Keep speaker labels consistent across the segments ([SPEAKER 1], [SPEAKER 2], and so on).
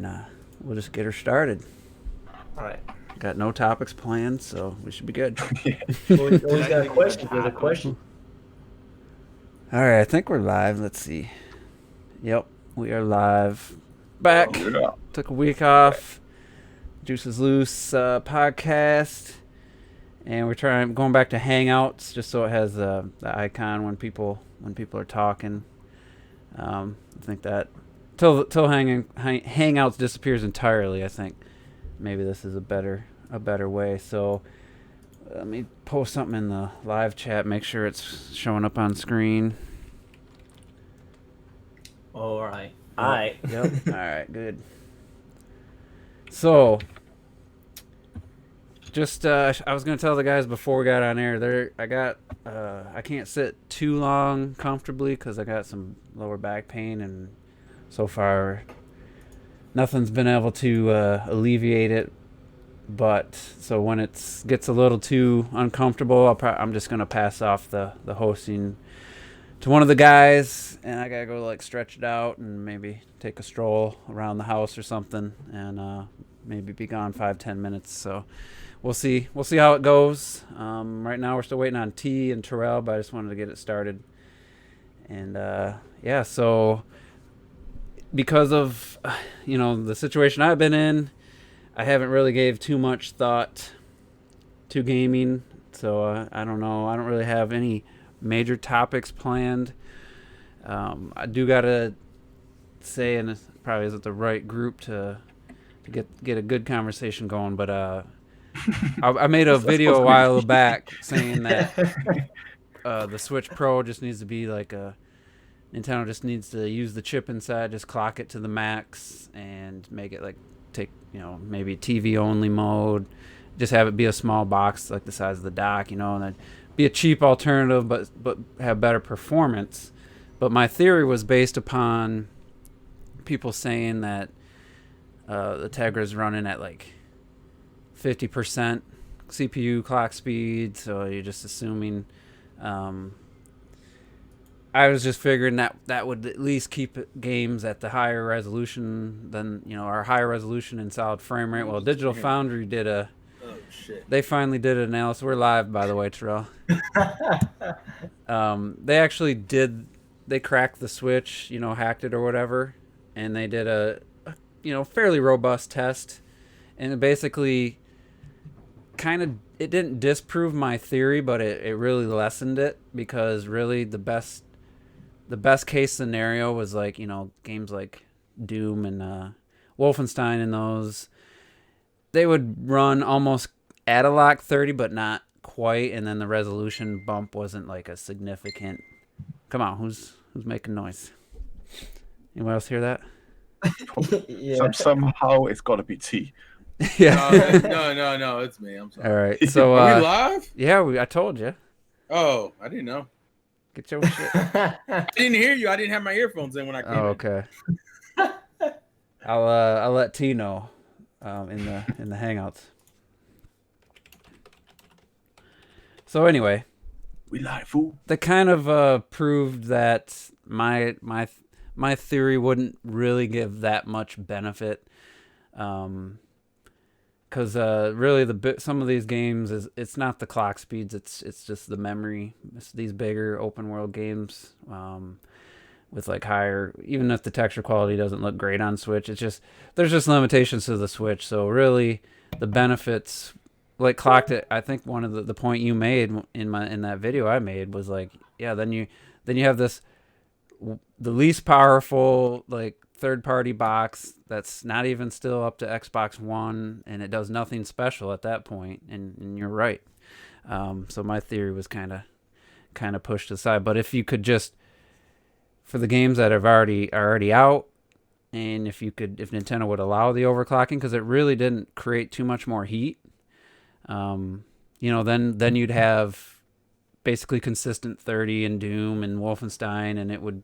[SPEAKER 1] Nah, we'll just get her started.
[SPEAKER 2] All right.
[SPEAKER 1] Got no topics planned, so we should be good.
[SPEAKER 2] Always got a question. There's a question.
[SPEAKER 1] All right, I think we're live. Let's see. Yep, we are live. Back.
[SPEAKER 3] Yeah.
[SPEAKER 1] Took a week off. Juice is Loose podcast, and we're going back to Hangouts just so it has the icon when people are talking. I think that till Hangouts disappears entirely. I think maybe this is a better way. So let me post something in the live chat. Make sure it's showing up on screen.
[SPEAKER 2] All right. All right.
[SPEAKER 1] Yep. All right. Good. So, just I was gonna tell the guys before we got on air. I can't sit too long comfortably because I got some lower back pain, and so far nothing's been able to alleviate it. But so when it gets a little too uncomfortable, I'm just gonna pass off the hosting to one of the guys, and I gotta go stretch it out and maybe take a stroll around the house or something, and maybe be gone 5-10 minutes. So we'll see how it goes. Right now we're still waiting on T and Terrell, but I just wanted to get it started. And yeah, so because of the situation I've been in, I haven't really gave too much thought to gaming. So I don't know. I don't really have any major topics planned. I do gotta say, and it probably isn't the right group to get a good conversation going, but I made a video a while back saying that the Switch Pro just needs to be Nintendo just needs to use the chip inside, just clock it to the max, and make it take maybe TV only mode. Just have it be a small box like the size of the dock, and then be a cheap alternative, but have better performance. But my theory was based upon people saying that the Tegra is running at 50% CPU clock speed, so you're just assuming. I was just figuring that would at least keep games at the higher resolution than our higher resolution and solid frame rate. Well, Digital Foundry did they finally did an analysis. We're live, by the way, Terrell. They cracked the Switch, hacked it or whatever, and they did a fairly robust test, and it basically it didn't disprove my theory, but it really lessened it, because really the best case scenario was games like Doom and Wolfenstein, and those they would run almost at a lock 30, but not quite, and then the resolution bump wasn't a significant. Come on, who's making noise? Anyone else hear that?
[SPEAKER 3] Yeah. Somehow it's got to be T.
[SPEAKER 1] Yeah.
[SPEAKER 4] No, it's me. I'm sorry.
[SPEAKER 1] All right. So
[SPEAKER 4] are we live?
[SPEAKER 1] Yeah, I told you.
[SPEAKER 4] Oh, I didn't know.
[SPEAKER 1] Get your shit.
[SPEAKER 4] I didn't hear you. I didn't have my earphones in when I came.
[SPEAKER 1] Oh, okay. I'll let T know in the Hangouts. So anyway,
[SPEAKER 3] we live, fool.
[SPEAKER 1] That kind of proved that my theory wouldn't really give that much benefit, because really some of these games it's not the clock speeds, it's just the memory. It's these bigger open world games with higher, even if the texture quality doesn't look great on Switch, there's just limitations to the Switch. So really the benefits clocked it. I think one of the point you made in that video I made was then you have the least powerful third party box that's not even still up to Xbox One, and it does nothing special at that point, and you're right. So my theory was kind of pushed aside. But if you could just, for the games that are already out, and if Nintendo would allow the overclocking, because it really didn't create too much more heat, then you'd have basically consistent 30 in Doom and Wolfenstein, and it would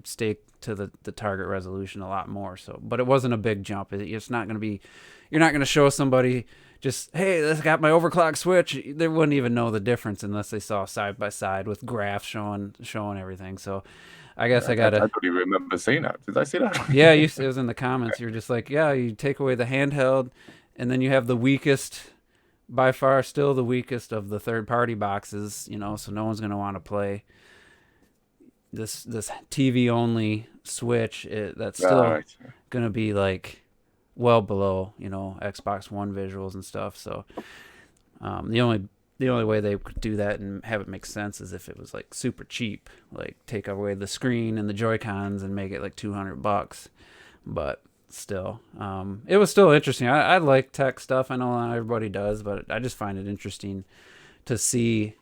[SPEAKER 1] stay to the target resolution a lot more. So, but it wasn't a big jump. It's not going to be, you're not going to show somebody just, hey, this got my overclock Switch. They wouldn't even know the difference unless they saw side by side with graphs showing everything. So, I guess I
[SPEAKER 3] I
[SPEAKER 1] gotta.
[SPEAKER 3] don't even remember seeing that. Did I see that?
[SPEAKER 1] Yeah, it was in the comments. You're just like, yeah, you take away the handheld, and then you have the weakest, by far, still the weakest of the third-party boxes. So no one's gonna want to play this TV only Switch. That's still
[SPEAKER 3] Right.
[SPEAKER 1] gonna be like well below Xbox One visuals and stuff. So the only way they could do that and have it make sense is if it was like super cheap, like take away the screen and the Joy-Cons and make it like $200. But still, it was still interesting. I like tech stuff. I know not everybody does, but I just find it interesting to see.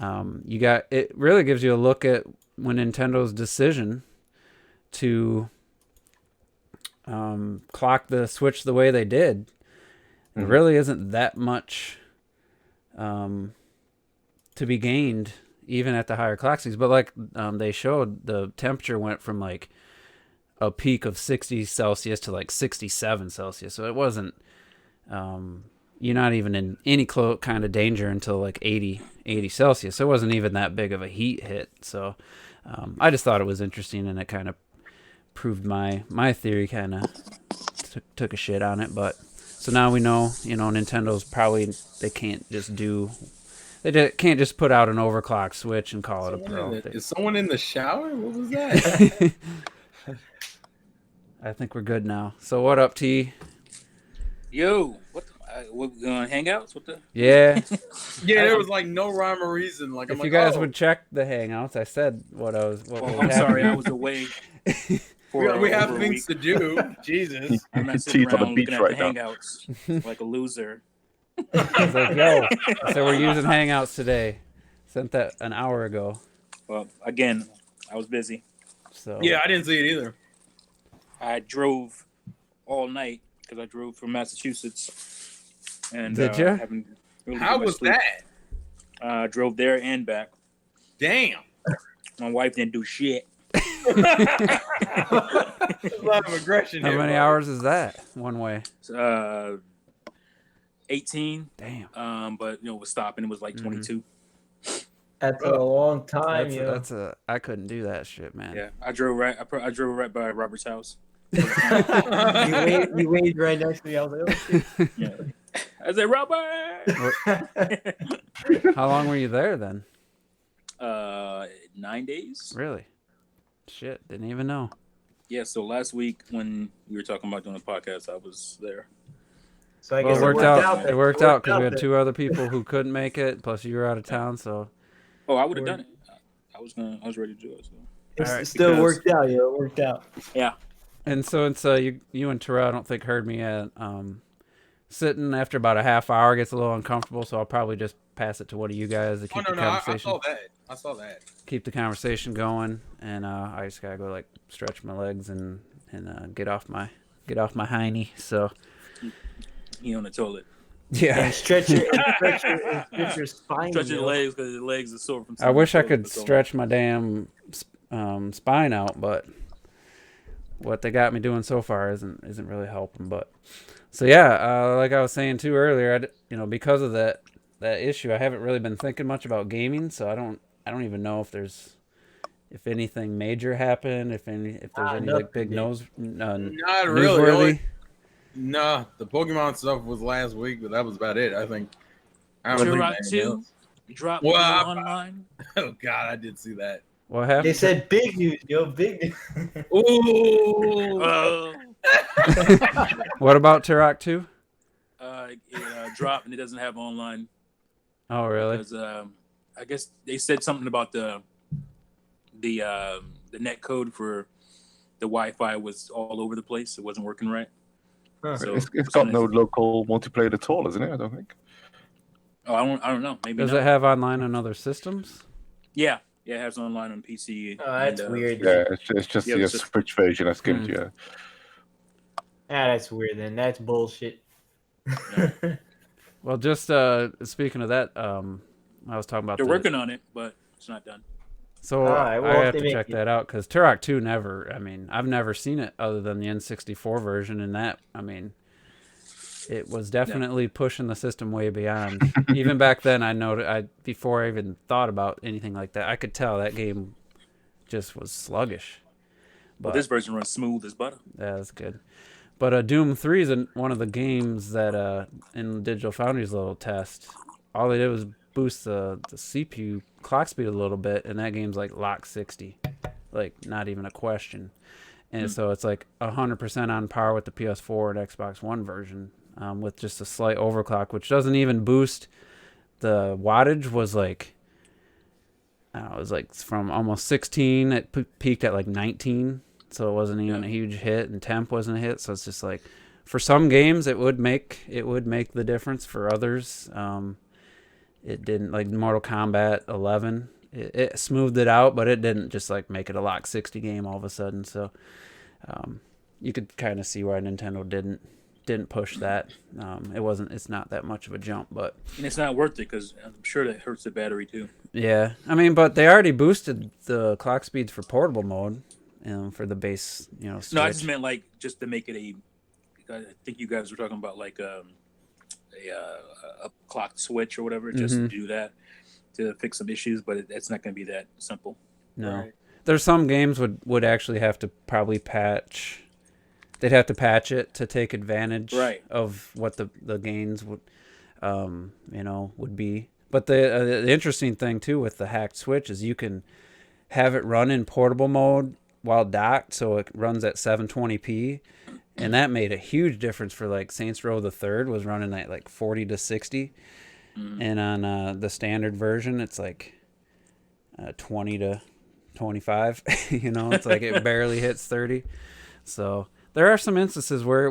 [SPEAKER 1] It really gives you a look at when Nintendo's decision to clock the Switch the way they did. It really isn't that much to be gained even at the higher clock speeds, but like they showed, the temperature went from like a peak of 60 Celsius to like 67 Celsius, so it wasn't you're not even in any kind of danger until like 80 Celsius. So it wasn't even that big of a heat hit. So I just thought it was interesting, and it kind of proved my theory, kind of took a shit on it. But so now we know, Nintendo's probably, they can't just put out an overclocked Switch and call it a Pro.
[SPEAKER 4] Is someone in the shower? What was that?
[SPEAKER 1] I think we're good now. So what up, T?
[SPEAKER 5] Yo, what Hangouts? What the?
[SPEAKER 1] Yeah.
[SPEAKER 4] Yeah, there was like no rhyme or reason. Like,
[SPEAKER 1] If
[SPEAKER 4] I'm
[SPEAKER 1] you
[SPEAKER 4] like,
[SPEAKER 1] guys
[SPEAKER 4] oh.
[SPEAKER 1] would check the Hangouts, I said what was
[SPEAKER 5] I'm sorry, I was away.
[SPEAKER 4] We have
[SPEAKER 5] over a
[SPEAKER 4] things
[SPEAKER 5] week.
[SPEAKER 4] to do. Jesus.
[SPEAKER 5] I'm not
[SPEAKER 3] His
[SPEAKER 5] sitting
[SPEAKER 3] teeth on the
[SPEAKER 5] around
[SPEAKER 3] beach
[SPEAKER 5] looking at
[SPEAKER 3] right
[SPEAKER 5] the
[SPEAKER 3] now.
[SPEAKER 5] Hangouts like a loser.
[SPEAKER 1] I was like, yo. So we're using Hangouts today. Sent that an hour ago.
[SPEAKER 5] Well, again, I was busy.
[SPEAKER 1] So
[SPEAKER 4] Yeah, I didn't see it either.
[SPEAKER 5] I drove all night because I drove from Massachusetts. And
[SPEAKER 1] Did ya?
[SPEAKER 5] haven't really
[SPEAKER 4] How
[SPEAKER 5] get much
[SPEAKER 4] was
[SPEAKER 5] sleep.
[SPEAKER 4] that?
[SPEAKER 5] Drove there and back.
[SPEAKER 4] Damn.
[SPEAKER 5] My wife didn't do shit.
[SPEAKER 4] There's a lot of aggression
[SPEAKER 1] how
[SPEAKER 4] here.
[SPEAKER 1] many
[SPEAKER 4] bro.
[SPEAKER 1] hours is that one way?
[SPEAKER 5] 18.
[SPEAKER 1] Damn.
[SPEAKER 5] But with stopping, it was like 22.
[SPEAKER 2] That's a long time, yo.
[SPEAKER 1] I couldn't do that shit, man.
[SPEAKER 5] Yeah, I drove right. I drove right by Robert's house.
[SPEAKER 2] You waved right next to me. I was like, oh, shit.
[SPEAKER 5] Yeah. I said, Robert.
[SPEAKER 1] How long were you there then?
[SPEAKER 5] 9 days.
[SPEAKER 1] Really? Shit, didn't even know.
[SPEAKER 5] Yeah. So last week when we were talking about doing a podcast, I was there.
[SPEAKER 2] So I
[SPEAKER 1] Well,
[SPEAKER 2] guess
[SPEAKER 1] it worked out.
[SPEAKER 2] then.
[SPEAKER 1] It worked out because we had
[SPEAKER 2] then.
[SPEAKER 1] 2 other people who couldn't make it. Plus, you were out of town, so.
[SPEAKER 5] Oh, I would have done it. I was ready to do it. So.
[SPEAKER 2] It
[SPEAKER 1] Alright,
[SPEAKER 2] still
[SPEAKER 5] because-
[SPEAKER 2] worked out, yo. It worked out.
[SPEAKER 5] Yeah.
[SPEAKER 1] And so it's you and Terrell, I don't think, heard me at sitting after about a half hour gets a little uncomfortable, so I'll probably just pass it to one of you guys to
[SPEAKER 4] Oh,
[SPEAKER 1] keep
[SPEAKER 4] no,
[SPEAKER 1] the
[SPEAKER 4] no. I
[SPEAKER 1] conversation.
[SPEAKER 4] saw that. I saw that.
[SPEAKER 1] Keep the conversation going, and I just gotta go like stretch my legs and get off my hiney. So
[SPEAKER 5] He on the toilet.
[SPEAKER 1] yeah,
[SPEAKER 2] And stretch your spine.
[SPEAKER 5] Stretch your
[SPEAKER 2] yo.
[SPEAKER 5] legs because his legs are sore from.
[SPEAKER 1] I wish I
[SPEAKER 5] sitting on
[SPEAKER 1] could
[SPEAKER 5] the toilet for so long.
[SPEAKER 1] stretch my damn spine out, but what they got me doing so far isn't really helping. But so yeah, like I was saying too earlier, because of that issue, I haven't really been thinking much about gaming, so I don't even know if anything major happened, if there's any like big
[SPEAKER 2] nothing,
[SPEAKER 4] Not
[SPEAKER 1] newsworthy.
[SPEAKER 4] really. Nah, the Pokemon stuff was last week, but that was about it. I think. I don't think
[SPEAKER 5] Turok
[SPEAKER 4] anything
[SPEAKER 5] 2
[SPEAKER 4] else.
[SPEAKER 5] dropped
[SPEAKER 4] Well,
[SPEAKER 5] online.
[SPEAKER 4] Oh God, I did see that.
[SPEAKER 1] What happened?
[SPEAKER 2] They said big news, yo. Big news.
[SPEAKER 4] Ooh.
[SPEAKER 1] What about Turok 2?
[SPEAKER 5] It dropped and it doesn't have online
[SPEAKER 1] Oh really?
[SPEAKER 5] because I guess they said something about the net code for the Wi-Fi was all over the place. It wasn't working right.
[SPEAKER 2] Huh.
[SPEAKER 5] So
[SPEAKER 3] It's got no local multiplayer at all, isn't it? I don't think.
[SPEAKER 5] Oh, I don't know. Maybe
[SPEAKER 1] Does
[SPEAKER 5] not.
[SPEAKER 1] it have online on other systems?
[SPEAKER 5] Yeah, it has online on PC.
[SPEAKER 2] Oh, that's
[SPEAKER 5] and,
[SPEAKER 2] weird.
[SPEAKER 3] Yeah, it's just
[SPEAKER 5] Yeah,
[SPEAKER 3] the
[SPEAKER 5] it's just-
[SPEAKER 3] Switch version I skimmed. Yeah.
[SPEAKER 2] That's weird. Then that's bullshit.
[SPEAKER 1] Well, just speaking of that, I was talking about
[SPEAKER 5] They're working on it, but it's not done.
[SPEAKER 1] So
[SPEAKER 2] Alright, well,
[SPEAKER 1] I
[SPEAKER 2] if
[SPEAKER 1] have
[SPEAKER 2] they
[SPEAKER 1] to
[SPEAKER 2] make
[SPEAKER 1] check
[SPEAKER 2] it-
[SPEAKER 1] that out because Turok 2 I've never seen it other than the N64 version, and it was definitely pushing the system way beyond. Even back then, before I even thought about anything like that, I could tell that game just was sluggish.
[SPEAKER 5] But this version runs smooth as butter.
[SPEAKER 1] Yeah, that's good. But Doom 3 is one of the games that in Digital Foundry's little test, all they did was boost the CPU clock speed a little bit, and that game's like lock 60, like not even a question. And so it's like 100% on par with the PS4 and Xbox One version, with just a slight overclock, which doesn't even boost. The wattage was like, I don't know, it was like from almost 16, it peaked at like 19. So it wasn't even a huge hit, and temp wasn't a hit. So it's just like, for some games it would make the difference. For others, it didn't. Like Mortal Kombat 11, it smoothed it out, but it didn't just like make it a lock 60 game all of a sudden. So you could kind of see why Nintendo didn't push that. It's not that much of a jump, but
[SPEAKER 5] and it's not worth it because I'm sure that hurts the battery too.
[SPEAKER 1] Yeah, I mean, but they already boosted the clock speeds for portable mode. For the base, Switch.
[SPEAKER 5] No, I just meant like just to make it I think you guys were talking about like a clock switch or whatever, just to do that to fix some issues, but it's not going to be that simple.
[SPEAKER 1] No,
[SPEAKER 2] Right.
[SPEAKER 1] There's some games would actually have to probably patch. They'd have to patch it to take advantage of what the gains would, would be. But the interesting thing too with the hacked Switch is you can have it run in portable mode while docked, so it runs at 720p, and that made a huge difference for like Saints Row the Third was running at like 40 to 60, and on the standard version it's like 20 to 25. It's like it barely hits 30. So there are some instances where it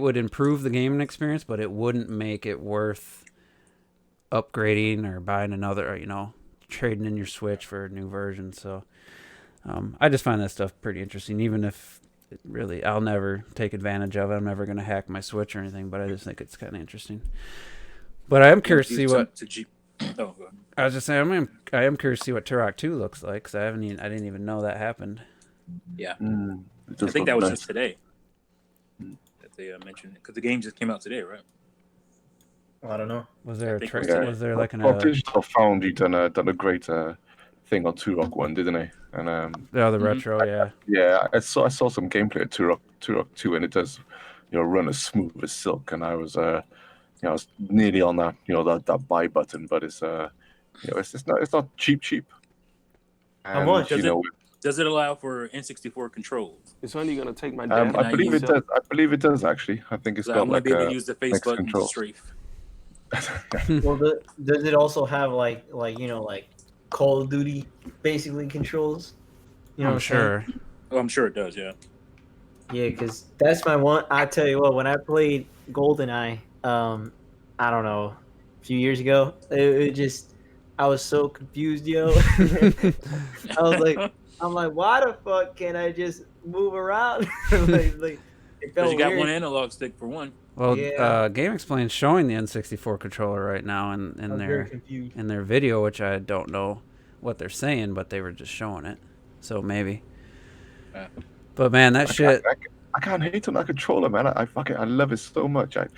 [SPEAKER 1] would improve the gaming experience, but it wouldn't make it worth upgrading or buying another, or, trading in your Switch for a new version. So I just find that stuff pretty interesting, even if I'll never take advantage of it. I'm never going to hack my Switch or anything, but I just think it's kind of interesting. But I am curious to see what.
[SPEAKER 5] Go ahead.
[SPEAKER 1] I was just saying, I am curious to see what Turok 2 looks like, because I didn't even know that happened.
[SPEAKER 5] Yeah, I think that was just today that they mentioned it, because the game just came out today, right?
[SPEAKER 2] I don't know.
[SPEAKER 1] Was there was there like an
[SPEAKER 3] Digital Foundry done a great thing on Turok 1, didn't they? And
[SPEAKER 1] the retro,
[SPEAKER 3] yeah, I saw some gameplay of Turok 2, and it does run as smooth as silk. And I was I was nearly on that that buy button, but it's it's not cheap.
[SPEAKER 2] How much?
[SPEAKER 5] Does it allow for N64 controls?
[SPEAKER 6] It's only gonna take my dad.
[SPEAKER 3] I believe it does. I believe it does actually. I think it's got
[SPEAKER 5] I'm gonna be able to use the face button
[SPEAKER 3] control.
[SPEAKER 5] strafe.
[SPEAKER 2] Well, does it also have like Call of Duty basically controls?
[SPEAKER 1] I'm sure.
[SPEAKER 5] Oh, I'm sure it does. Yeah.
[SPEAKER 2] Yeah, because that's my one. I tell you what, when I played GoldenEye, I don't know, a few years ago, it just, I was so confused, yo. I'm like, why the fuck can't I just move around? like it felt
[SPEAKER 5] Because you got
[SPEAKER 2] weird.
[SPEAKER 5] one analog stick for one.
[SPEAKER 1] Well,
[SPEAKER 2] Yeah.
[SPEAKER 1] GameXplain's showing the N64 controller right now in
[SPEAKER 2] I'm very confused.
[SPEAKER 1] their video, which I don't know what they're saying, but they were just showing it. So maybe.
[SPEAKER 5] Yeah.
[SPEAKER 1] But man, that shit.
[SPEAKER 3] I can't hate on that controller, man. I love it so much. I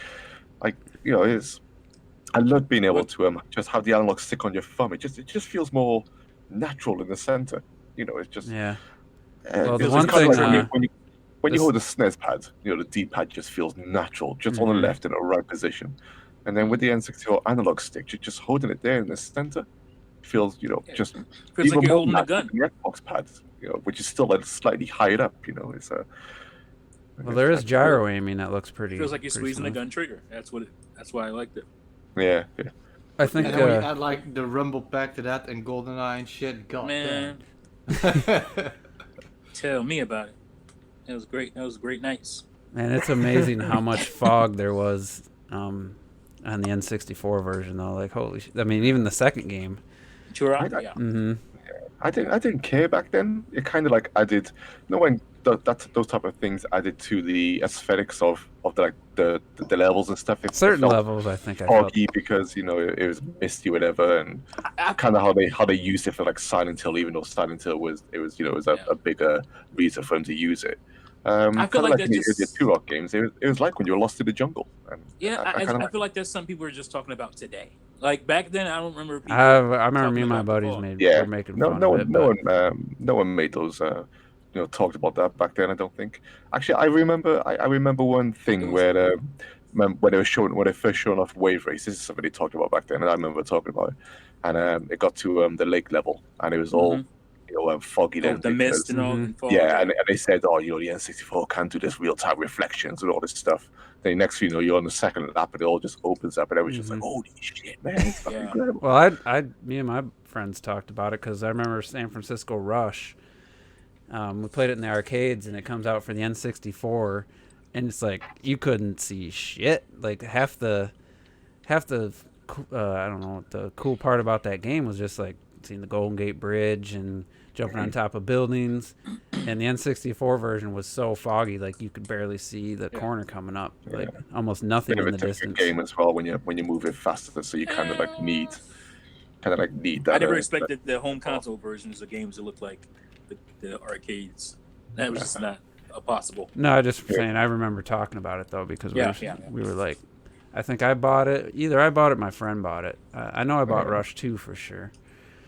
[SPEAKER 3] love being able to just have the analog stick on your thumb. It just feels more natural in the center. It's just
[SPEAKER 1] Yeah.
[SPEAKER 3] Well,
[SPEAKER 1] the
[SPEAKER 3] it's
[SPEAKER 1] one
[SPEAKER 3] kind of
[SPEAKER 1] thing,
[SPEAKER 3] like when you hold the SNES pad, the D-pad just feels natural, just on the left in the right position. And then with the N64 analog stick, you're just holding it there in the center. Feels, just
[SPEAKER 5] Feels
[SPEAKER 3] even
[SPEAKER 5] like you're
[SPEAKER 3] more
[SPEAKER 5] holding a
[SPEAKER 3] natural
[SPEAKER 5] gun.
[SPEAKER 3] than the Xbox pad, which is still like slightly higher up. It's
[SPEAKER 1] Well, there is gyro aiming that looks pretty.
[SPEAKER 5] Feels like you're
[SPEAKER 1] pretty
[SPEAKER 5] squeezing a
[SPEAKER 1] smooth.
[SPEAKER 5] gun trigger. That's why I liked it.
[SPEAKER 3] yeah.
[SPEAKER 1] I think.
[SPEAKER 6] And then when you add like the rumble pack to that and GoldenEye and shit, god
[SPEAKER 5] Man,
[SPEAKER 6] damn.
[SPEAKER 5] tell me about it. It was great. That was great nights.
[SPEAKER 1] Man, it's amazing how much fog there was on the N64 version, though. Like, holy shit. I mean, even the second game.
[SPEAKER 5] Turok, yeah.
[SPEAKER 1] Mm-hmm.
[SPEAKER 3] I didn't care back then. It kind of like added, when those type of things added to the aesthetics of the levels and stuff. It
[SPEAKER 1] Certain
[SPEAKER 3] felt
[SPEAKER 1] levels, I think I felt.
[SPEAKER 3] foggy because it was misty, whatever, and kind of how they used it for like Silent Hill, even though Silent Hill was a bigger reason for them to use it.
[SPEAKER 5] I feel like
[SPEAKER 3] in the Turok games, it was like when you were lost in the jungle. And
[SPEAKER 5] Yeah, I feel like that's something people are just talking about today. Like back then, I don't remember people.
[SPEAKER 1] I remember me and my
[SPEAKER 5] talking
[SPEAKER 1] buddies
[SPEAKER 5] about
[SPEAKER 3] Yeah,
[SPEAKER 1] were making fun of it.
[SPEAKER 3] no one made those. Talked about that back then. I don't think. Actually, I remember one thing where when they first showing off wave race. This is something they talked about back then, and I remember talking about it. And it got to the lake level, and it was all foggy then.
[SPEAKER 5] the mist
[SPEAKER 3] because,
[SPEAKER 5] and all. And fog,
[SPEAKER 3] yeah, and they said, oh, the N64 can't do this real time reflections and all this stuff. Then next thing you know, you're on the second lap, and it all just opens up, and everyone's just like, holy shit, man, it's fucking incredible.
[SPEAKER 1] Well, me and my friends talked about it because I remember San Francisco Rush. We played it in the arcades, and it comes out for the N64, and it's like you couldn't see shit. Like half the I don't know, the cool part about that game was just like seeing the Golden Gate Bridge and jumping on top of buildings. And the N64 version was so foggy, like you could barely see the corner coming up, like almost nothing in the distance.
[SPEAKER 3] Game as well when you move it faster, so you kind of like need that.
[SPEAKER 5] I never expected the home console versions of games to look like the arcades. That was just not possible.
[SPEAKER 1] No, I just saying. I remember talking about it though because we were like, I think I bought it. Either I bought it, my friend bought it. I know I bought Rush 2 for sure.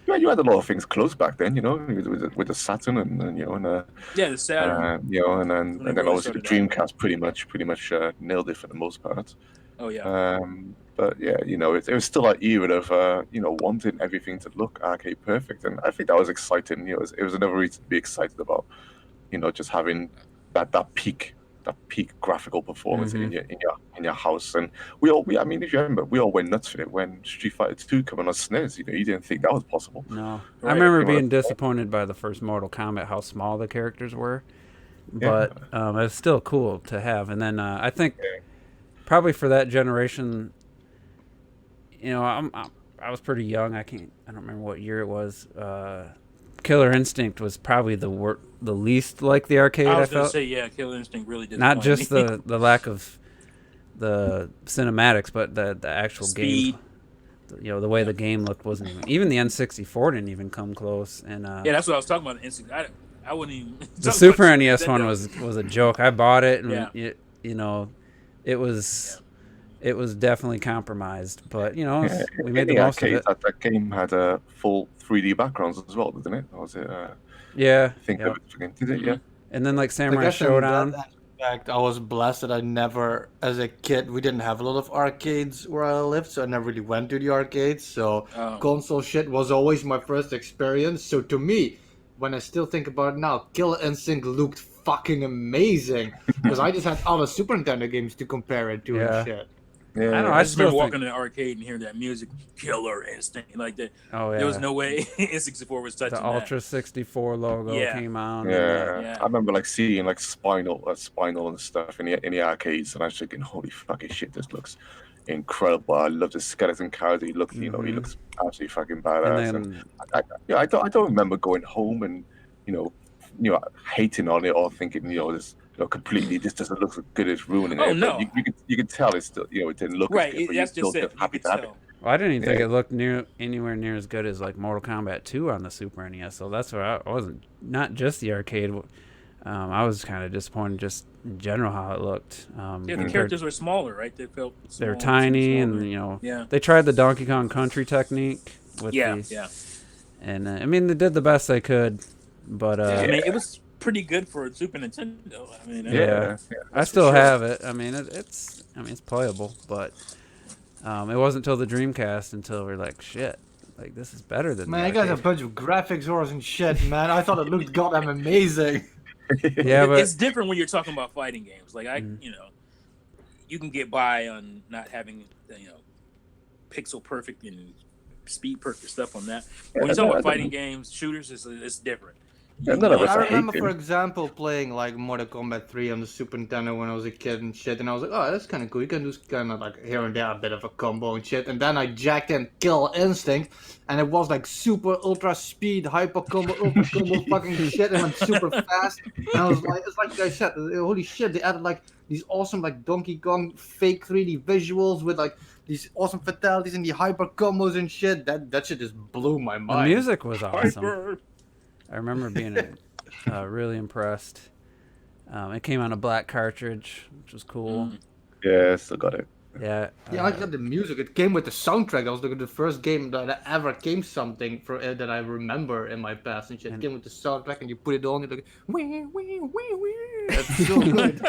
[SPEAKER 3] Yeah, you had a lot of things close back then, with the Saturn and
[SPEAKER 5] the Saturn.
[SPEAKER 3] and then obviously the Dreamcast pretty much nailed it for the most part.
[SPEAKER 5] Oh yeah.
[SPEAKER 3] But yeah, it was still that era of wanting everything to look arcade perfect, and I think that was exciting. It was another reason to be excited about, just having that peak graphical performance in your house. And I mean, if you remember, we all went nuts for it when Street Fighter 2 came on SNES. You didn't think that was possible.
[SPEAKER 1] No, I remember being disappointed by the first Mortal Kombat, how small the characters were, but it was still cool to have. And then I think probably for that generation, I was pretty young. I don't remember what year it was. Killer Instinct was probably the least like the arcade. I
[SPEAKER 5] was
[SPEAKER 1] going
[SPEAKER 5] to say, Killer Instinct really did.
[SPEAKER 1] Not just the lack of the cinematics, but the actual
[SPEAKER 5] speed.
[SPEAKER 1] Game. The way the game looked wasn't even the N64 didn't even come close. And
[SPEAKER 5] that's what I was talking about. Instinct. I wouldn't even.
[SPEAKER 1] The Super NES one was a joke. I bought it, and it was definitely compromised, but we made the most of it.
[SPEAKER 3] That game had a full 3D backgrounds as well, didn't it? Or was it?
[SPEAKER 1] Yeah.
[SPEAKER 3] I think did it? Yeah.
[SPEAKER 1] And then like Samurai Showdown.
[SPEAKER 6] In fact, I was blessed that I never, as a kid, we didn't have a lot of arcades where I lived, so I never really went to the arcades. So console shit was always my first experience. So to me, when I still think about it now, Killer Instinct looked fucking amazing because I just had other Super Nintendo games to compare it to and shit.
[SPEAKER 3] Yeah,
[SPEAKER 5] I don't know. I just remember walking to the arcade and hearing that music, Killer Instinct, like that.
[SPEAKER 1] Oh yeah.
[SPEAKER 5] There was no way N64 was touching
[SPEAKER 1] the Ultra 64 logo came out.
[SPEAKER 3] Yeah. I remember like seeing like Spinal and stuff in the arcades, and I was thinking, holy fucking shit, this looks incredible. I love the skeleton character. He looks absolutely fucking badass. And I don't remember going home and hating on it or thinking this. Completely, this doesn't look as good as ruining it.
[SPEAKER 5] No.
[SPEAKER 3] You could tell it's still, it didn't look
[SPEAKER 5] right.
[SPEAKER 3] as good, but
[SPEAKER 5] That's
[SPEAKER 3] you're still
[SPEAKER 5] just
[SPEAKER 3] happy to have it.
[SPEAKER 1] Well, I didn't even think it looked anywhere near as good as like Mortal Kombat 2 on the Super NES. So that's why I wasn't, not just the arcade. I was kind of disappointed just in general how it looked.
[SPEAKER 5] The characters were smaller, right? They felt
[SPEAKER 1] they were tiny, and they tried the Donkey Kong Country technique with and I mean they did the best they could, but
[SPEAKER 5] I mean it was pretty good for a Super Nintendo. I mean,
[SPEAKER 1] I still have it. I mean, it's playable, but it wasn't until the Dreamcast until we're like, shit, like this is better than.
[SPEAKER 6] Man, I got a bunch of graphics wars and shit, man. I thought it looked goddamn amazing.
[SPEAKER 1] Yeah, but
[SPEAKER 5] it's different when you're talking about fighting games. Like you can get by on not having pixel perfect and speed perfect stuff on that. When you're talking about fighting games, shooters, it's different.
[SPEAKER 3] I
[SPEAKER 6] remember, for example, playing like Mortal Kombat 3 on the Super Nintendo when I was a kid and shit, and I was like, oh, that's kind of cool. You can do kind of like here and there a bit of a combo and shit. And then I jacked in Kill Instinct, and it was like super ultra speed, hyper combo, ultra combo fucking shit, and went super fast. And I was like, it's like I said, holy shit, they added like these awesome like Donkey Kong fake 3D visuals with like these awesome fatalities and the hyper combos and shit. That shit just blew my mind.
[SPEAKER 1] The music was awesome. I remember being really impressed. It came on a black cartridge, which was cool.
[SPEAKER 3] Yeah, still got it.
[SPEAKER 1] Yeah.
[SPEAKER 6] Yeah, I got the music. It came with the soundtrack. That was the first game that ever came something for that I remember in my past and shit. It came with the soundtrack, and you put it on. You're like, wee wee wee wee. It's so good.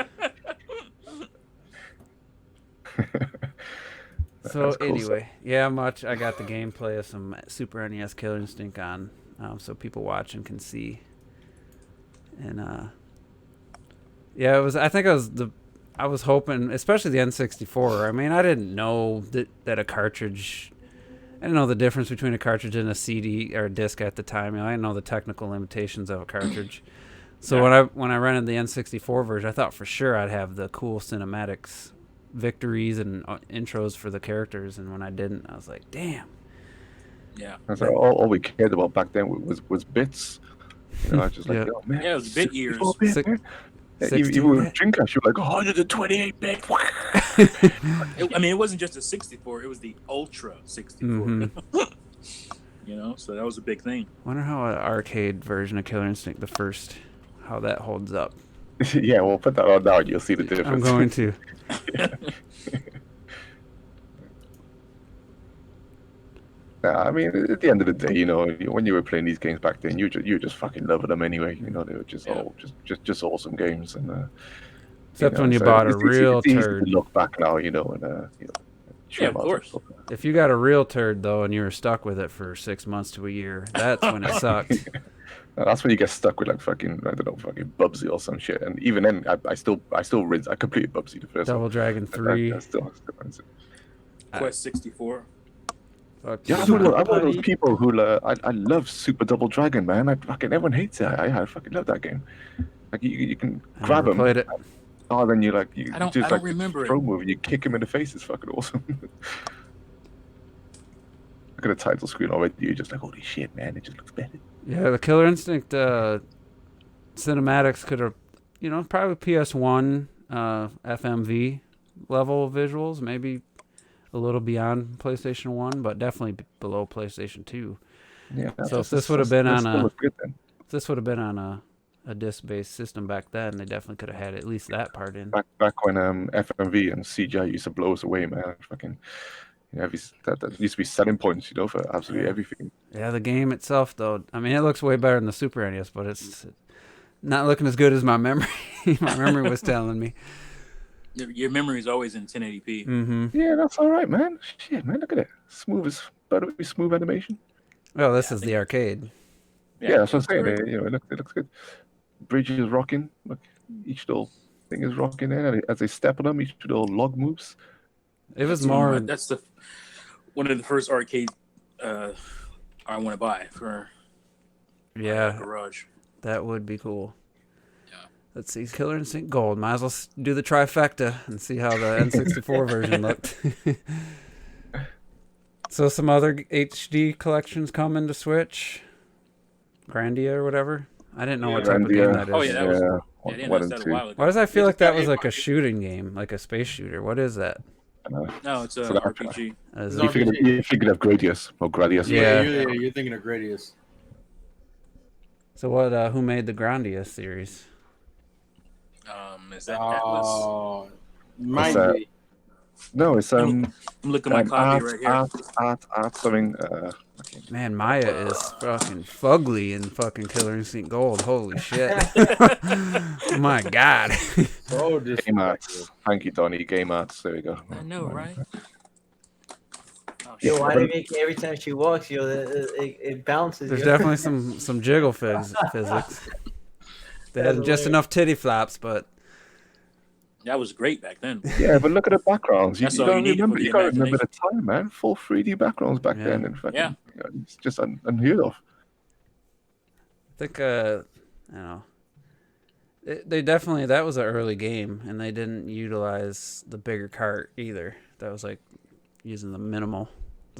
[SPEAKER 1] So
[SPEAKER 3] cool
[SPEAKER 1] anyway, yeah, I got the gameplay of some Super NES Killer Instinct on, so people watching can see. And yeah, it was. I think I was hoping, especially the N64. I mean, I didn't know that a cartridge. I didn't know the difference between a cartridge and a CD or a disc at the time. I didn't know the technical limitations of a cartridge. So when I rented the N64 version, I thought for sure I'd have the cool cinematics, victories, and intros for the characters. And when I didn't, I was like, damn.
[SPEAKER 5] Yeah.
[SPEAKER 3] So all we cared about back then was bits. You know, I was just like,
[SPEAKER 1] Yeah.
[SPEAKER 3] oh man,
[SPEAKER 5] Yeah, it was bit years.
[SPEAKER 3] 64-bit, man. Yeah, even with Dreamcast, you were like 128 bit.
[SPEAKER 5] I mean, it wasn't just a 64; it was the Ultra 64. You know, so that was a big thing.
[SPEAKER 1] Wonder how an arcade version of Killer Instinct, the first, how that holds up.
[SPEAKER 3] Yeah, we'll put that on now. You'll see the difference.
[SPEAKER 1] I'm going to.
[SPEAKER 3] I mean, at the end of the day, you know, when you were playing these games back then, you were just fucking loving them anyway. You know, they were just all just awesome games. And
[SPEAKER 1] except when you bought a real
[SPEAKER 3] it's easy
[SPEAKER 1] turd.
[SPEAKER 3] to look back now, you know, and
[SPEAKER 5] Yeah, of course.
[SPEAKER 1] If you got a real turd though, and you were stuck with it for 6 months to a year, that's when it sucked.
[SPEAKER 3] That's when you get stuck with like fucking, I don't know, fucking Bubsy or some shit. And even then, I completed Bubsy the first
[SPEAKER 1] Double
[SPEAKER 3] one.
[SPEAKER 1] Dragon 3.
[SPEAKER 3] I still runs it.
[SPEAKER 5] Quest 64.
[SPEAKER 1] Fuck
[SPEAKER 3] Yeah,
[SPEAKER 1] yeah.
[SPEAKER 3] I'm one of those people who I love Super Double Dragon, man. Everyone hates it. I fucking love that game. Like you can
[SPEAKER 1] I
[SPEAKER 3] grab
[SPEAKER 1] never
[SPEAKER 3] him.
[SPEAKER 1] played it.
[SPEAKER 3] Oh, then you
[SPEAKER 5] I don't
[SPEAKER 3] just like
[SPEAKER 5] remember
[SPEAKER 3] throw
[SPEAKER 5] it.
[SPEAKER 3] move and you kick him in the face. It's fucking awesome. Look at the title screen already. You're just like, holy shit, man! It just looks better.
[SPEAKER 1] Yeah, the Killer Instinct cinematics could have, probably PS1 FMV level visuals, maybe a little beyond PlayStation 1, but definitely below PlayStation 2.
[SPEAKER 3] Yeah.
[SPEAKER 1] So if this would have been on
[SPEAKER 3] still look good then.
[SPEAKER 1] a disc-based system back then, they definitely could have had at least that part in.
[SPEAKER 3] Back when FMV and CGI used to blow us away, man. Fucking, that used to be selling points, for absolutely everything.
[SPEAKER 1] Yeah, the game itself, though, I mean, it looks way better than the Super NES, but it's not looking as good as my memory. My memory was telling me.
[SPEAKER 5] Your memory is always in 1080p.
[SPEAKER 1] Mm-hmm.
[SPEAKER 3] Yeah, that's all right, man. Shit, man, look at it. Buttery smooth animation.
[SPEAKER 1] Well, this is the arcade.
[SPEAKER 3] Yeah, that's what I'm saying.
[SPEAKER 5] great.
[SPEAKER 3] It looks good. Bridge is rocking. Look, each little thing is rocking there. As they step on them, each little log moves.
[SPEAKER 1] It was more.
[SPEAKER 5] That's one of the first arcade I want to buy for
[SPEAKER 1] Yeah,
[SPEAKER 5] garage.
[SPEAKER 1] that would be cool.
[SPEAKER 5] Yeah.
[SPEAKER 1] Let's see, Killer Instinct Gold. Might as well do the trifecta and see how the N64 version looked. So some other HD collections coming to Switch. Grandia or whatever. I didn't know what type of game that is.
[SPEAKER 5] Oh, yeah, that was.
[SPEAKER 3] Yeah,
[SPEAKER 5] Yeah, they
[SPEAKER 3] one
[SPEAKER 5] announced
[SPEAKER 3] and
[SPEAKER 5] that a
[SPEAKER 3] two.
[SPEAKER 5] while ago.
[SPEAKER 1] Why does I feel like that was like a shooting game, like a space shooter? What is that?
[SPEAKER 5] No, it's
[SPEAKER 3] So
[SPEAKER 5] an
[SPEAKER 3] that-
[SPEAKER 5] RPG.
[SPEAKER 1] Is
[SPEAKER 4] No,
[SPEAKER 1] it-
[SPEAKER 3] You figured of Gradius or Gradius.
[SPEAKER 1] Yeah.
[SPEAKER 4] You're thinking of Gradius.
[SPEAKER 1] So what? Who made the Grandia series?
[SPEAKER 5] Is that Atlas?
[SPEAKER 4] Oh, might
[SPEAKER 3] It's,
[SPEAKER 4] be.
[SPEAKER 3] No, it's
[SPEAKER 5] I'm looking at my copy right here.
[SPEAKER 3] art something.
[SPEAKER 1] Man, Maya is fucking fugly in fucking Killer Instinct Gold. Holy shit! Oh my god.
[SPEAKER 4] So
[SPEAKER 3] Game arts. Thank you, Donnie. Game arts. There we go.
[SPEAKER 5] I know, right? Oh,
[SPEAKER 2] Yo,
[SPEAKER 5] shit.
[SPEAKER 2] why do they make every time she walks, it bounces?
[SPEAKER 1] There's
[SPEAKER 2] yo.
[SPEAKER 1] definitely some jiggle physics. They had just enough titty flaps, but
[SPEAKER 5] That was great back then.
[SPEAKER 3] Yeah, but look at the backgrounds. You
[SPEAKER 5] That's all you need for the
[SPEAKER 3] You gotta remember the time, man. Full 3D backgrounds back
[SPEAKER 1] Yeah.
[SPEAKER 3] then, and fucking,
[SPEAKER 5] Yeah.
[SPEAKER 3] it's just unheard of.
[SPEAKER 1] I think they definitely, that was an early game, and they didn't utilize the bigger cart either. That was like using the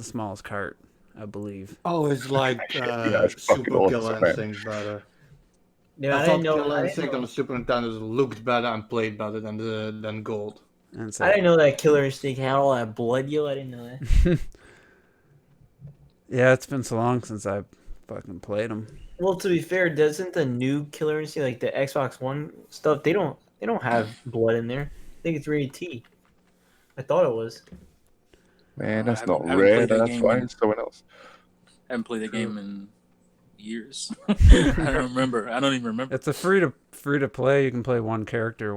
[SPEAKER 1] smallest cart, I believe.
[SPEAKER 6] Oh, it's like
[SPEAKER 3] it's fucking
[SPEAKER 6] Super
[SPEAKER 3] awesome,
[SPEAKER 6] Killer
[SPEAKER 3] man.
[SPEAKER 6] Instinct better.
[SPEAKER 2] Yeah,
[SPEAKER 6] I
[SPEAKER 2] I
[SPEAKER 6] thought
[SPEAKER 2] didn't know.
[SPEAKER 6] Killer
[SPEAKER 2] I didn't
[SPEAKER 6] Instinct
[SPEAKER 2] know,
[SPEAKER 6] on the Super Nintendo looked better and played better than Gold.
[SPEAKER 1] And so,
[SPEAKER 2] I didn't know that Killer Instinct had all that blood, yo. I didn't know that.
[SPEAKER 1] yeah, it's been so long since I fucking played them.
[SPEAKER 2] Well, to be fair, doesn't the new Killer Instinct, like the Xbox One stuff, they don't have blood in there. I think it's rated T. I thought it was.
[SPEAKER 3] Man,
[SPEAKER 5] I
[SPEAKER 3] that's not
[SPEAKER 5] haven't
[SPEAKER 3] rare.
[SPEAKER 5] played that
[SPEAKER 3] That's
[SPEAKER 5] game
[SPEAKER 3] why
[SPEAKER 5] in-
[SPEAKER 3] it's someone else.
[SPEAKER 5] Haven't played that game in years. I don't remember. I don't even remember.
[SPEAKER 1] It's a free to play. You can play one character,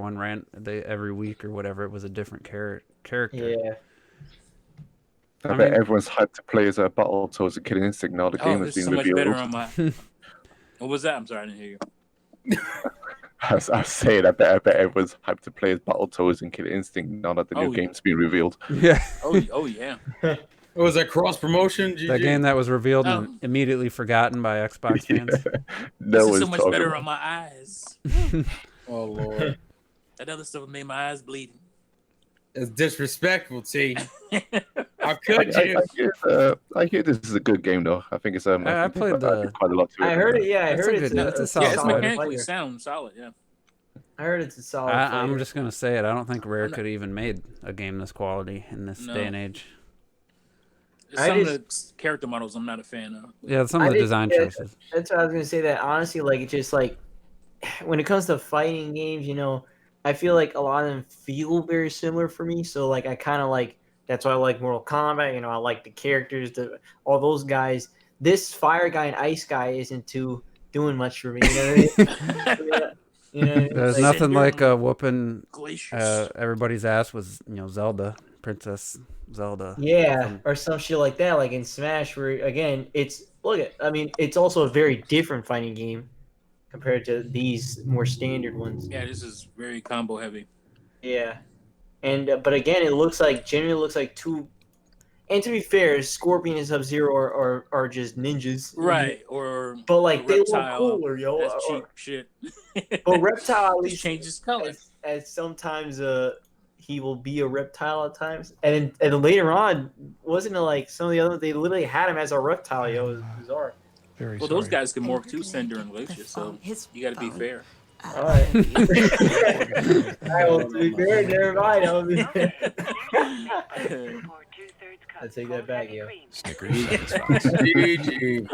[SPEAKER 1] every week or whatever. It was a different character.
[SPEAKER 2] Yeah.
[SPEAKER 3] I,
[SPEAKER 1] I
[SPEAKER 3] bet
[SPEAKER 1] mean-
[SPEAKER 3] everyone's hyped to play as a Battletoads and Killing Instinct now the
[SPEAKER 5] Oh,
[SPEAKER 3] game has
[SPEAKER 5] this is
[SPEAKER 3] been
[SPEAKER 5] so much better
[SPEAKER 3] revealed.
[SPEAKER 5] on my. What was that? I'm sorry, I didn't hear you.
[SPEAKER 3] I was saying, I bet everyone's hyped to play as Battletoads and Killing Instinct now that the new
[SPEAKER 5] yeah.
[SPEAKER 3] game's been revealed.
[SPEAKER 1] Yeah,
[SPEAKER 5] Oh yeah.
[SPEAKER 4] Was that cross promotion?
[SPEAKER 1] that game that was revealed
[SPEAKER 5] Oh.
[SPEAKER 1] and immediately forgotten by Xbox fans.
[SPEAKER 3] No
[SPEAKER 5] This is
[SPEAKER 3] one's
[SPEAKER 5] so much
[SPEAKER 3] talking
[SPEAKER 5] better
[SPEAKER 3] about
[SPEAKER 5] on my eyes.
[SPEAKER 4] Oh Lord,
[SPEAKER 5] That other stuff made my eyes bleed.
[SPEAKER 4] it's disrespectful, T. How
[SPEAKER 3] it.
[SPEAKER 4] could you?
[SPEAKER 3] I hear this is a good game though. I think it's
[SPEAKER 1] I
[SPEAKER 3] think
[SPEAKER 1] played
[SPEAKER 3] I did quite a lot to it.
[SPEAKER 2] I heard it. Yeah, I
[SPEAKER 1] It's
[SPEAKER 2] heard
[SPEAKER 1] a
[SPEAKER 2] it's
[SPEAKER 1] good- it's a
[SPEAKER 5] Yeah,
[SPEAKER 1] solid
[SPEAKER 5] it's
[SPEAKER 1] solid
[SPEAKER 5] mechanically
[SPEAKER 2] player.
[SPEAKER 5] sound solid. Yeah.
[SPEAKER 2] I heard it's a solid.
[SPEAKER 1] I'm
[SPEAKER 2] player.
[SPEAKER 1] just gonna say it. I don't think Rare
[SPEAKER 5] I'm not-
[SPEAKER 1] could even made a game this quality in this
[SPEAKER 5] No.
[SPEAKER 1] day and age.
[SPEAKER 2] I
[SPEAKER 5] Some of the character models I'm not a fan of.
[SPEAKER 1] Yeah, some
[SPEAKER 2] I
[SPEAKER 1] of the
[SPEAKER 2] did-
[SPEAKER 1] design
[SPEAKER 2] yeah,
[SPEAKER 1] choices.
[SPEAKER 2] That's what I was gonna say. That honestly, like, it's just like when it comes to fighting games, I feel like a lot of them feel very similar for me. So like, I kind of like that's why I like Mortal Kombat. I like the characters, all those guys. This fire guy and ice guy isn't too doing much for me. You know what I mean?
[SPEAKER 1] There's
[SPEAKER 2] Like,
[SPEAKER 1] nothing
[SPEAKER 5] Cinder
[SPEAKER 1] like
[SPEAKER 5] and
[SPEAKER 1] whooping
[SPEAKER 5] Glaciers.
[SPEAKER 1] everybody's ass was Zelda, Princess Zelda.
[SPEAKER 2] Yeah, or some shit like that, like in Smash, where again, it's it's also a very different fighting game compared to these more standard ones.
[SPEAKER 5] Yeah, this is very combo heavy.
[SPEAKER 2] Yeah, and but again, genuinely looks like two. And to be fair, Scorpion and Sub-Zero are just ninjas,
[SPEAKER 5] Right. Or
[SPEAKER 2] But like they look
[SPEAKER 5] Reptile,
[SPEAKER 2] cooler, yo.
[SPEAKER 5] that's cheap shit.
[SPEAKER 2] But Reptile at
[SPEAKER 5] Just
[SPEAKER 2] least
[SPEAKER 5] changes color.
[SPEAKER 2] as sometimes he will be a reptile at times, and then later on, wasn't it like some of the other? They literally had him as a reptile, yo. It was bizarre.
[SPEAKER 1] Very
[SPEAKER 5] Well, those
[SPEAKER 1] sorry.
[SPEAKER 5] guys can morph too, Cinder and Glacier, so you got to be fair.
[SPEAKER 2] All right. Well, to be fair, never mind. I take that back, yo.
[SPEAKER 7] Snickers satisfies.
[SPEAKER 4] GG.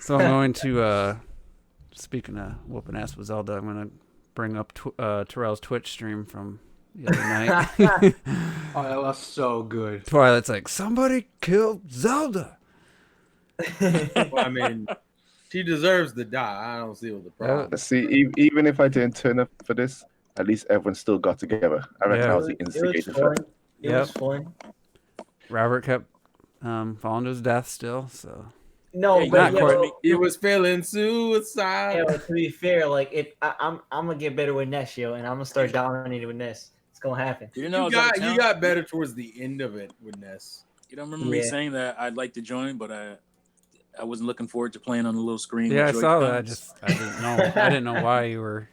[SPEAKER 1] So I'm going to, speaking of whooping ass with Zelda, I'm going to bring up Terrell's Twitch stream from the other night.
[SPEAKER 6] Oh, that was so good.
[SPEAKER 1] Twilight's like, somebody killed Zelda.
[SPEAKER 4] Well, I mean, she deserves to die. I don't see what the problem.
[SPEAKER 3] Let's see, even if I didn't turn up for this, at least everyone still got together. I reckon
[SPEAKER 1] Yeah.
[SPEAKER 3] I was the
[SPEAKER 2] It was
[SPEAKER 3] instigator for
[SPEAKER 2] fun.
[SPEAKER 3] it.
[SPEAKER 2] It was fun.
[SPEAKER 1] Robert kept falling to his death still, so.
[SPEAKER 2] No,
[SPEAKER 5] Yeah,
[SPEAKER 2] but
[SPEAKER 1] not
[SPEAKER 2] yo,
[SPEAKER 1] Courtney.
[SPEAKER 4] He was feeling suicide.
[SPEAKER 2] yo, to be fair, like if I'm gonna get better with Ness, yo, and I'm gonna start dominating with Ness. It's gonna happen.
[SPEAKER 5] You know,
[SPEAKER 4] You got better towards the end of it with Ness.
[SPEAKER 5] You don't remember me
[SPEAKER 2] Yeah.
[SPEAKER 5] saying that I'd like to join, but I wasn't looking forward to playing on the little screen.
[SPEAKER 1] Yeah, I
[SPEAKER 5] with
[SPEAKER 1] saw that.
[SPEAKER 5] Joy-Cons.
[SPEAKER 1] I didn't know. I didn't know why you were.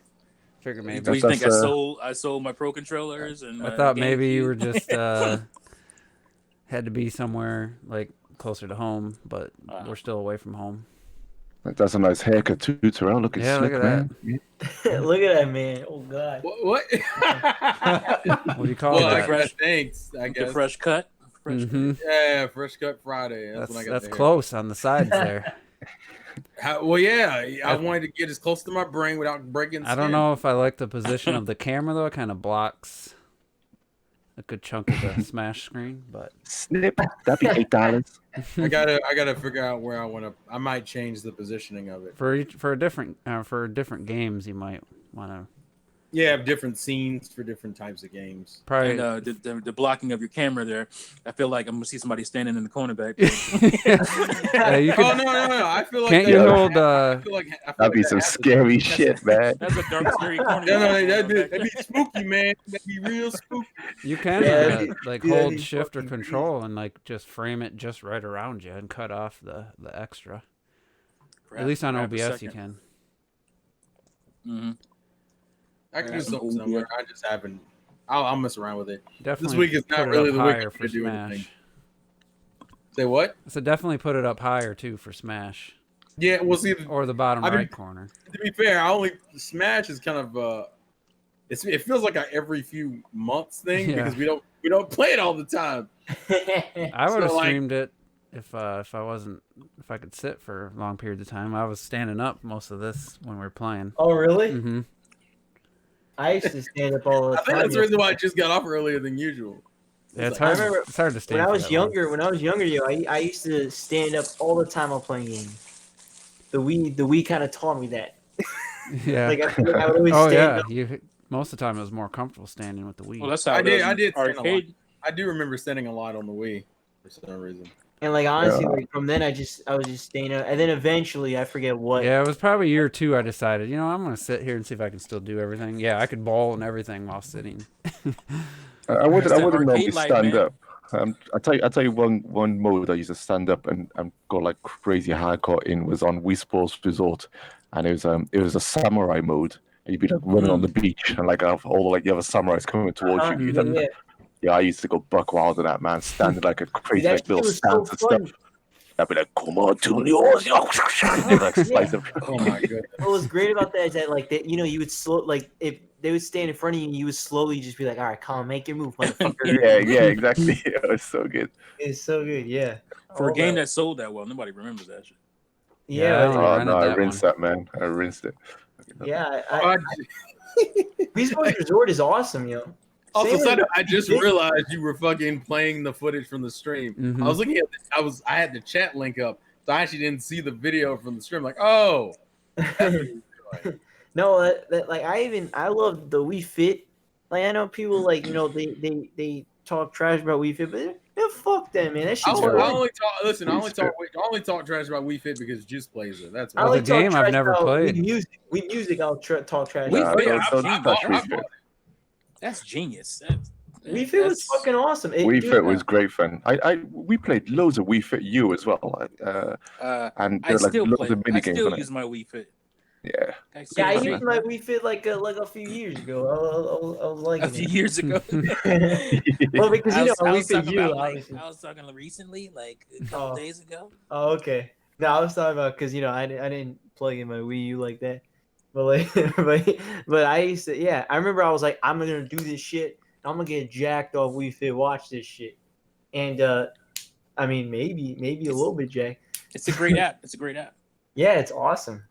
[SPEAKER 1] Figured maybe.
[SPEAKER 5] Do you
[SPEAKER 3] That's-
[SPEAKER 5] think I sold my pro controllers and
[SPEAKER 1] I
[SPEAKER 5] my
[SPEAKER 1] thought maybe you
[SPEAKER 5] GameCube?
[SPEAKER 1] were just had to be somewhere like closer to home, but we're still away from home.
[SPEAKER 3] That's a nice haircut too, Terrell. Looking
[SPEAKER 1] Yeah,
[SPEAKER 3] slick,
[SPEAKER 1] look at
[SPEAKER 3] man.
[SPEAKER 2] Look at that man. Oh god.
[SPEAKER 4] What?
[SPEAKER 1] What do you call
[SPEAKER 4] Well,
[SPEAKER 1] that?
[SPEAKER 4] I guess thanks. I
[SPEAKER 5] The
[SPEAKER 4] guess.
[SPEAKER 5] fresh cut.
[SPEAKER 1] Mhm.
[SPEAKER 4] Yeah, fresh cut Friday. That's when I got
[SPEAKER 1] That's
[SPEAKER 4] there.
[SPEAKER 1] close on the sides there.
[SPEAKER 4] Well, yeah, I wanted to get as close to my brain without breaking.
[SPEAKER 1] I don't
[SPEAKER 4] skin.
[SPEAKER 1] know if I like the position of the camera though. It kind of blocks a good chunk of the Smash screen, but
[SPEAKER 3] Snip. That'd be $8.
[SPEAKER 4] I gotta figure out where I want to. I might change the positioning of it.
[SPEAKER 1] for different games, you might want to
[SPEAKER 4] Yeah, have different scenes for different types of games.
[SPEAKER 1] probably.
[SPEAKER 5] And the blocking of your camera there, I feel like I'm gonna see somebody standing in the corner back there.
[SPEAKER 1] Yeah, you could.
[SPEAKER 4] Oh no! I feel like
[SPEAKER 1] Can't
[SPEAKER 4] that-
[SPEAKER 1] you
[SPEAKER 3] Yeah.
[SPEAKER 1] hold?
[SPEAKER 4] I feel like
[SPEAKER 3] That'd be
[SPEAKER 4] that
[SPEAKER 3] some
[SPEAKER 4] happens.
[SPEAKER 3] scary shit, man.
[SPEAKER 5] That's a dark, scary corner.
[SPEAKER 4] No, that'd be spooky, man. That'd be real spooky.
[SPEAKER 1] You can
[SPEAKER 2] Yeah,
[SPEAKER 1] like
[SPEAKER 2] yeah,
[SPEAKER 1] hold
[SPEAKER 2] that'd be
[SPEAKER 1] shift or
[SPEAKER 2] fucking
[SPEAKER 1] control and like just frame it just right around you and cut off the extra. At least on OBS you can.
[SPEAKER 5] Mm-hmm.
[SPEAKER 4] I can do
[SPEAKER 5] Yeah.
[SPEAKER 4] something somewhere. I just haven't. I'll mess around with it.
[SPEAKER 1] Definitely
[SPEAKER 4] week is not
[SPEAKER 1] put it
[SPEAKER 4] really
[SPEAKER 1] up
[SPEAKER 4] the week
[SPEAKER 1] higher
[SPEAKER 4] I'm
[SPEAKER 1] for
[SPEAKER 4] gonna do
[SPEAKER 1] Smash.
[SPEAKER 4] anything. Say what?
[SPEAKER 1] So definitely put it up higher too for Smash
[SPEAKER 4] Yeah, we'll see.
[SPEAKER 1] or the bottom
[SPEAKER 4] I've been-
[SPEAKER 1] right corner.
[SPEAKER 4] To be fair, Smash is kind of it feels like a every few months thing
[SPEAKER 1] Yeah.
[SPEAKER 4] because we don't play it all the time.
[SPEAKER 1] I would have
[SPEAKER 4] So, like-
[SPEAKER 1] streamed it if I could sit for long periods of time. I was standing up most of this when we were playing.
[SPEAKER 2] Oh, really?
[SPEAKER 1] Mm-hmm.
[SPEAKER 2] I used to stand up all the
[SPEAKER 4] I
[SPEAKER 2] time.
[SPEAKER 4] think that's the reason why I just got off earlier than usual.
[SPEAKER 1] Yeah, it's
[SPEAKER 2] I
[SPEAKER 1] hard.
[SPEAKER 2] remember
[SPEAKER 1] It's hard to stand.
[SPEAKER 2] When I
[SPEAKER 1] for
[SPEAKER 2] was
[SPEAKER 1] that long.
[SPEAKER 2] younger, I used to stand up all the time while playing games. The Wii kind of taught me that.
[SPEAKER 1] Yeah.
[SPEAKER 2] Like I feel like I would always
[SPEAKER 1] Oh
[SPEAKER 2] stand
[SPEAKER 1] yeah.
[SPEAKER 2] up.
[SPEAKER 1] Most of the time it was more comfortable standing with the Wii.
[SPEAKER 5] Well, that's how
[SPEAKER 4] I
[SPEAKER 5] it
[SPEAKER 4] did.
[SPEAKER 5] is
[SPEAKER 4] I
[SPEAKER 5] in
[SPEAKER 4] did stand a lot.
[SPEAKER 5] arcade.
[SPEAKER 4] I do remember standing a lot on the Wii for some reason.
[SPEAKER 2] And like honestly,
[SPEAKER 3] Yeah.
[SPEAKER 2] like from then I was just staying up, and then eventually I forget what.
[SPEAKER 1] Yeah, it was probably year 2 I decided, I'm going to sit here and see if I can still do everything. Yeah, I could bowl and everything while sitting.
[SPEAKER 3] I wouldn't
[SPEAKER 5] That's the
[SPEAKER 3] normally
[SPEAKER 5] arcade life,
[SPEAKER 3] stand
[SPEAKER 5] man.
[SPEAKER 3] up. I tell you one mode I used to stand up and go like crazy hardcore in was on Wii Sports Resort, and it was a samurai mode. And you'd be like running on the beach and like have all the like the other samurais coming towards you. You'd,
[SPEAKER 2] Yeah,
[SPEAKER 3] yeah, I used to go buck wild in that, man, standing like a crazy
[SPEAKER 2] that
[SPEAKER 3] like
[SPEAKER 2] shit
[SPEAKER 3] little
[SPEAKER 2] was so
[SPEAKER 3] stance and
[SPEAKER 2] fun.
[SPEAKER 3] stuff. I'd be like, come on, to yours. Like, slice them.
[SPEAKER 4] Oh my god.
[SPEAKER 2] What was great about that is that like that you would slow like if they would stand in front of you, you would slowly just be like, all right, calm, make your move, motherfucker.
[SPEAKER 3] Yeah, exactly. It was so good.
[SPEAKER 2] It's so good, yeah.
[SPEAKER 5] For a
[SPEAKER 2] All
[SPEAKER 5] game
[SPEAKER 2] that-
[SPEAKER 5] that sold that well, nobody remembers that shit.
[SPEAKER 1] Yeah, I
[SPEAKER 2] yeah,
[SPEAKER 1] only
[SPEAKER 3] Oh
[SPEAKER 1] rented
[SPEAKER 3] no, I
[SPEAKER 1] that
[SPEAKER 3] rinsed
[SPEAKER 1] one.
[SPEAKER 3] that, man. I rinsed it.
[SPEAKER 2] yeah.
[SPEAKER 4] I-
[SPEAKER 2] Wii Sports Resort is awesome, yo.
[SPEAKER 4] Also,
[SPEAKER 2] Same
[SPEAKER 4] Sonny,
[SPEAKER 2] with-
[SPEAKER 4] I just realized you were fucking playing the footage from the stream.
[SPEAKER 1] Mhm.
[SPEAKER 4] I was looking at I had the chat link up, so I actually didn't see the video from the stream. Like, oh,
[SPEAKER 2] No, like I love the Wii Fit. Like I know people like they talk trash about Wii Fit, but fuck them, man. That
[SPEAKER 4] I
[SPEAKER 2] shit's
[SPEAKER 4] only, I
[SPEAKER 2] fun.
[SPEAKER 4] only talk. Listen, I only
[SPEAKER 3] Please
[SPEAKER 4] talk trash about Wii Fit because Juice plays it. That's
[SPEAKER 2] I
[SPEAKER 1] Well,
[SPEAKER 4] why.
[SPEAKER 1] the
[SPEAKER 2] only talk
[SPEAKER 1] game I've
[SPEAKER 2] trash
[SPEAKER 1] never
[SPEAKER 2] about
[SPEAKER 1] played.
[SPEAKER 2] Wii music. I'll talk trash.
[SPEAKER 5] Wii
[SPEAKER 2] about.
[SPEAKER 5] Fit,
[SPEAKER 3] don't
[SPEAKER 4] I
[SPEAKER 3] touch
[SPEAKER 4] bought
[SPEAKER 3] Wii Fit.
[SPEAKER 5] That's genius.
[SPEAKER 2] Wii Fit was fucking awesome.
[SPEAKER 3] Wii
[SPEAKER 2] Dude,
[SPEAKER 3] Fit was great fun. We played loads of Wii Fit U as well, and
[SPEAKER 5] I
[SPEAKER 3] there were like
[SPEAKER 5] still
[SPEAKER 3] loads
[SPEAKER 5] play.
[SPEAKER 3] of mini
[SPEAKER 5] I
[SPEAKER 3] games
[SPEAKER 5] still
[SPEAKER 3] on it.
[SPEAKER 5] use my Wii Fit.
[SPEAKER 3] Yeah,
[SPEAKER 2] Yeah, I
[SPEAKER 3] Fun,
[SPEAKER 2] used my Wii Fit like a few years ago. I was
[SPEAKER 5] A
[SPEAKER 2] liking
[SPEAKER 5] few
[SPEAKER 2] it.
[SPEAKER 5] years ago.
[SPEAKER 2] Well, because
[SPEAKER 5] I was
[SPEAKER 2] Wii Fit
[SPEAKER 5] talking
[SPEAKER 2] U,
[SPEAKER 5] about,
[SPEAKER 2] obviously.
[SPEAKER 5] I was talking recently, like a couple
[SPEAKER 2] Oh.
[SPEAKER 5] days ago.
[SPEAKER 2] Oh, okay. No, I was talking about because I didn't plug in my Wii U like that, but like but I used to I remember I was like I'm gonna do this shit. I'm gonna get jacked off Wii Fit. Watch this shit, and I mean maybe a little bit jacked.
[SPEAKER 5] It's a great app. It's a great app.
[SPEAKER 2] Yeah, it's awesome.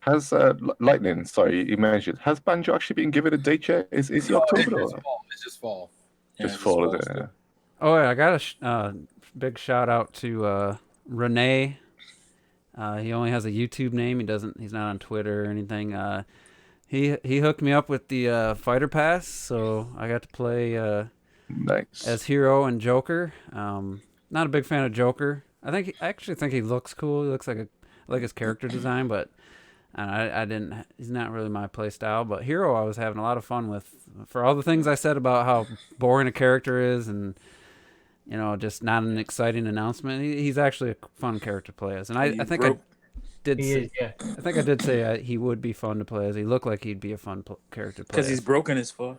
[SPEAKER 3] has Lightning? Sorry, you mentioned. Has Banjo actually been given a date yet? Is it
[SPEAKER 4] No,
[SPEAKER 3] October
[SPEAKER 4] it's
[SPEAKER 3] or
[SPEAKER 4] fall. It's just fall.
[SPEAKER 5] Yeah,
[SPEAKER 3] just
[SPEAKER 5] it's
[SPEAKER 3] fall?
[SPEAKER 5] fall
[SPEAKER 3] Is it?
[SPEAKER 5] still.
[SPEAKER 1] Oh, yeah, I got a big shout out to Renee. He only has a YouTube name. He's not on Twitter or anything. He hooked me up with the Fighter Pass, so I got to play
[SPEAKER 3] Nice.
[SPEAKER 1] as Hero and Joker. Not a big fan of Joker. I actually think he looks cool. He looks like his character design, but I didn't. He's not really my play style. But Hero, I was having a lot of fun with. For all the things I said about how boring a character is, and just not an exciting announcement. He's actually a fun character to play as, and I think I did.
[SPEAKER 2] He
[SPEAKER 1] Say,
[SPEAKER 2] is, yeah.
[SPEAKER 1] I think I did say he would be fun to play as. He looked like he'd be a fun character to play.
[SPEAKER 5] Because he's
[SPEAKER 1] as.
[SPEAKER 5] broken as fuck.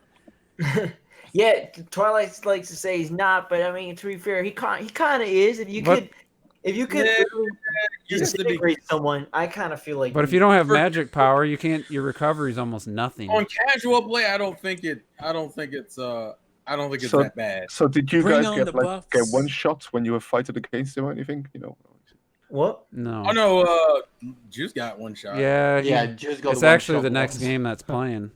[SPEAKER 2] Yeah, Twilight likes to say he's not, but I mean to be fair, he kind of is. If you
[SPEAKER 1] But-
[SPEAKER 2] could
[SPEAKER 4] Yeah,
[SPEAKER 2] really
[SPEAKER 4] used to be
[SPEAKER 2] disintegrate someone, I kind of feel like.
[SPEAKER 1] But if you don't have magic power, you can't. Your recovery is almost nothing.
[SPEAKER 4] on casual play. I don't think it's
[SPEAKER 3] So-
[SPEAKER 4] that bad.
[SPEAKER 3] So did you
[SPEAKER 5] Bring
[SPEAKER 3] guys
[SPEAKER 5] on
[SPEAKER 3] get
[SPEAKER 5] the
[SPEAKER 3] get
[SPEAKER 5] buffs.
[SPEAKER 3] one shot when you were fighting against him or anything?
[SPEAKER 2] What?
[SPEAKER 1] No.
[SPEAKER 4] Oh no, Juice got one shot.
[SPEAKER 1] Yeah.
[SPEAKER 6] Yeah, just got
[SPEAKER 1] It's
[SPEAKER 6] one
[SPEAKER 1] actually
[SPEAKER 6] shot
[SPEAKER 1] the next
[SPEAKER 6] once.
[SPEAKER 1] game that's playing.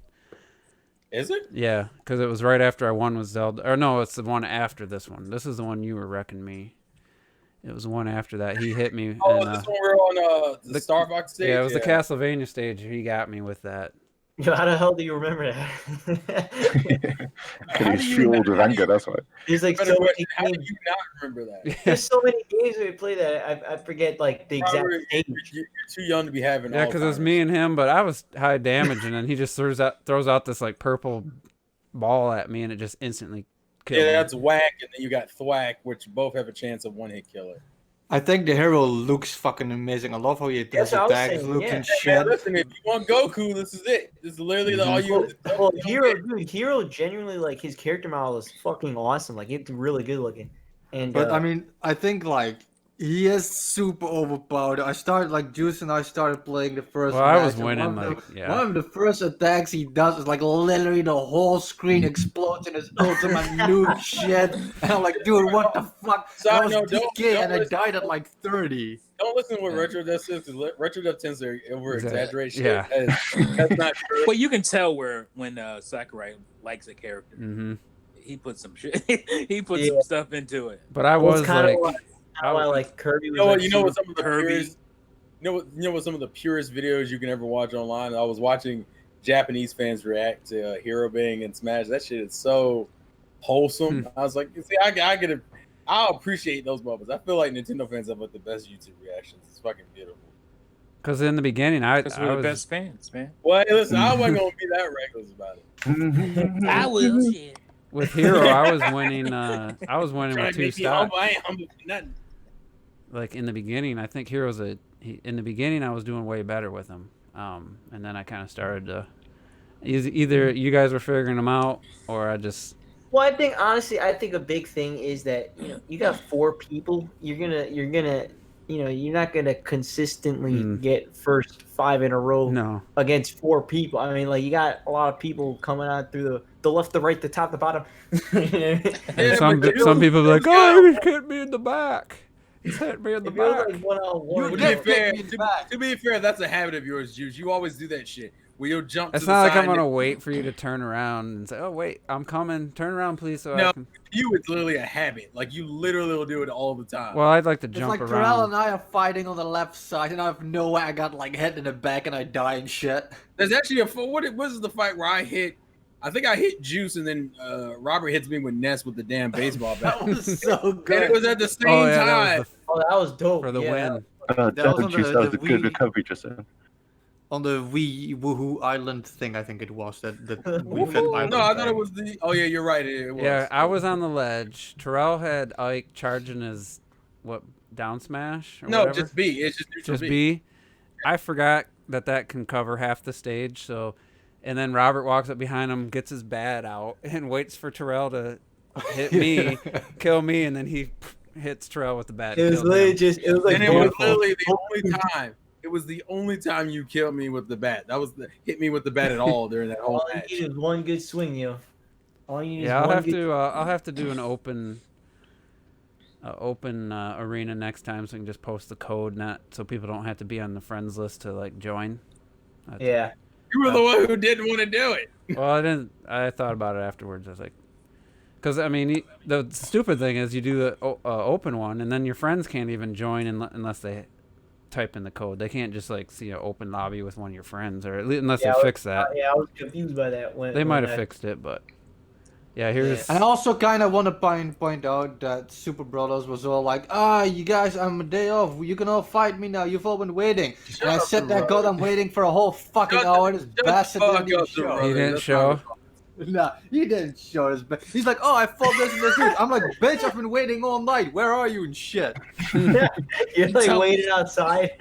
[SPEAKER 4] Is it?
[SPEAKER 1] Yeah, because it was right after I won with Zelda. Or no, it's the one after this one. This is the one you were wrecking me. It was the one after that. He hit me.
[SPEAKER 4] Oh,
[SPEAKER 1] and,
[SPEAKER 4] this one we're on the Starbucks stage.
[SPEAKER 1] yeah, it was the Castlevania stage. He got me with that.
[SPEAKER 2] Yo, how the hell do you remember that?
[SPEAKER 4] How
[SPEAKER 3] He's
[SPEAKER 4] do you
[SPEAKER 3] fueled
[SPEAKER 4] not-
[SPEAKER 3] with
[SPEAKER 4] how do
[SPEAKER 3] anger.
[SPEAKER 4] you-
[SPEAKER 3] That's right.
[SPEAKER 2] There's like
[SPEAKER 4] Better
[SPEAKER 2] so
[SPEAKER 4] question,
[SPEAKER 2] many
[SPEAKER 4] how do
[SPEAKER 2] games.
[SPEAKER 4] you not remember that?
[SPEAKER 2] There's so many games we play that I forget like the exact
[SPEAKER 4] Robert,
[SPEAKER 2] stage.
[SPEAKER 4] you're too young to be having.
[SPEAKER 1] Yeah, because it was me and him, but I was high damage, and then he just throws out this like purple ball at me, and it just instantly killed
[SPEAKER 4] Yeah,
[SPEAKER 1] me.
[SPEAKER 4] that's whack, and then you got thwack, which both have a chance of one hit killer.
[SPEAKER 6] I think the hero looks fucking amazing. I love how he does
[SPEAKER 2] That's what I was
[SPEAKER 6] attacks,
[SPEAKER 2] saying,
[SPEAKER 6] look
[SPEAKER 2] yeah.
[SPEAKER 6] and
[SPEAKER 4] Yeah,
[SPEAKER 6] shit.
[SPEAKER 4] listen, if you want Goku, this is it. This is literally the all you.
[SPEAKER 2] Well, Hero genuinely like his character model is fucking awesome. Like it's really good looking. And
[SPEAKER 6] But I mean, I think like He is super overpowered. I started like Juice and I started playing the first
[SPEAKER 1] Well, I was
[SPEAKER 6] match, and
[SPEAKER 1] winning,
[SPEAKER 6] one of
[SPEAKER 1] like,
[SPEAKER 6] the,
[SPEAKER 1] yeah.
[SPEAKER 6] one of the first attacks he does is like literally the whole screen explodes in his ultimate noob shit. And I'm like, dude, what the fuck? And I
[SPEAKER 4] Side
[SPEAKER 6] was
[SPEAKER 4] note,
[SPEAKER 6] DK and I
[SPEAKER 4] listen-
[SPEAKER 6] died at like 30.
[SPEAKER 4] Don't listen to what
[SPEAKER 1] Yeah.
[SPEAKER 4] Retro Death says, because Retro Death tends to over exaggerate shit.
[SPEAKER 1] Yeah.
[SPEAKER 4] That's not true.
[SPEAKER 5] But you can tell when Sakurai likes a character.
[SPEAKER 1] Mm-hmm.
[SPEAKER 5] He put some shit. He put
[SPEAKER 2] Yeah.
[SPEAKER 5] some stuff into it.
[SPEAKER 1] But I
[SPEAKER 2] Well,
[SPEAKER 1] was
[SPEAKER 2] it's kind
[SPEAKER 1] like,
[SPEAKER 2] of why like Kirby was
[SPEAKER 4] You know what some of the
[SPEAKER 5] Kirby.
[SPEAKER 4] purest, you know what some of the purest videos you can ever watch online. I was watching Japanese fans react to Hero Bang and Smash. That shit is so wholesome. I was like, see, I'll appreciate those moments. I feel like Nintendo fans have like the best YouTube reactions. It's fucking beautiful.
[SPEAKER 1] because in the beginning, I
[SPEAKER 5] Because we're the
[SPEAKER 1] was
[SPEAKER 5] best fans, man.
[SPEAKER 4] Well, hey, listen, I wasn't gonna be that reckless about it.
[SPEAKER 5] I will. Shit.
[SPEAKER 1] with Hero. I was winning. I was winning
[SPEAKER 4] Trying
[SPEAKER 1] with
[SPEAKER 4] to
[SPEAKER 1] 2
[SPEAKER 4] make me
[SPEAKER 1] stocks.
[SPEAKER 4] humble. I ain't humble for nothing.
[SPEAKER 1] Like in the beginning, I think Hero's in the beginning I was doing way better with him. And then I kind of started to either you guys were figuring them out or I just
[SPEAKER 2] Well, I think honestly, I think a big thing is that you got 4 people. You're gonna you're not gonna consistently get first 5 in a row
[SPEAKER 1] no.
[SPEAKER 2] against 4 people. I mean, like you got a lot of people coming out through the left, the right, the top, the bottom.
[SPEAKER 1] And some
[SPEAKER 4] but
[SPEAKER 1] some people be like,
[SPEAKER 4] those
[SPEAKER 1] oh,
[SPEAKER 4] guys-
[SPEAKER 1] he hit me in the back. He's hit me in the
[SPEAKER 2] If it was
[SPEAKER 1] back.
[SPEAKER 2] like one-on-one,
[SPEAKER 4] To
[SPEAKER 6] did
[SPEAKER 4] be fair,
[SPEAKER 6] kick me back.
[SPEAKER 4] to be fair, that's a habit of yours, Juice. You always do that shit where you'll jump.
[SPEAKER 1] It's
[SPEAKER 4] to
[SPEAKER 1] not
[SPEAKER 4] the
[SPEAKER 1] like
[SPEAKER 4] side
[SPEAKER 1] I'm gonna
[SPEAKER 4] and-
[SPEAKER 1] wait for you to turn around and say, "Oh wait, I'm coming. Turn around, please." So I
[SPEAKER 4] No.
[SPEAKER 1] can...
[SPEAKER 4] You, it's literally a habit. Like you literally will do it all the time.
[SPEAKER 1] Well, I'd like to
[SPEAKER 6] It's
[SPEAKER 1] jump
[SPEAKER 6] like Terrell
[SPEAKER 1] around.
[SPEAKER 6] and I are fighting on the left side, and out of nowhere I got like hit in the back and I die and shit.
[SPEAKER 4] There's actually what is the fight where I think I hit Juice and then Robert hits me with Ness with the damn baseball bat.
[SPEAKER 6] That was so
[SPEAKER 4] And
[SPEAKER 6] good.
[SPEAKER 4] it was at the same
[SPEAKER 1] Oh yeah,
[SPEAKER 4] time.
[SPEAKER 2] that was dope.
[SPEAKER 1] for the
[SPEAKER 2] yeah.
[SPEAKER 1] win.
[SPEAKER 6] was
[SPEAKER 3] Definitely,
[SPEAKER 6] on
[SPEAKER 3] that was
[SPEAKER 6] the
[SPEAKER 3] a good
[SPEAKER 6] Wii.
[SPEAKER 3] recovery just then.
[SPEAKER 6] On the Wii Woohoo Island thing, I think it was that the Wii Fit
[SPEAKER 2] Woohoo.
[SPEAKER 6] Island.
[SPEAKER 4] No, I thought
[SPEAKER 6] thing.
[SPEAKER 4] it was the. Oh yeah, you're right. It was.
[SPEAKER 1] Yeah, I was on the ledge. Terrell had Ike charging his down smash or
[SPEAKER 4] No,
[SPEAKER 1] whatever.
[SPEAKER 4] just B. It's just neutral
[SPEAKER 1] Just
[SPEAKER 4] B.
[SPEAKER 1] B. I forgot that can cover half the stage. So, and then Robert walks up behind him, gets his bat out, and waits for Terrell to hit me, kill me, and then he hits Terrell with the bat.
[SPEAKER 2] It
[SPEAKER 1] and
[SPEAKER 2] was
[SPEAKER 1] kills
[SPEAKER 2] literally
[SPEAKER 1] him.
[SPEAKER 2] just it was like
[SPEAKER 4] And it was
[SPEAKER 2] beautiful.
[SPEAKER 4] literally the only time. It was the only time you killed me with the bat. That was hit me with the bat at all during that whole
[SPEAKER 2] All you
[SPEAKER 4] match.
[SPEAKER 2] need is one good swing, yo. All you need
[SPEAKER 1] Yeah,
[SPEAKER 2] is
[SPEAKER 1] I'll
[SPEAKER 2] one
[SPEAKER 1] have
[SPEAKER 2] good.
[SPEAKER 1] to. I'll have to do an open arena next time, so we can just post the code, not so people don't have to be on the friends list to like join.
[SPEAKER 2] Yeah.
[SPEAKER 4] You were the one who didn't want to do it.
[SPEAKER 1] Well, I didn't. I thought about it afterwards. I was like, because I mean, the stupid thing is you do the open one, and then your friends can't even join unless they type in the code. They can't just like see an open lobby with one of your friends, or at least unless
[SPEAKER 2] Yeah,
[SPEAKER 1] they fix that.
[SPEAKER 2] Yeah, I was confused by that.
[SPEAKER 1] They might have fixed it, but yeah, here's.
[SPEAKER 6] And I also kind of want to point out that Super Brothers was all like, you guys, I'm a day off. You can all fight me now. You've all been waiting. And I
[SPEAKER 4] up,
[SPEAKER 6] sat there,
[SPEAKER 4] Super
[SPEAKER 6] God, I'm waiting for a whole fucking
[SPEAKER 4] Shut
[SPEAKER 6] hour.
[SPEAKER 4] the-
[SPEAKER 6] This
[SPEAKER 4] shut the
[SPEAKER 6] bastard
[SPEAKER 4] fuck
[SPEAKER 6] didn't even
[SPEAKER 4] up, Super
[SPEAKER 6] show.
[SPEAKER 4] Brothers.
[SPEAKER 1] He didn't
[SPEAKER 4] That's
[SPEAKER 1] show?
[SPEAKER 4] not
[SPEAKER 6] Nah, he didn't show his back. He's like, oh, I fought this and this dude. I'm like, bitch, I've been waiting all night. Where are you and shit?
[SPEAKER 2] You're like
[SPEAKER 5] tell-
[SPEAKER 2] waiting outside.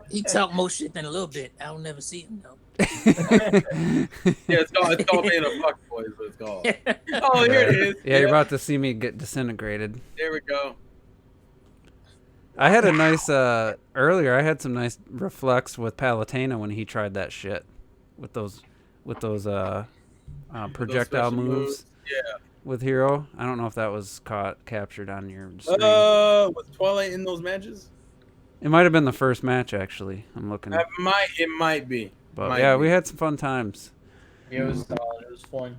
[SPEAKER 5] He talk more shit than a little bit. I'll never see him though.
[SPEAKER 4] Yeah, it's called being a fuckboy is what it's called. Oh, here it is.
[SPEAKER 1] Yeah, you're about to see me get disintegrated.
[SPEAKER 4] There we go.
[SPEAKER 1] I had a nice earlier. I had some nice reflex with Palutena when he tried that shit with those projectile
[SPEAKER 4] special
[SPEAKER 1] moves
[SPEAKER 4] Yeah.
[SPEAKER 1] with Hero. I don't know if that was captured on your screen.
[SPEAKER 4] Was Twilight in those matches?
[SPEAKER 1] It might have been the first match actually. I'm looking,
[SPEAKER 4] It might be.
[SPEAKER 1] but
[SPEAKER 4] might
[SPEAKER 1] yeah,
[SPEAKER 4] be.
[SPEAKER 1] we had some fun times.
[SPEAKER 2] It was solid. It was fun.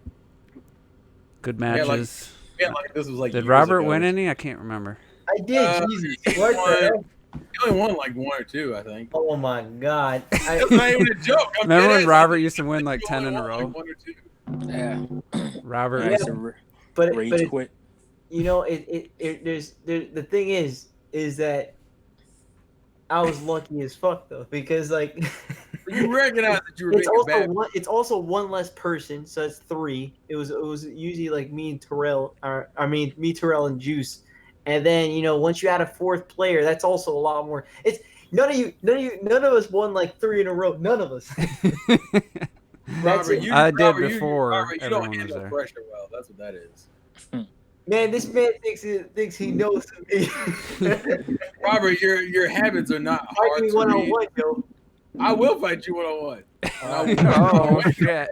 [SPEAKER 1] Good
[SPEAKER 4] Yeah, like-
[SPEAKER 1] matches.
[SPEAKER 4] Yeah, like this was like.
[SPEAKER 1] Did
[SPEAKER 4] years
[SPEAKER 1] Robert
[SPEAKER 4] ago.
[SPEAKER 1] win any? I can't remember.
[SPEAKER 2] I did. Jesus.
[SPEAKER 4] He
[SPEAKER 2] What the
[SPEAKER 4] won.
[SPEAKER 2] hell?
[SPEAKER 4] He only won like 1 or 2, I think.
[SPEAKER 2] Oh my god.
[SPEAKER 4] That's not even a joke. I'm
[SPEAKER 1] Remember
[SPEAKER 4] dead
[SPEAKER 1] when
[SPEAKER 4] ass.
[SPEAKER 1] Robert used to win like
[SPEAKER 4] He
[SPEAKER 1] 10
[SPEAKER 4] only
[SPEAKER 1] in a
[SPEAKER 4] won,
[SPEAKER 1] row?
[SPEAKER 4] like 1 or 2.
[SPEAKER 5] Yeah.
[SPEAKER 1] Robert.
[SPEAKER 5] Nice to
[SPEAKER 2] but
[SPEAKER 5] rage
[SPEAKER 2] it,
[SPEAKER 5] quit.
[SPEAKER 2] you know, the thing is that I was lucky as fuck though, because like
[SPEAKER 4] But you recognize that you were
[SPEAKER 2] it's
[SPEAKER 4] being
[SPEAKER 2] also
[SPEAKER 4] bad.
[SPEAKER 2] it's also one less person, so it's 3. It was usually like me and Terrell, me, Terrell, and Juice, and then once you add a 4th player, that's also a lot more. It's none of us won like 3 in a row. None of us. That's
[SPEAKER 4] Robert,
[SPEAKER 2] it.
[SPEAKER 1] I did
[SPEAKER 4] Robert,
[SPEAKER 1] before
[SPEAKER 4] Robert, you
[SPEAKER 1] everyone
[SPEAKER 4] don't
[SPEAKER 1] was
[SPEAKER 4] handle
[SPEAKER 1] there.
[SPEAKER 4] pressure well. That's what that is.
[SPEAKER 2] Man, this man thinks he knows me.
[SPEAKER 4] Robert, your habits are not
[SPEAKER 2] Fight
[SPEAKER 4] hard
[SPEAKER 2] me
[SPEAKER 4] to
[SPEAKER 2] one on
[SPEAKER 4] read.
[SPEAKER 2] one, yo.
[SPEAKER 4] I will fight you 1-on-1.
[SPEAKER 1] Oh shit!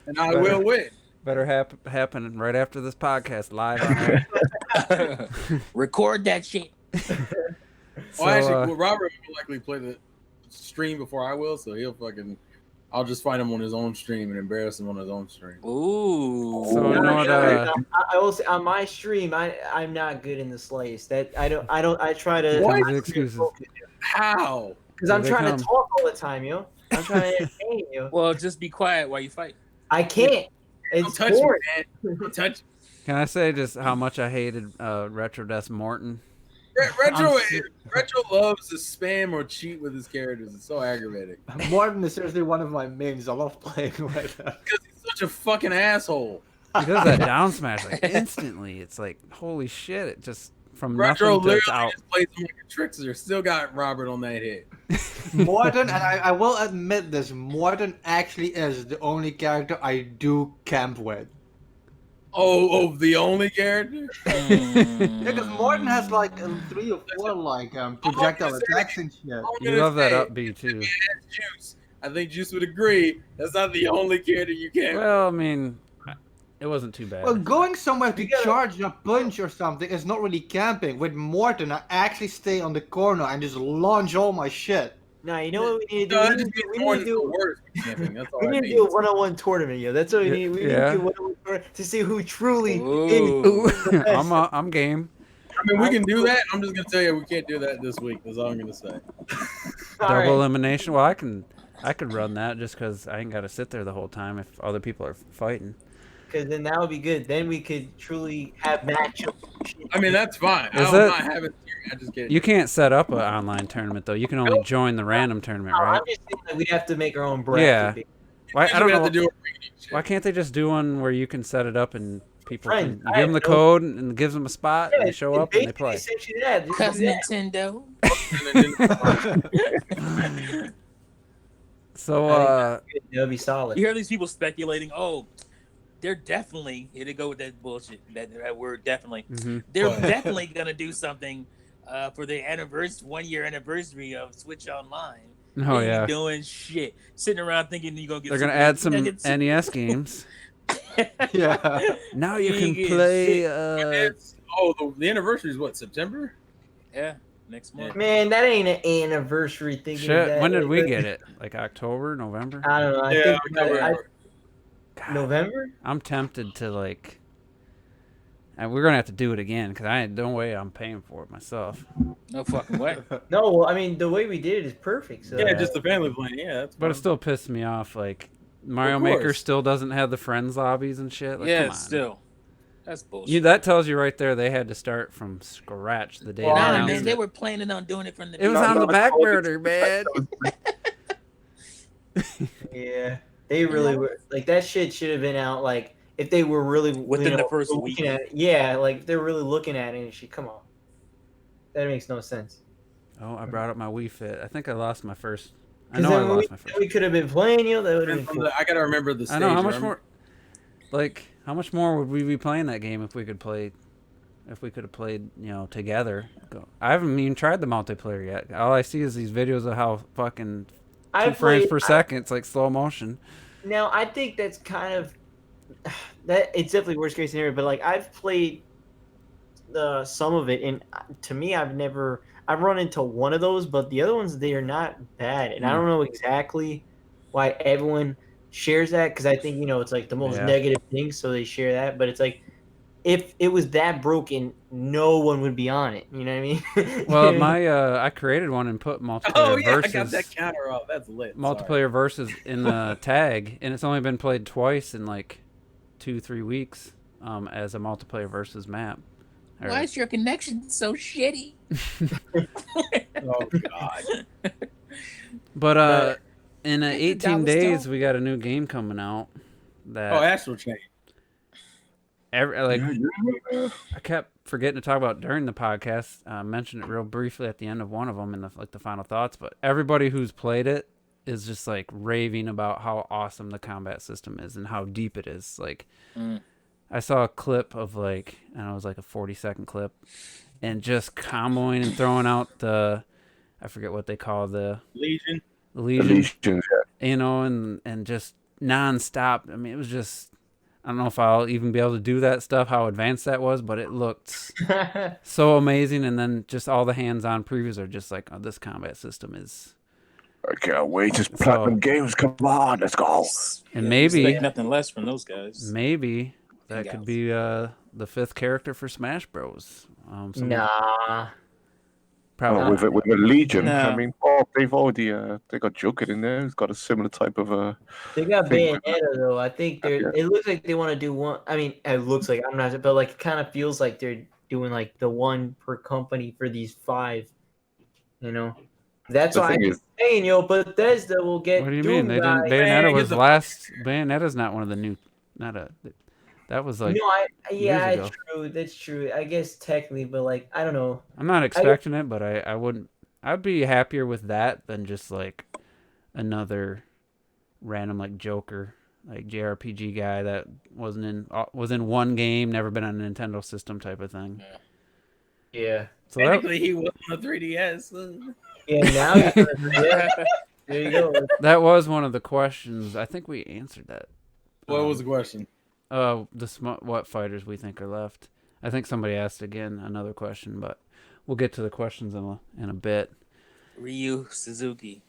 [SPEAKER 4] And I will win.
[SPEAKER 1] Better happen right after this podcast, live on air.
[SPEAKER 5] Record that shit.
[SPEAKER 1] So,
[SPEAKER 4] Well, actually, Robert will likely play the stream before I will, so I'll just find him on his own stream and embarrass him on his own stream.
[SPEAKER 5] Ooh.
[SPEAKER 1] So you know what?
[SPEAKER 2] I will say on my stream, I'm not good in the slice. That I try to.
[SPEAKER 1] Here comes the excuses.
[SPEAKER 4] How?
[SPEAKER 2] Because I'm
[SPEAKER 1] Here they
[SPEAKER 2] trying
[SPEAKER 1] come.
[SPEAKER 2] to talk all the time, yo. I'm trying to entertain you.
[SPEAKER 5] Well, just be quiet while you fight.
[SPEAKER 2] I can't.
[SPEAKER 4] Don't
[SPEAKER 2] It's
[SPEAKER 4] touch me,
[SPEAKER 2] boring.
[SPEAKER 4] man. Don't touch me.
[SPEAKER 1] Can I say just how much I hated Retro Death Morton?
[SPEAKER 4] Retro loves to spam or cheat with his characters. It's so aggravating.
[SPEAKER 6] Morton is seriously one of my mains. I love playing with him.
[SPEAKER 4] Because he's such a fucking asshole.
[SPEAKER 1] He does that down smash like instantly. It's like holy shit! It just from
[SPEAKER 4] Retro
[SPEAKER 1] nothing to
[SPEAKER 4] literally
[SPEAKER 1] it's out.
[SPEAKER 4] just plays him like a trickster. Still got Robert on that hit.
[SPEAKER 6] Morton, and I will admit this, Morton actually is the only character I do camp with.
[SPEAKER 4] Oh, the only character?
[SPEAKER 6] Yeah, because Morton has like 3 or 4 like projectile attacks and shit.
[SPEAKER 1] You love that up B too.
[SPEAKER 4] Juice. I think Juice would agree. That's not the only character you can.
[SPEAKER 1] Well, I mean, it wasn't too bad.
[SPEAKER 6] Well, going somewhere to charge a punch or something is not really camping. With Morton, I actually stay on the corner and just launch all my shit.
[SPEAKER 2] Nah, you know what we need to
[SPEAKER 4] No,
[SPEAKER 2] do?
[SPEAKER 4] that just means Morton's the worst at camping. That's all
[SPEAKER 2] We
[SPEAKER 4] I
[SPEAKER 2] need to
[SPEAKER 4] mean.
[SPEAKER 2] do a one-on-one tournament, yo. That's what we need. We need
[SPEAKER 1] Yeah.
[SPEAKER 2] to do a one-on-one tournament to see who truly
[SPEAKER 5] Ooh.
[SPEAKER 2] is the best.
[SPEAKER 1] I'm game.
[SPEAKER 4] I mean, we can do that. I'm just gonna tell you, we can't do that this week. That's all I'm gonna say.
[SPEAKER 2] All
[SPEAKER 1] Double
[SPEAKER 2] right.
[SPEAKER 1] elimination. Well, I could run that just because I ain't got to sit there the whole time if other people are fighting.
[SPEAKER 2] Because then that would be good. Then we could truly have matchups.
[SPEAKER 4] I mean, that's fine.
[SPEAKER 1] Is
[SPEAKER 4] I'm
[SPEAKER 1] it-
[SPEAKER 4] not having I just get
[SPEAKER 1] You can't set up an online tournament though. You can only join the random tournament,
[SPEAKER 2] No,
[SPEAKER 1] right?
[SPEAKER 2] I'm just saying that we have to make our own bracket.
[SPEAKER 1] Yeah. Why I don't
[SPEAKER 4] have
[SPEAKER 1] know.
[SPEAKER 4] to do a rating shit.
[SPEAKER 1] Why can't they just do one where you can set it up and people can,
[SPEAKER 2] Friends,
[SPEAKER 1] you
[SPEAKER 2] I
[SPEAKER 1] give them the
[SPEAKER 2] have no-
[SPEAKER 1] code and it gives them a spot and they show up and they
[SPEAKER 2] basically
[SPEAKER 1] play.
[SPEAKER 2] essentially that. Just
[SPEAKER 5] Cause
[SPEAKER 2] do that.
[SPEAKER 5] Nintendo.
[SPEAKER 1] So
[SPEAKER 2] That'll be solid.
[SPEAKER 5] You hear these people speculating, oh, they're definitely, here to go with that bullshit, that word definitely.
[SPEAKER 1] mhm.
[SPEAKER 5] They're
[SPEAKER 4] What?
[SPEAKER 5] definitely going to do something for the 1-year anniversary of Switch Online.
[SPEAKER 1] Oh
[SPEAKER 5] They ain't
[SPEAKER 1] yeah.
[SPEAKER 5] doing shit. Sitting around thinking you're going to get
[SPEAKER 1] They're gonna
[SPEAKER 5] Super
[SPEAKER 1] add some
[SPEAKER 5] Nuggets.
[SPEAKER 1] NES games.
[SPEAKER 6] Yeah.
[SPEAKER 1] Now you
[SPEAKER 5] You
[SPEAKER 1] can
[SPEAKER 5] get
[SPEAKER 1] play.
[SPEAKER 4] The anniversary is what, September?
[SPEAKER 5] Yeah, next month.
[SPEAKER 2] Man, that ain't an anniversary thinking of
[SPEAKER 1] Shit.
[SPEAKER 2] that.
[SPEAKER 1] When did we get it? Like October, November?
[SPEAKER 2] I don't know. I
[SPEAKER 4] Yeah,
[SPEAKER 2] think
[SPEAKER 4] October.
[SPEAKER 1] God,
[SPEAKER 2] November?
[SPEAKER 1] I'm tempted to like. And we're gonna have to do it again because I ain't no way I'm paying for it myself.
[SPEAKER 5] No fucking way.
[SPEAKER 2] No, well, I mean, the way we did it is perfect. So
[SPEAKER 4] Yeah, just the family playing. Yeah, that's
[SPEAKER 1] But it
[SPEAKER 4] fine.
[SPEAKER 1] still pissed me off. Like Mario
[SPEAKER 4] Of
[SPEAKER 1] Maker
[SPEAKER 4] course.
[SPEAKER 1] still doesn't have the friends lobbies and shit. Like,
[SPEAKER 5] Yeah,
[SPEAKER 1] come on.
[SPEAKER 5] still. That's bullshit.
[SPEAKER 1] You that tells you right there they had to start from scratch the day
[SPEAKER 2] Well,
[SPEAKER 1] they
[SPEAKER 5] Nah,
[SPEAKER 1] announced
[SPEAKER 5] man,
[SPEAKER 1] it.
[SPEAKER 5] they were planning on doing it from the
[SPEAKER 1] It was
[SPEAKER 3] No,
[SPEAKER 1] on
[SPEAKER 3] no,
[SPEAKER 1] the back
[SPEAKER 3] it's-
[SPEAKER 1] burner, man.
[SPEAKER 2] Yeah, they really were. Like, that shit should have been out, like, if they were really
[SPEAKER 5] Within the first
[SPEAKER 2] looking
[SPEAKER 5] week.
[SPEAKER 2] at it. Yeah, like, if they're really looking at it and shit. Come on. That makes no sense.
[SPEAKER 1] Oh, I brought up my Wii Fit. I think I lost my first. I
[SPEAKER 2] 'Cause
[SPEAKER 1] know I
[SPEAKER 2] then
[SPEAKER 1] lost my first.
[SPEAKER 2] we could have been playing, you know, that would have
[SPEAKER 4] And
[SPEAKER 2] been
[SPEAKER 4] from
[SPEAKER 2] cool.
[SPEAKER 4] I gotta remember the stage.
[SPEAKER 1] I know how much
[SPEAKER 4] remember?
[SPEAKER 1] more. Like how much more would we be playing that game if we could play? If we could have played, together. I haven't even tried the multiplayer yet. All I see is these videos of how fucking 2
[SPEAKER 2] I've
[SPEAKER 1] frames
[SPEAKER 2] played-
[SPEAKER 1] per second. It's like slow motion.
[SPEAKER 2] Now, I think that's kind of that. It's definitely worst case scenario, but like I've played some of it, and to me, I've run into one of those, but the other ones they are not bad, and I don't know exactly why everyone shares that because I think it's like the most
[SPEAKER 1] Yeah.
[SPEAKER 2] negative thing, so they share that. But it's like if it was that broken, no one would be on it. You know what I mean?
[SPEAKER 1] Well, I created one and put multiplayer
[SPEAKER 4] Oh yeah,
[SPEAKER 1] versus
[SPEAKER 4] I got that counter off. That's lit. Sorry.
[SPEAKER 1] multiplayer versus in the tag, and it's only been played twice in like 2-3 weeks as a multiplayer versus map. Or-
[SPEAKER 5] Why is your connection so shitty?
[SPEAKER 4] Oh god.
[SPEAKER 1] But in
[SPEAKER 5] That
[SPEAKER 1] 18
[SPEAKER 5] was
[SPEAKER 1] days,
[SPEAKER 5] dope.
[SPEAKER 1] we got a new game coming out that
[SPEAKER 4] Oh, Astral Chain.
[SPEAKER 1] I kept forgetting to talk about during the podcast. Mentioned it real briefly at the end of one of them in the final thoughts. But everybody who's played it is just like raving about how awesome the combat system is and how deep it is. Like I saw a clip of like, I don't know, it was like a 40-second clip, and just comboing and throwing out the, I forget what they call the
[SPEAKER 4] Legion.
[SPEAKER 3] Legions,
[SPEAKER 1] you know, and just nonstop. I mean, it was just, I don't know if I'll even be able to do that stuff, how advanced that was, but it looked so amazing. And then just all the hands-on previews are just like, oh, this combat system is.
[SPEAKER 3] I can't wait. Just Platinum Games. Come on, let's go.
[SPEAKER 1] And
[SPEAKER 5] Yeah,
[SPEAKER 1] maybe
[SPEAKER 5] expect nothing less from those guys.
[SPEAKER 1] Maybe that could be the 5th character for Smash Bros.
[SPEAKER 2] Nah.
[SPEAKER 1] Probably
[SPEAKER 3] with a Legion.
[SPEAKER 5] No.
[SPEAKER 3] I mean, they've already they got Joker in there. Who's got a similar type of
[SPEAKER 2] They got
[SPEAKER 3] thing with
[SPEAKER 2] Bayonetta though. I think they're. It looks like they want to do one. I mean, it looks like I'm not, but like it kind of feels like they're doing like the one per company for these 5. You know, that's
[SPEAKER 3] The
[SPEAKER 2] why
[SPEAKER 3] thing
[SPEAKER 2] I'm
[SPEAKER 3] is-
[SPEAKER 2] saying, Bethesda will get.
[SPEAKER 1] What do you
[SPEAKER 2] Doom
[SPEAKER 1] mean? They didn't.
[SPEAKER 2] guys.
[SPEAKER 1] Bayonetta was
[SPEAKER 4] the-
[SPEAKER 1] last. Bayonetta's not one of the new. Not a. That was like.
[SPEAKER 2] No,
[SPEAKER 1] years ago.
[SPEAKER 2] it's true. That's true. I guess technically, but like I don't know.
[SPEAKER 1] I'm not expecting it, but I wouldn't. I'd be happier with that than just like another random like Joker, like JRPG guy that was in one game, never been on a Nintendo system type of thing.
[SPEAKER 2] Yeah.
[SPEAKER 1] So that,
[SPEAKER 4] Technically, he was on the 3DS.
[SPEAKER 2] Yeah. Now you're gonna, there you go.
[SPEAKER 1] that was one of the questions. I think we answered that.
[SPEAKER 4] What was the question?
[SPEAKER 1] What fighters we think are left. I think somebody asked again another question, but we'll get to the questions in a bit.
[SPEAKER 5] Ryu Suzuki.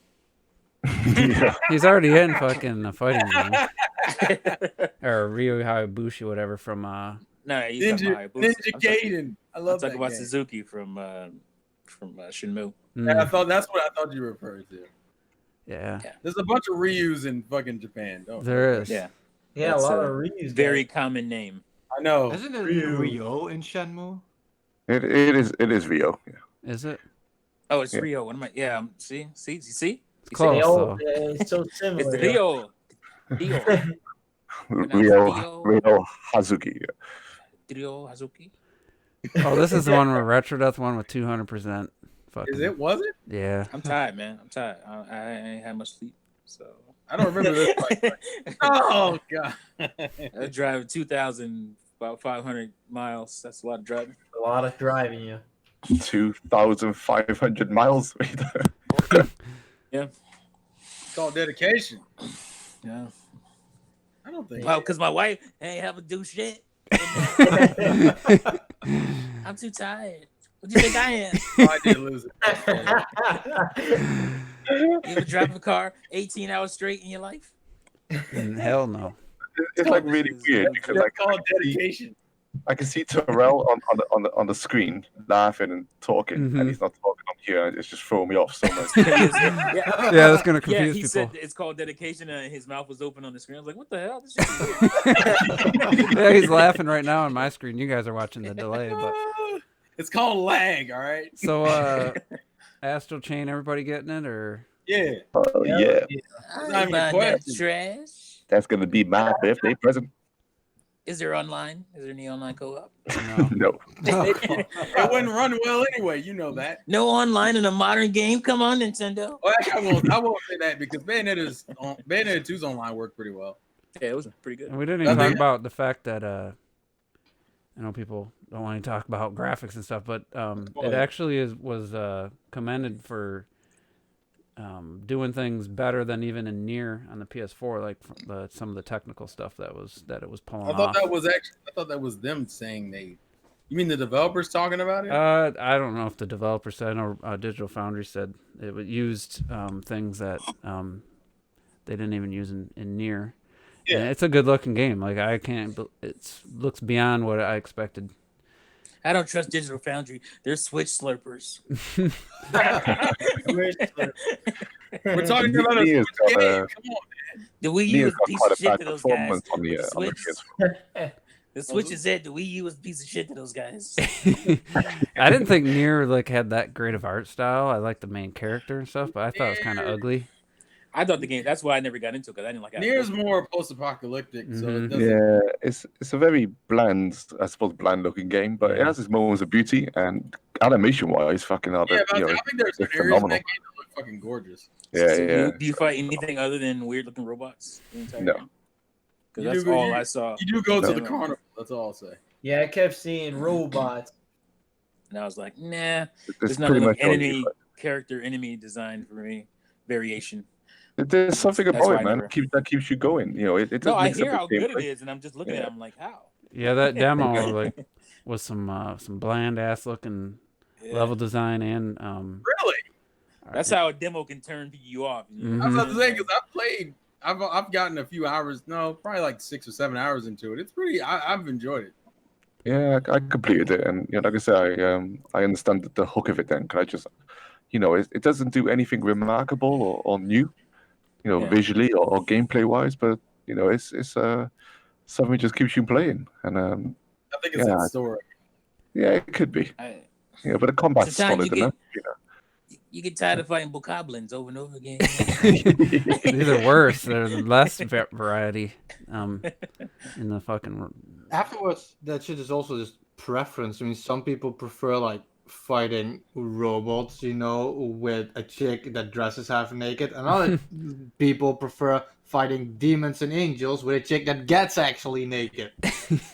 [SPEAKER 3] yeah.
[SPEAKER 1] He's already in fucking a fighting game. Or Ryu Hayabusa, whatever, from
[SPEAKER 5] No, he's talking about Hayabusa.
[SPEAKER 4] Ninja Gaiden. I love
[SPEAKER 5] I'm
[SPEAKER 4] that
[SPEAKER 5] talking about
[SPEAKER 4] game.
[SPEAKER 5] Suzuki from Shenmue.
[SPEAKER 4] Yeah, that's what I thought you referred to.
[SPEAKER 1] Yeah.
[SPEAKER 4] There's a bunch of Ryus in fucking Japan.
[SPEAKER 1] There is.
[SPEAKER 5] Yeah,
[SPEAKER 2] Yeah,
[SPEAKER 5] That's
[SPEAKER 2] a lot
[SPEAKER 5] a
[SPEAKER 2] of reviews.
[SPEAKER 5] very common name.
[SPEAKER 4] I know.
[SPEAKER 6] Isn't it
[SPEAKER 2] Ryu.
[SPEAKER 6] Rio in Shenmue?
[SPEAKER 3] It is Rio. Yeah.
[SPEAKER 1] Is it?
[SPEAKER 5] Oh, it's
[SPEAKER 3] Yeah.
[SPEAKER 5] Rio. What am I? Yeah, see, you see?
[SPEAKER 1] It's close, though.
[SPEAKER 2] It's so similar.
[SPEAKER 5] It's Rio.
[SPEAKER 3] Rio Hazuki. Yeah.
[SPEAKER 5] Rio Hazuki.
[SPEAKER 1] Oh, this is the one where Retro Death won with 200%. Fucking.
[SPEAKER 4] Is it? Was it?
[SPEAKER 1] Yeah.
[SPEAKER 5] I'm tired, man. I'm tired. I ain't had much sleep, so.
[SPEAKER 4] I don't remember this fight. Oh god.
[SPEAKER 5] I drive 2,000, about 500 miles. That's a lot of driving.
[SPEAKER 2] A lot of driving, yeah.
[SPEAKER 3] 2,500 miles.
[SPEAKER 4] It's called dedication.
[SPEAKER 5] Yeah.
[SPEAKER 4] I don't think.
[SPEAKER 5] Well, because my wife ain't have to do shit. I'm too tired. What do you think I am?
[SPEAKER 4] Oh, I did lose it.
[SPEAKER 5] You ever drive a car 18 hours straight in your life?
[SPEAKER 1] Hell no.
[SPEAKER 3] It's like really weird because
[SPEAKER 4] It's
[SPEAKER 3] like
[SPEAKER 4] called dedication.
[SPEAKER 3] I can see Terrell on the screen laughing and talking,
[SPEAKER 1] Mhm.
[SPEAKER 3] and he's not talking on here. And it's just throwing me off so much.
[SPEAKER 5] yeah,
[SPEAKER 1] Yeah, that's gonna
[SPEAKER 5] yeah,
[SPEAKER 1] confuse
[SPEAKER 5] he
[SPEAKER 1] people.
[SPEAKER 5] said it's called dedication, and his mouth was open on the screen. I was like, "What the hell? This shit is weird."
[SPEAKER 1] Yeah, he's laughing right now on my screen. You guys are watching the delay, but
[SPEAKER 4] It's called lag. All right.
[SPEAKER 1] so Astral Chain, everybody getting it or
[SPEAKER 4] Yeah.
[SPEAKER 3] Oh yeah,
[SPEAKER 5] I
[SPEAKER 4] not
[SPEAKER 5] ain't
[SPEAKER 4] even a
[SPEAKER 5] buying that
[SPEAKER 4] question.
[SPEAKER 5] trash.
[SPEAKER 3] that's gonna be my birthday present.
[SPEAKER 5] Is there online? Is there any online co-op?
[SPEAKER 1] no?
[SPEAKER 3] No,
[SPEAKER 4] It wouldn't run well anyway. You know that.
[SPEAKER 5] No online in a modern game? Come on, Nintendo.
[SPEAKER 4] Well, actually, I won't say that because Bayonetta 2's online worked pretty well.
[SPEAKER 5] Yeah, it was pretty good.
[SPEAKER 1] And we didn't even
[SPEAKER 4] I
[SPEAKER 1] talk
[SPEAKER 4] think-
[SPEAKER 1] about the fact that I know people don't want to talk about graphics and stuff, but it actually was commended for doing things better than even in Nier on the PS4, like some of the technical stuff that it was pulling
[SPEAKER 4] I thought
[SPEAKER 1] off.
[SPEAKER 4] I thought that was them saying they. You mean the developers talking about it?
[SPEAKER 1] I don't know if the developer said. I know Digital Foundry said it used things that they didn't even use in Nier.
[SPEAKER 4] Yeah.
[SPEAKER 1] And it's a good looking game. Like it looks beyond what I expected.
[SPEAKER 5] I don't trust Digital Foundry. They're Switch slurpers.
[SPEAKER 4] We're talking about a
[SPEAKER 3] Nier's
[SPEAKER 4] Switch
[SPEAKER 3] got,
[SPEAKER 4] game. Come on.
[SPEAKER 5] The Wii U
[SPEAKER 3] Nier's
[SPEAKER 5] was a
[SPEAKER 3] got
[SPEAKER 5] piece
[SPEAKER 3] quite
[SPEAKER 5] of
[SPEAKER 3] a
[SPEAKER 5] shit
[SPEAKER 3] bad
[SPEAKER 5] to those
[SPEAKER 3] performance
[SPEAKER 5] guys.
[SPEAKER 3] on the
[SPEAKER 5] Switch,
[SPEAKER 3] PS4.
[SPEAKER 5] the Switch is it. The Wii U was a piece of shit to those guys.
[SPEAKER 1] I didn't think Nier had that great of art style. I liked the main character and stuff, but I thought it was kind of ugly.
[SPEAKER 5] I thought the game. That's why I never got into it because I didn't like.
[SPEAKER 4] Nier's more post-apocalyptic, so it
[SPEAKER 1] Mhm.
[SPEAKER 4] doesn't.
[SPEAKER 3] Yeah, it's a very bland, I suppose, bland-looking game, but it
[SPEAKER 1] Yeah.
[SPEAKER 3] has its moments of beauty and animation-wise, fucking other.
[SPEAKER 4] Yeah, but I think there's some
[SPEAKER 3] it's
[SPEAKER 4] areas in
[SPEAKER 3] phenomenal.
[SPEAKER 4] that game that look fucking gorgeous.
[SPEAKER 3] Yeah,
[SPEAKER 5] So
[SPEAKER 3] yeah.
[SPEAKER 5] Do you fight anything other than weird looking robots? The entire
[SPEAKER 3] No.
[SPEAKER 5] game? because that's all I saw.
[SPEAKER 4] You do go to the
[SPEAKER 5] Demo.
[SPEAKER 4] carnival. That's all I'll say.
[SPEAKER 2] Yeah, I kept seeing robots.
[SPEAKER 5] And I was like, nah,
[SPEAKER 3] It's
[SPEAKER 5] there's not
[SPEAKER 3] pretty
[SPEAKER 5] enough
[SPEAKER 3] much all you
[SPEAKER 5] enemy design for me. Variation.
[SPEAKER 3] There's something
[SPEAKER 5] That's
[SPEAKER 3] about
[SPEAKER 5] why
[SPEAKER 3] it,
[SPEAKER 5] I
[SPEAKER 3] man.
[SPEAKER 5] never-
[SPEAKER 3] That keeps you going. You know, it
[SPEAKER 5] No,
[SPEAKER 3] just
[SPEAKER 5] I
[SPEAKER 3] makes
[SPEAKER 5] hear
[SPEAKER 3] up
[SPEAKER 5] how
[SPEAKER 3] the
[SPEAKER 5] good it
[SPEAKER 3] gameplay.
[SPEAKER 5] is, and I'm just looking at it. I'm like, how?
[SPEAKER 1] Yeah, that demo like was some bland ass looking
[SPEAKER 5] Yeah.
[SPEAKER 1] level design and
[SPEAKER 4] Really?
[SPEAKER 5] That's how a demo can turn you off. You know?
[SPEAKER 4] I was about to say because I've gotten a few hours, no, probably like 6 or 7 hours into it. It's pretty. I've enjoyed it.
[SPEAKER 3] Yeah, I completed it, and you know, like I said, I understand the hook of it. Then, can I just, you know, it doesn't do anything remarkable or new, you know,
[SPEAKER 5] Yeah.
[SPEAKER 3] visually or gameplay wise, but you know, it's something just keeps you playing, and
[SPEAKER 4] I think it's that story.
[SPEAKER 3] yeah, it could be, yeah, but the combat's
[SPEAKER 5] Sometimes
[SPEAKER 3] solid enough, you know.
[SPEAKER 5] You get tired of fighting bokoblins over and over again.
[SPEAKER 1] these are worse. There's less variety in the fucking.
[SPEAKER 6] Afterwards, that shit is also just preference. I mean, some people prefer like fighting robots, you know, with a chick that dresses half naked, and other people prefer fighting demons and angels with a chick that gets actually naked.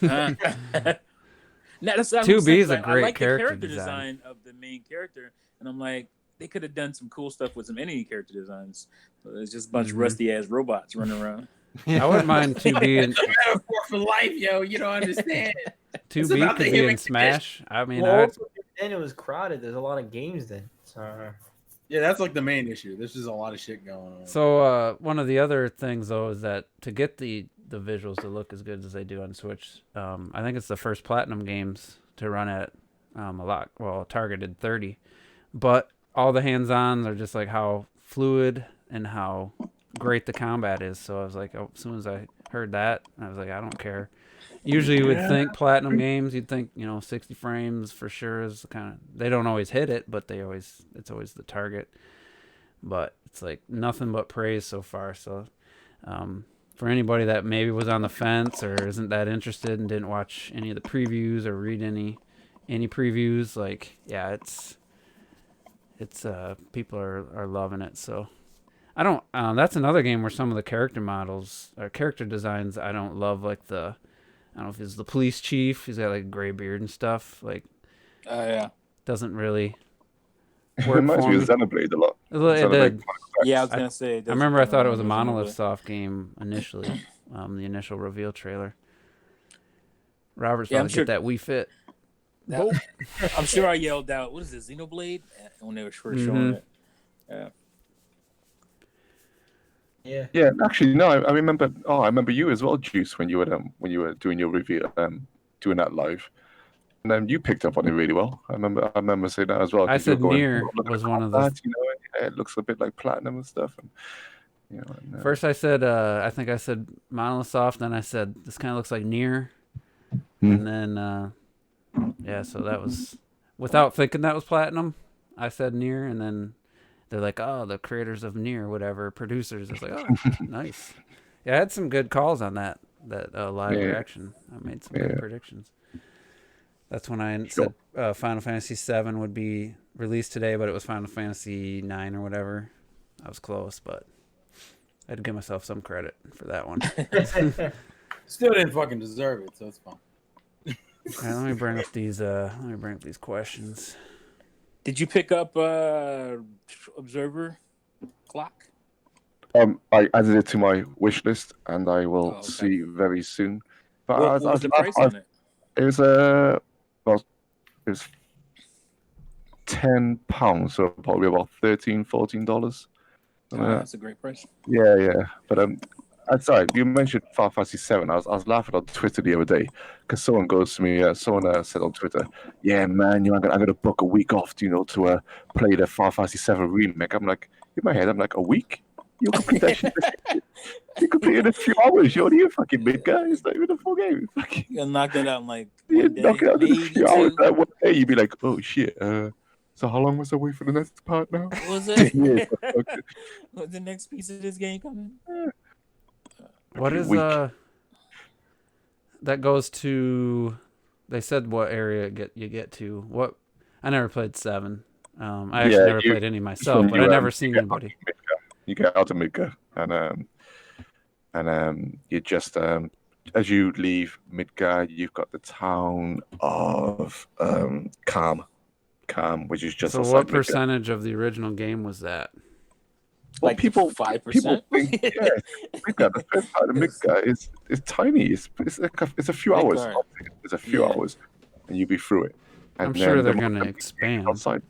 [SPEAKER 5] Now, that's what I'm
[SPEAKER 1] 2B
[SPEAKER 5] saying,
[SPEAKER 1] is a
[SPEAKER 5] like,
[SPEAKER 1] great
[SPEAKER 5] I like
[SPEAKER 1] character
[SPEAKER 5] the character
[SPEAKER 1] design.
[SPEAKER 5] of the main character, and I'm like, they could have done some cool stuff with some enemy character designs. It's just a bunch of rusty ass robots running around.
[SPEAKER 1] I wouldn't mind 2B and
[SPEAKER 4] It's a metaphor for life, yo. You don't understand.
[SPEAKER 1] 2B
[SPEAKER 4] about
[SPEAKER 1] could
[SPEAKER 4] the
[SPEAKER 1] be
[SPEAKER 4] human
[SPEAKER 1] in Smash. I mean,
[SPEAKER 2] Well, also, then it was crowded. There's a lot of games then. So
[SPEAKER 4] Yeah, that's like the main issue. There's just a lot of shit going on.
[SPEAKER 1] So one of the other things though is that to get the visuals to look as good as they do on Switch, I think it's the first Platinum games to run at targeted 30, but all the hands-ons are just like how fluid and how great the combat is. So I was like, as soon as I heard that, I was like, I don't care. Usually you would think Platinum games, you'd think 60 frames for sure is kind of, they don't always hit it, but it's always the target. But it's like nothing but praise so far. So for anybody that maybe was on the fence or isn't that interested and didn't watch any of the previews or read any previews, like, yeah, it's people are loving it. So I don't that's another game where some of the character models or character designs I don't love, like I don't know if it's the police chief, he's got like a gray beard and stuff, like
[SPEAKER 5] Yeah.
[SPEAKER 1] doesn't really
[SPEAKER 3] It
[SPEAKER 1] work
[SPEAKER 3] reminds
[SPEAKER 1] for
[SPEAKER 3] me
[SPEAKER 1] me.
[SPEAKER 3] of Xenoblade a lot.
[SPEAKER 1] It
[SPEAKER 3] Xenoblade
[SPEAKER 1] did.
[SPEAKER 5] Yeah, I was gonna say.
[SPEAKER 1] I remember I thought it was a Monolith Soft game initially, the initial reveal trailer. Robert's
[SPEAKER 5] Yeah,
[SPEAKER 1] about
[SPEAKER 5] I'm
[SPEAKER 1] to
[SPEAKER 5] sure-
[SPEAKER 1] get that Wii Fit.
[SPEAKER 5] I'm sure I yelled out, "What is this, Xenoblade?" when they were first showing it. Yeah.
[SPEAKER 2] yeah.
[SPEAKER 3] Yeah, actually, no, I remember. Oh, I remember you as well, Juice, when you were doing your review, doing that live, and then you picked up on it really well. I remember saying that as well.
[SPEAKER 1] I
[SPEAKER 3] 'Cause you were
[SPEAKER 1] said
[SPEAKER 3] going,
[SPEAKER 1] Nier
[SPEAKER 3] "Oh, look at
[SPEAKER 1] was
[SPEAKER 3] the
[SPEAKER 1] one of the.
[SPEAKER 3] combat, yeah, it looks a bit like Platinum and stuff." And,
[SPEAKER 1] First, I said, I think I said Monolith Soft. Then I said this kind of looks like Nier, and then yeah, so that was without thinking that was Platinum. I said Nier, and then they're like, "Oh, the creators of Nier, whatever, producers." I was like, "Oh, nice." Yeah, I had some good calls on that live reaction. I made some good predictions. That's when I said Final Fantasy VII would be released today, but it was Final Fantasy IX or whatever. I was close, but I had to give myself some credit for that one.
[SPEAKER 4] Still didn't fucking deserve it, so it's fine.
[SPEAKER 1] All right, let me bring up these questions.
[SPEAKER 5] Did you pick up Observer Clock?
[SPEAKER 3] I added it to my wish list, and I will
[SPEAKER 5] okay.
[SPEAKER 3] see very soon. But
[SPEAKER 5] What was the price on it?
[SPEAKER 3] It was it was £10, so probably about $13-14.
[SPEAKER 5] That's a great price.
[SPEAKER 3] Yeah. But I'm sorry, you mentioned Final Fantasy VII. I was laughing on Twitter the other day because someone goes to me. Someone said on Twitter, "Yeah, man, I'm gonna book a week off, to play the Final Fantasy VII remake." I'm like, in my head, I'm like, a week? You complete that shit? You complete it in a few hours. You're the fucking big guy. It's not even a full game.
[SPEAKER 5] You gotta knock that out in like
[SPEAKER 3] You
[SPEAKER 5] one day,
[SPEAKER 3] knock it out in a
[SPEAKER 5] maybe
[SPEAKER 3] few hours.
[SPEAKER 5] two.
[SPEAKER 3] That one day, you'd be like, "Oh shit." So how long was I wait for the next part now?
[SPEAKER 5] What was it?
[SPEAKER 3] Yeah, okay.
[SPEAKER 5] What's the next piece of this game coming?
[SPEAKER 1] What is
[SPEAKER 3] Week.
[SPEAKER 1] that goes to? They said what area you get to. What? I never played 7. I actually never played any myself, but I never seen anybody.
[SPEAKER 3] You get out of Midgar, and and you just as you leave Midgard, you've got the town of Calm, which is just
[SPEAKER 1] So
[SPEAKER 3] outside
[SPEAKER 1] what
[SPEAKER 3] Midgard.
[SPEAKER 1] percentage of the original game was that?
[SPEAKER 3] Well,
[SPEAKER 5] Like
[SPEAKER 3] people
[SPEAKER 5] 5%.
[SPEAKER 3] think, yeah, Midgard, the first part of Midgard is tiny. It's a few hours.
[SPEAKER 5] Midgard.
[SPEAKER 3] It's a few
[SPEAKER 5] Yeah.
[SPEAKER 3] hours, and you'll be through it. And
[SPEAKER 1] I'm
[SPEAKER 3] then
[SPEAKER 1] sure they're
[SPEAKER 3] the
[SPEAKER 1] gonna
[SPEAKER 3] more
[SPEAKER 1] expand.
[SPEAKER 3] outside.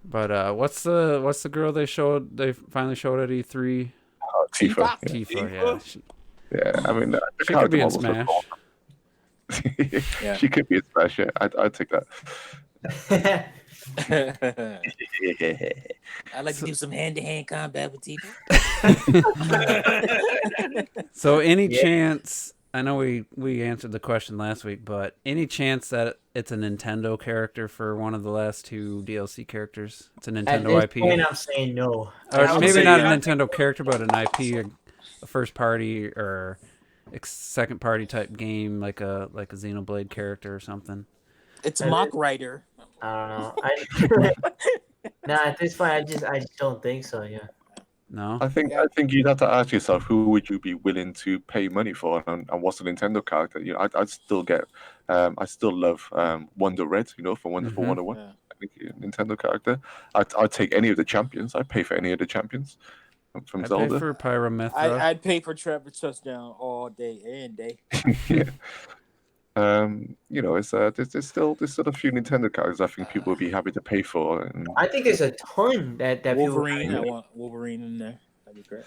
[SPEAKER 1] But what's the girl they finally showed at E3?
[SPEAKER 3] Tifa. Yeah.
[SPEAKER 1] Tifa, yeah.
[SPEAKER 3] Yeah, I mean, the
[SPEAKER 1] She could be in
[SPEAKER 3] character models
[SPEAKER 1] Smash.
[SPEAKER 3] are cool.
[SPEAKER 5] Yeah.
[SPEAKER 3] She could be in Smash. Yeah, I'd take that.
[SPEAKER 5] I like to do some hand-to-hand combat with people.
[SPEAKER 1] So any
[SPEAKER 2] Yeah.
[SPEAKER 1] chance? I know we answered the question last week, but any chance that it's a Nintendo character for one of the last two DLC characters? It's a
[SPEAKER 2] At
[SPEAKER 1] Nintendo
[SPEAKER 2] this
[SPEAKER 1] IP,
[SPEAKER 2] point, I'm saying no.
[SPEAKER 1] or
[SPEAKER 4] I would
[SPEAKER 1] maybe
[SPEAKER 4] say,
[SPEAKER 1] not
[SPEAKER 4] yeah.
[SPEAKER 1] a Nintendo character, but an IP, a first party or second party type game, like a Xenoblade character or something.
[SPEAKER 5] It's Mock Rider.
[SPEAKER 2] I don't know. Nah, at this point, I just don't think so. Yeah.
[SPEAKER 1] No,
[SPEAKER 3] I think you'd have to ask yourself, who would you be willing to pay money for, and what's a Nintendo character? You know, I'd still get, I still love Wonder Red, you know, for Wonderful
[SPEAKER 1] Mhm.
[SPEAKER 3] 101.
[SPEAKER 5] Yeah.
[SPEAKER 3] I think Nintendo character. I'd take any of the champions. I'd pay for any of the champions from
[SPEAKER 1] I'd
[SPEAKER 3] Zelda.
[SPEAKER 1] pay for Pyra
[SPEAKER 5] I'd pay for Trevor Touchdown all day and day.
[SPEAKER 3] Yeah. You know, it's there's still a few Nintendo characters I think people would be happy to pay for. And
[SPEAKER 2] I think there's a ton that
[SPEAKER 5] Wolverine.
[SPEAKER 2] people.
[SPEAKER 5] I want Wolverine in there. That'd be great.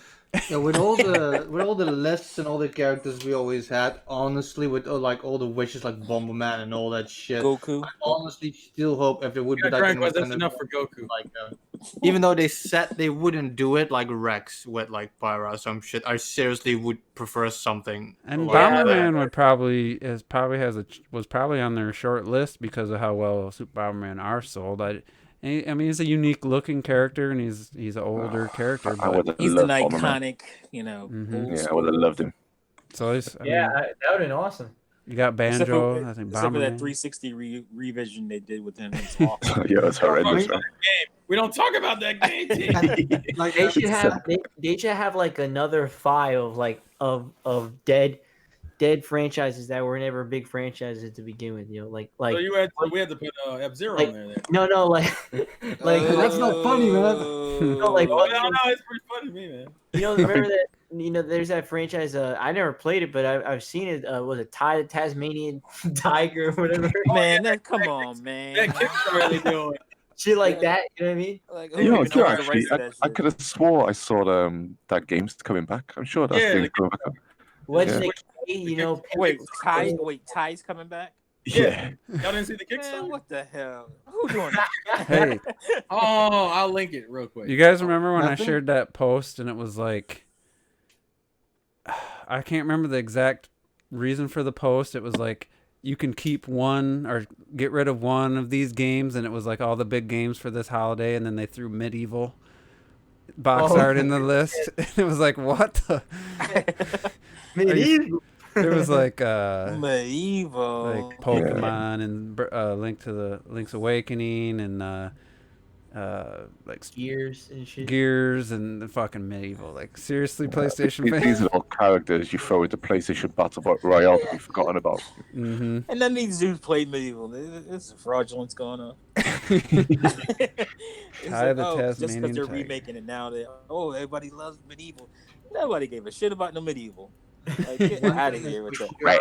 [SPEAKER 6] Yeah, with all the lists and all the characters we always had, honestly, with like all the wishes like Bomberman and all that shit,
[SPEAKER 5] Goku.
[SPEAKER 6] I honestly still hope if it would be
[SPEAKER 4] Yeah,
[SPEAKER 6] like
[SPEAKER 4] Dragon
[SPEAKER 6] a
[SPEAKER 4] Quest, that's
[SPEAKER 6] Nintendo-
[SPEAKER 4] enough for Goku.
[SPEAKER 6] like even though they said they wouldn't do it like Rex with like Pyra or some shit, I seriously would prefer something.
[SPEAKER 1] And
[SPEAKER 6] like
[SPEAKER 2] Yeah,
[SPEAKER 1] Bomberman was probably on their short list because of how well Super Bomberman are sold. I mean, he's a unique looking character, and he's an older character.
[SPEAKER 3] I
[SPEAKER 1] But
[SPEAKER 3] would have
[SPEAKER 5] He's an
[SPEAKER 3] loved Bomberman.
[SPEAKER 5] iconic,
[SPEAKER 1] Mhm.
[SPEAKER 5] old
[SPEAKER 3] Yeah, I would have
[SPEAKER 5] school.
[SPEAKER 3] loved him.
[SPEAKER 1] so he's, I
[SPEAKER 2] Yeah,
[SPEAKER 1] mean,
[SPEAKER 2] that would have been awesome.
[SPEAKER 1] you got
[SPEAKER 5] Except
[SPEAKER 1] Banjo.
[SPEAKER 5] for,
[SPEAKER 1] I think
[SPEAKER 5] except for that
[SPEAKER 1] Bomberman.
[SPEAKER 5] 360 revision they did with him. It's awful.
[SPEAKER 3] Yeah, it's horrendous.
[SPEAKER 6] I
[SPEAKER 3] man.
[SPEAKER 4] We don't talk about that game, team.
[SPEAKER 6] like
[SPEAKER 2] They should have they should have like another file of like of dead franchises that were never big franchises to begin with. You know, like
[SPEAKER 4] So we had to put F-Zero
[SPEAKER 2] Like-
[SPEAKER 4] on there.
[SPEAKER 2] no like like
[SPEAKER 6] That's not funny, man.
[SPEAKER 2] No, like,
[SPEAKER 4] Oh, no, it's pretty funny to me, man.
[SPEAKER 2] you know, remember that, you know, there's that franchise. I never played it, but I've seen it. Was it the Tasmanian Tiger or whatever?
[SPEAKER 5] Man, come on, man.
[SPEAKER 4] That Kickstarter they doing.
[SPEAKER 2] Shit like that. You know what I mean?
[SPEAKER 5] Like,
[SPEAKER 3] You know,
[SPEAKER 5] even owns the
[SPEAKER 3] actually,
[SPEAKER 5] rights to that
[SPEAKER 3] I
[SPEAKER 5] shit?
[SPEAKER 3] could have swore I saw that game's coming back. I'm sure that
[SPEAKER 4] Yeah,
[SPEAKER 3] game's coming back.
[SPEAKER 2] Legendary, you know.
[SPEAKER 5] Wait, Ty's coming back?
[SPEAKER 3] Yeah.
[SPEAKER 4] Y'all didn't see the
[SPEAKER 5] Man,
[SPEAKER 4] Kickstarter?
[SPEAKER 5] what the hell? Who doing that?
[SPEAKER 1] Hey,
[SPEAKER 4] Oh, I'll link it real quick.
[SPEAKER 1] you guys remember when
[SPEAKER 6] Nothing?
[SPEAKER 1] I shared that post and it was like, I can't remember the exact reason for the post. It was like, you can keep one or get rid of one of these games, and it was like all the big games for this holiday, and then they threw Medieval box
[SPEAKER 2] Oh.
[SPEAKER 1] art in the list. It was like, what the?
[SPEAKER 2] Medieval.
[SPEAKER 1] It was like
[SPEAKER 5] Medieval.
[SPEAKER 1] like Pokemon and Link's Awakening and like
[SPEAKER 2] Gears and shit.
[SPEAKER 1] Gears and the fucking Medieval. Like, seriously, PlayStation
[SPEAKER 3] These
[SPEAKER 1] fans?
[SPEAKER 3] are all characters you throw into PlayStation Battle Royale to be forgotten about.
[SPEAKER 1] Mm-hmm.
[SPEAKER 5] And none of these dudes played Medieval. This is fraudulence going on.
[SPEAKER 1] Ty the
[SPEAKER 5] just
[SPEAKER 1] Tasmanian
[SPEAKER 5] because they're
[SPEAKER 1] Tiger.
[SPEAKER 5] remaking it now, everybody loves Medieval. Nobody gave a shit about no Medieval. Like, get out of here with that.
[SPEAKER 3] Right.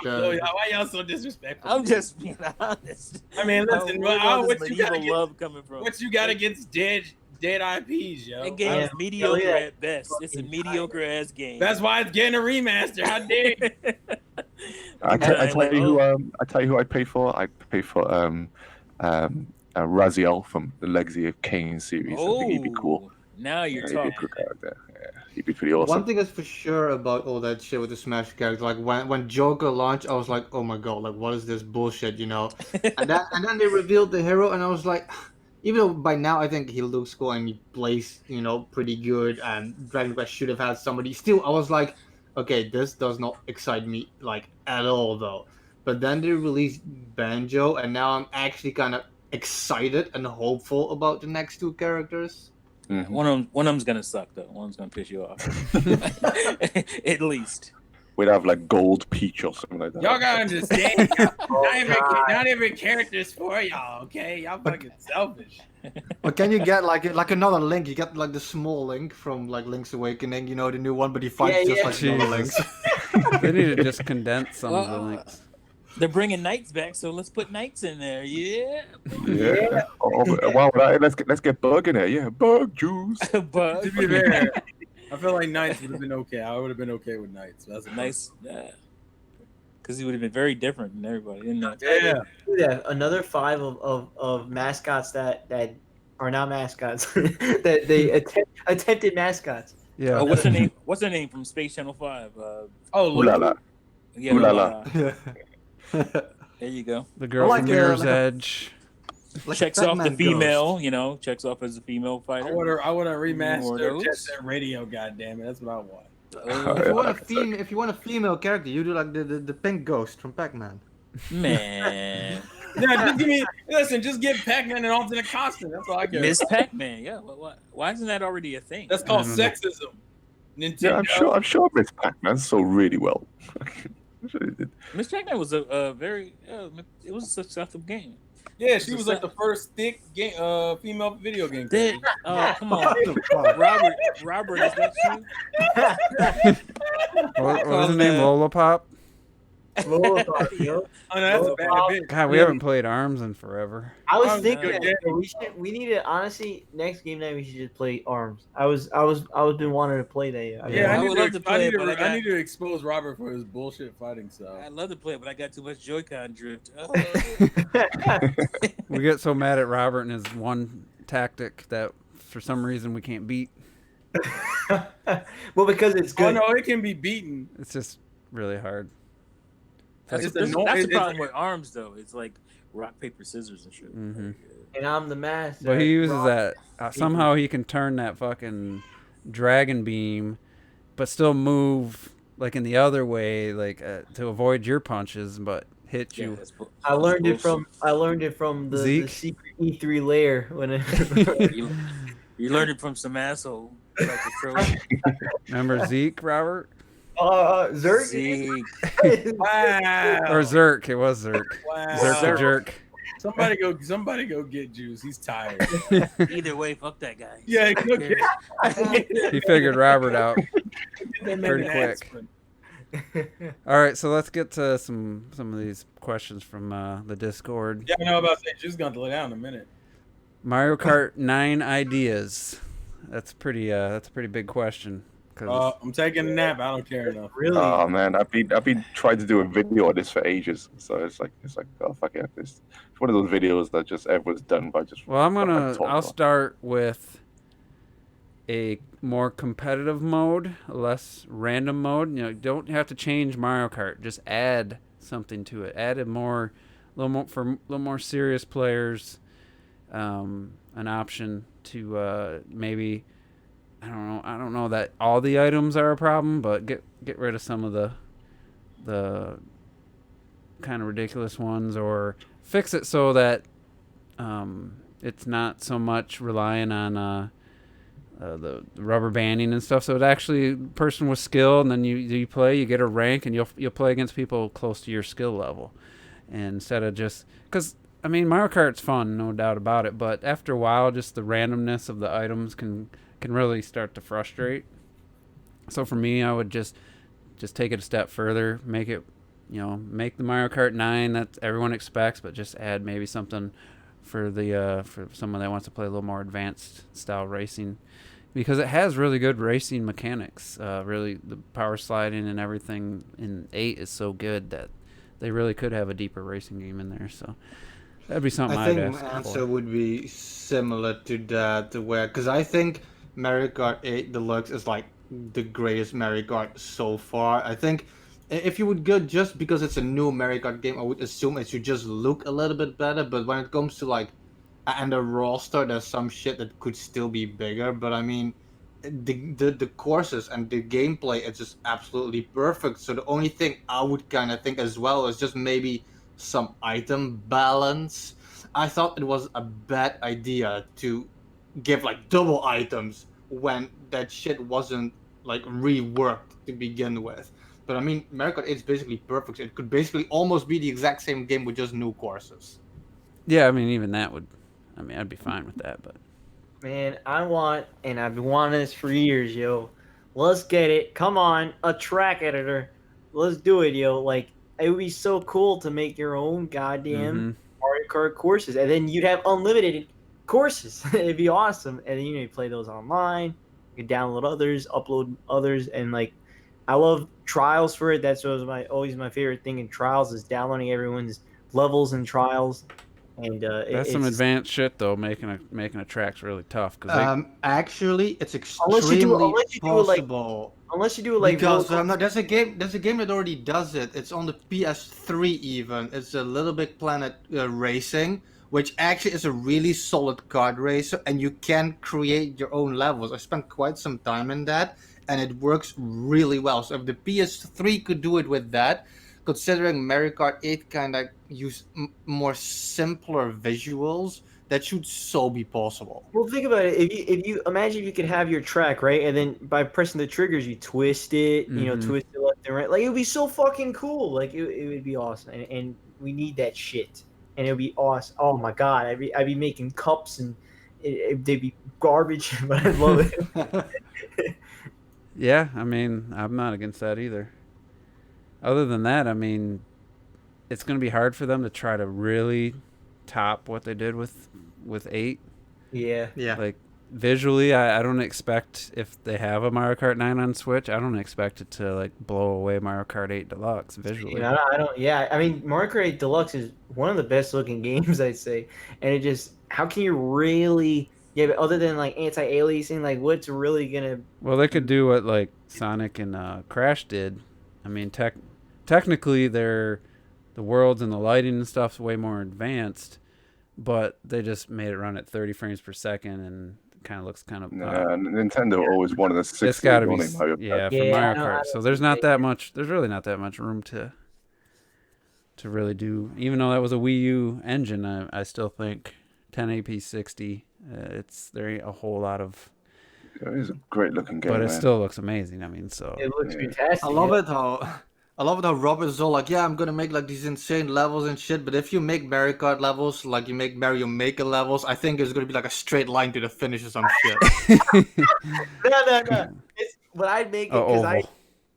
[SPEAKER 4] Why y'all so disrespectful?
[SPEAKER 5] I'm just being honest.
[SPEAKER 4] I mean, listen,
[SPEAKER 5] Where all this
[SPEAKER 4] what you gotta
[SPEAKER 5] medieval
[SPEAKER 4] get,
[SPEAKER 5] love coming from?
[SPEAKER 4] what you got against dead IPs, yo?
[SPEAKER 5] That game is
[SPEAKER 2] Yeah.
[SPEAKER 5] mediocre
[SPEAKER 2] Yeah.
[SPEAKER 5] at best. It's a mediocre ass game.
[SPEAKER 4] That's why it's getting a remaster. How dare you?
[SPEAKER 3] I tell you who I pay for. I pay for Raziel from the Legacy of Kain series. I think he'd be cool.
[SPEAKER 5] Now you're
[SPEAKER 3] Yeah, he'd be a
[SPEAKER 5] talking.
[SPEAKER 3] good character. Yeah, he'd be pretty awesome.
[SPEAKER 6] One thing is for sure about all that shit with the Smash characters, like when Joker launched, I was like, oh my god, like what is this bullshit, you know? and then they revealed the hero, and I was like, even though by now I think he looks cool and he plays, you know, pretty good, and Dragon Quest should have had somebody. Still, I was like, okay, this does not excite me like at all though. But then they released Banjo, and now I'm actually kind of excited and hopeful about the next two characters.
[SPEAKER 3] Mhm.
[SPEAKER 5] One of them's gonna suck though. One of them's gonna piss you off. At least.
[SPEAKER 3] We'd have like gold peach or something like that.
[SPEAKER 4] Y'all gotta understand.
[SPEAKER 2] God.
[SPEAKER 4] Not every character's for y'all. Okay, y'all fucking selfish.
[SPEAKER 6] Or can you get like another Link? You get like the small Link from like Link's Awakening, you know, the new one, but he fights
[SPEAKER 2] Yeah,
[SPEAKER 6] just
[SPEAKER 2] yeah.
[SPEAKER 6] like another
[SPEAKER 1] Jesus.
[SPEAKER 6] Link.
[SPEAKER 1] They need to just condense some of the
[SPEAKER 5] Well,
[SPEAKER 1] links.
[SPEAKER 5] They're bringing knights back, so let's put knights in there. Yeah.
[SPEAKER 3] Yeah. Wow. Let's get Bug in there. Yeah, Bug juice.
[SPEAKER 5] But
[SPEAKER 4] To be fair, I feel like Knights would have been okay. I would have been okay with Knights. That's a
[SPEAKER 5] nice. Because he would have been very different than everybody.
[SPEAKER 4] Yeah.
[SPEAKER 2] Yeah, another 5 of mascots that are not mascots. That they attempted mascots.
[SPEAKER 1] Yeah.
[SPEAKER 5] Oh, what's her name? What's her name from Space Channel 5?
[SPEAKER 4] Oh,
[SPEAKER 3] Ooh la la.
[SPEAKER 5] Yeah,
[SPEAKER 3] Ooh la
[SPEAKER 5] Lala.
[SPEAKER 6] Yeah.
[SPEAKER 5] There you go.
[SPEAKER 1] The girl
[SPEAKER 6] like,
[SPEAKER 1] from Mirror's
[SPEAKER 6] like a-
[SPEAKER 1] Edge.
[SPEAKER 6] Like
[SPEAKER 5] Checks
[SPEAKER 6] a
[SPEAKER 5] off the
[SPEAKER 6] Pac-Man
[SPEAKER 5] female, checks off as a female
[SPEAKER 4] I
[SPEAKER 5] fighter.
[SPEAKER 4] want to
[SPEAKER 5] More of
[SPEAKER 4] remaster
[SPEAKER 5] those?
[SPEAKER 4] Jet Set Radio. Goddamn it, that's what I want.
[SPEAKER 6] If you want a female character, you do like the pink ghost from Pac-Man.
[SPEAKER 5] Man.
[SPEAKER 4] Yeah, just give me. Listen, just give Pac-Man an alternate costume. That's all I care.
[SPEAKER 5] Miss Pac-Man, yeah. Why isn't that already a thing?
[SPEAKER 4] That's called
[SPEAKER 1] I don't know.
[SPEAKER 4] sexism. Nintendo.
[SPEAKER 3] Yeah, I'm sure Miss Pac-Man sold really well. I'm sure it did.
[SPEAKER 5] Miss Pac-Man was a very it was a successful game.
[SPEAKER 4] Yeah, she was like the first thick game, female video game.
[SPEAKER 5] Did
[SPEAKER 4] character.
[SPEAKER 5] oh come on, Robert, is that you?
[SPEAKER 1] What was his name? Lola Pop?
[SPEAKER 2] Yo.
[SPEAKER 4] Oh, no, that's a bad bitch.
[SPEAKER 1] God, we haven't played ARMS in forever.
[SPEAKER 2] I was
[SPEAKER 4] Arms
[SPEAKER 2] thinking
[SPEAKER 4] good
[SPEAKER 2] that we need to honestly next game night we should just play ARMS. I was been wanting to play that.
[SPEAKER 4] Yeah,
[SPEAKER 5] I
[SPEAKER 4] I
[SPEAKER 5] would
[SPEAKER 4] need
[SPEAKER 5] love
[SPEAKER 4] to,
[SPEAKER 5] to play it, but
[SPEAKER 4] I need to expose Robert for his bullshit fighting style.
[SPEAKER 5] I'd love to play it, but I got too much Joy-Con drift.
[SPEAKER 1] We get so mad at Robert and his one tactic that for some reason we can't beat.
[SPEAKER 2] Well, because it's
[SPEAKER 4] Oh
[SPEAKER 2] good.
[SPEAKER 4] no, it can be beaten.
[SPEAKER 1] It's just really hard.
[SPEAKER 5] That's
[SPEAKER 4] It's
[SPEAKER 5] the
[SPEAKER 4] annoying-
[SPEAKER 5] problem
[SPEAKER 4] it's-
[SPEAKER 5] with ARMS, though. It's like rock, paper, scissors and shit.
[SPEAKER 1] Mhm.
[SPEAKER 2] And I'm the master.
[SPEAKER 1] But he uses
[SPEAKER 2] Rob.
[SPEAKER 1] that. Somehow he can turn that fucking dragon beam, but still move like in the other way, like to avoid your punches, but hit
[SPEAKER 5] Yeah,
[SPEAKER 1] you.
[SPEAKER 2] I learned it
[SPEAKER 5] bullshit.
[SPEAKER 2] from the
[SPEAKER 1] Zeke?
[SPEAKER 2] secret E3 layer when it.
[SPEAKER 5] You learned it from some asshole. Like a trophy.
[SPEAKER 1] Remember Zeke, Robert?
[SPEAKER 2] Zerg.
[SPEAKER 5] Zeke.
[SPEAKER 4] Wow.
[SPEAKER 1] Or Zerk? It was Zerk.
[SPEAKER 4] Wow.
[SPEAKER 1] Zerk the jerk.
[SPEAKER 4] Somebody go get Juice. He's tired.
[SPEAKER 5] Either way, fuck that guy.
[SPEAKER 4] Yeah,
[SPEAKER 5] Who
[SPEAKER 4] go
[SPEAKER 5] cares?
[SPEAKER 1] He figured Robert out.
[SPEAKER 4] Pretty
[SPEAKER 1] Pretty quick. All right, so let's get to some of these questions from the Discord.
[SPEAKER 4] Yeah, I know about to say Juice gonna lay down in a minute.
[SPEAKER 1] Mario Kart 9 ideas. That's a pretty big question. 'Cause
[SPEAKER 4] I'm taking a nap. I don't care enough.
[SPEAKER 2] Really?
[SPEAKER 3] Oh man, I've been trying to do a video on this for ages. So it's like oh fuck it, it's one of those videos that just everyone's done by just.
[SPEAKER 1] well, I'll
[SPEAKER 3] talk.
[SPEAKER 1] start with a more competitive mode, a less random mode. You know, don't have to change Mario Kart. Just add something to it. Add a little more serious players. An option to maybe I don't know that all the items are a problem, but get rid of some of the kind of ridiculous ones, or fix it so that it's not so much relying on the rubber banding and stuff. So it actually person with skill, and then you play, you get a rank, and you'll play against people close to your skill level, and instead of just because. I mean, Mario Kart's fun, no doubt about it, but after a while, just the randomness of the items can really start to frustrate. So for me, I would just take it a step further, make it, make the Mario Kart 9 that everyone expects, but just add maybe something for someone that wants to play a little more advanced style racing, because it has really good racing mechanics. Really, the power sliding and everything in 8 is so good that they really could have a deeper racing game in there. So. That'd be something
[SPEAKER 6] I
[SPEAKER 1] I'd
[SPEAKER 6] think
[SPEAKER 1] ask
[SPEAKER 6] my
[SPEAKER 1] for.
[SPEAKER 6] answer would be similar to that, because I think Mario Kart 8 Deluxe is like the greatest Mario Kart so far. I think if you would go just because it's a new Mario Kart game, I would assume it should just look a little bit better. But when it comes to like, and the roster, there's some shit that could still be bigger. But I mean, the courses and the gameplay, it's just absolutely perfect. So the only thing I would kind of think as well is just maybe some item balance. I thought it was a bad idea to give like double items when that shit wasn't like reworked to begin with. But I mean, Mario Kart 8 is basically perfect. It could basically almost be the exact same game with just new courses.
[SPEAKER 1] Yeah, I mean, even that would. I mean, I'd be fine with that, but
[SPEAKER 2] Man, I want, and I've been wanting this for years, yo. Let's get it. Come on, a track editor. Let's do it, yo. Like, it would be so cool to make your own goddamn Mario Kart courses, and then you'd have unlimited courses. It'd be awesome. And then you play those online. You could download others, upload others, and like, I love trials for it. That's always my favorite thing in trials is downloading everyone's levels and trials. And
[SPEAKER 1] that's some advanced shit though. Making a track's really tough because
[SPEAKER 6] Actually, it's
[SPEAKER 2] unless you do
[SPEAKER 6] extremely
[SPEAKER 2] unless you do it like
[SPEAKER 6] possible.
[SPEAKER 2] unless you do it like
[SPEAKER 6] Because
[SPEAKER 2] roller
[SPEAKER 6] no, there's a game that already does it. It's on the PS3 even. It's a Little Big Planet Racing, which actually is a really solid kart racer, and you can create your own levels. I spent quite some time in that, and it works really well. So if the PS3 could do it with that, considering Mario Kart 8 kind of use more simpler visuals, that should so be possible.
[SPEAKER 2] Well, think about it. If you imagine if you could have your track right, and then by pressing the triggers, you twist it. You know, twist it left and right. Like it would be so fucking cool. Like it would be awesome, and we need that shit. And it would be awesome. Oh my god, I'd be making cups and they'd be garbage, but I'd love it.
[SPEAKER 1] yeah, I mean, I'm not against that either. Other than that, I mean, it's going to be hard for them to try to really top what they did with 8.
[SPEAKER 2] Yeah.
[SPEAKER 1] Like visually, I don't expect if they have a Mario Kart 9 on Switch, I don't expect it to like blow away Mario Kart 8 Deluxe visually.
[SPEAKER 2] You know, I don't. Yeah, I mean, Mario Kart 8 Deluxe is one of the best looking games, I'd say. And it just, how can you really? Yeah, but other than like anti-aliasing, like what's really gonna?
[SPEAKER 1] Well, they could do what like Sonic and Crash did. I mean, technically, the worlds and the lighting and stuff's way more advanced, but they just made it run at 30 frames per second and kind of looks kind of.
[SPEAKER 3] Nintendo always wanted a 60.
[SPEAKER 1] It's got to be
[SPEAKER 3] Mario Kart.
[SPEAKER 1] yeah for
[SPEAKER 2] Yeah,
[SPEAKER 1] Mario Kart. So there's not that much. There's really not that much room to really do. Even though that was a Wii U engine, I still think 1080p 60. There ain't a whole lot of.
[SPEAKER 3] It is a great looking game,
[SPEAKER 1] but it
[SPEAKER 3] man.
[SPEAKER 1] still looks amazing. I mean, so
[SPEAKER 2] It looks fantastic.
[SPEAKER 6] I love it how Rob is all like, yeah, I'm gonna make like these insane levels and shit. But if you make Mario Kart levels, like you make Mario Maker levels, I think it's gonna be like a straight line to the finish or some shit.
[SPEAKER 2] No. It's what I'd make it because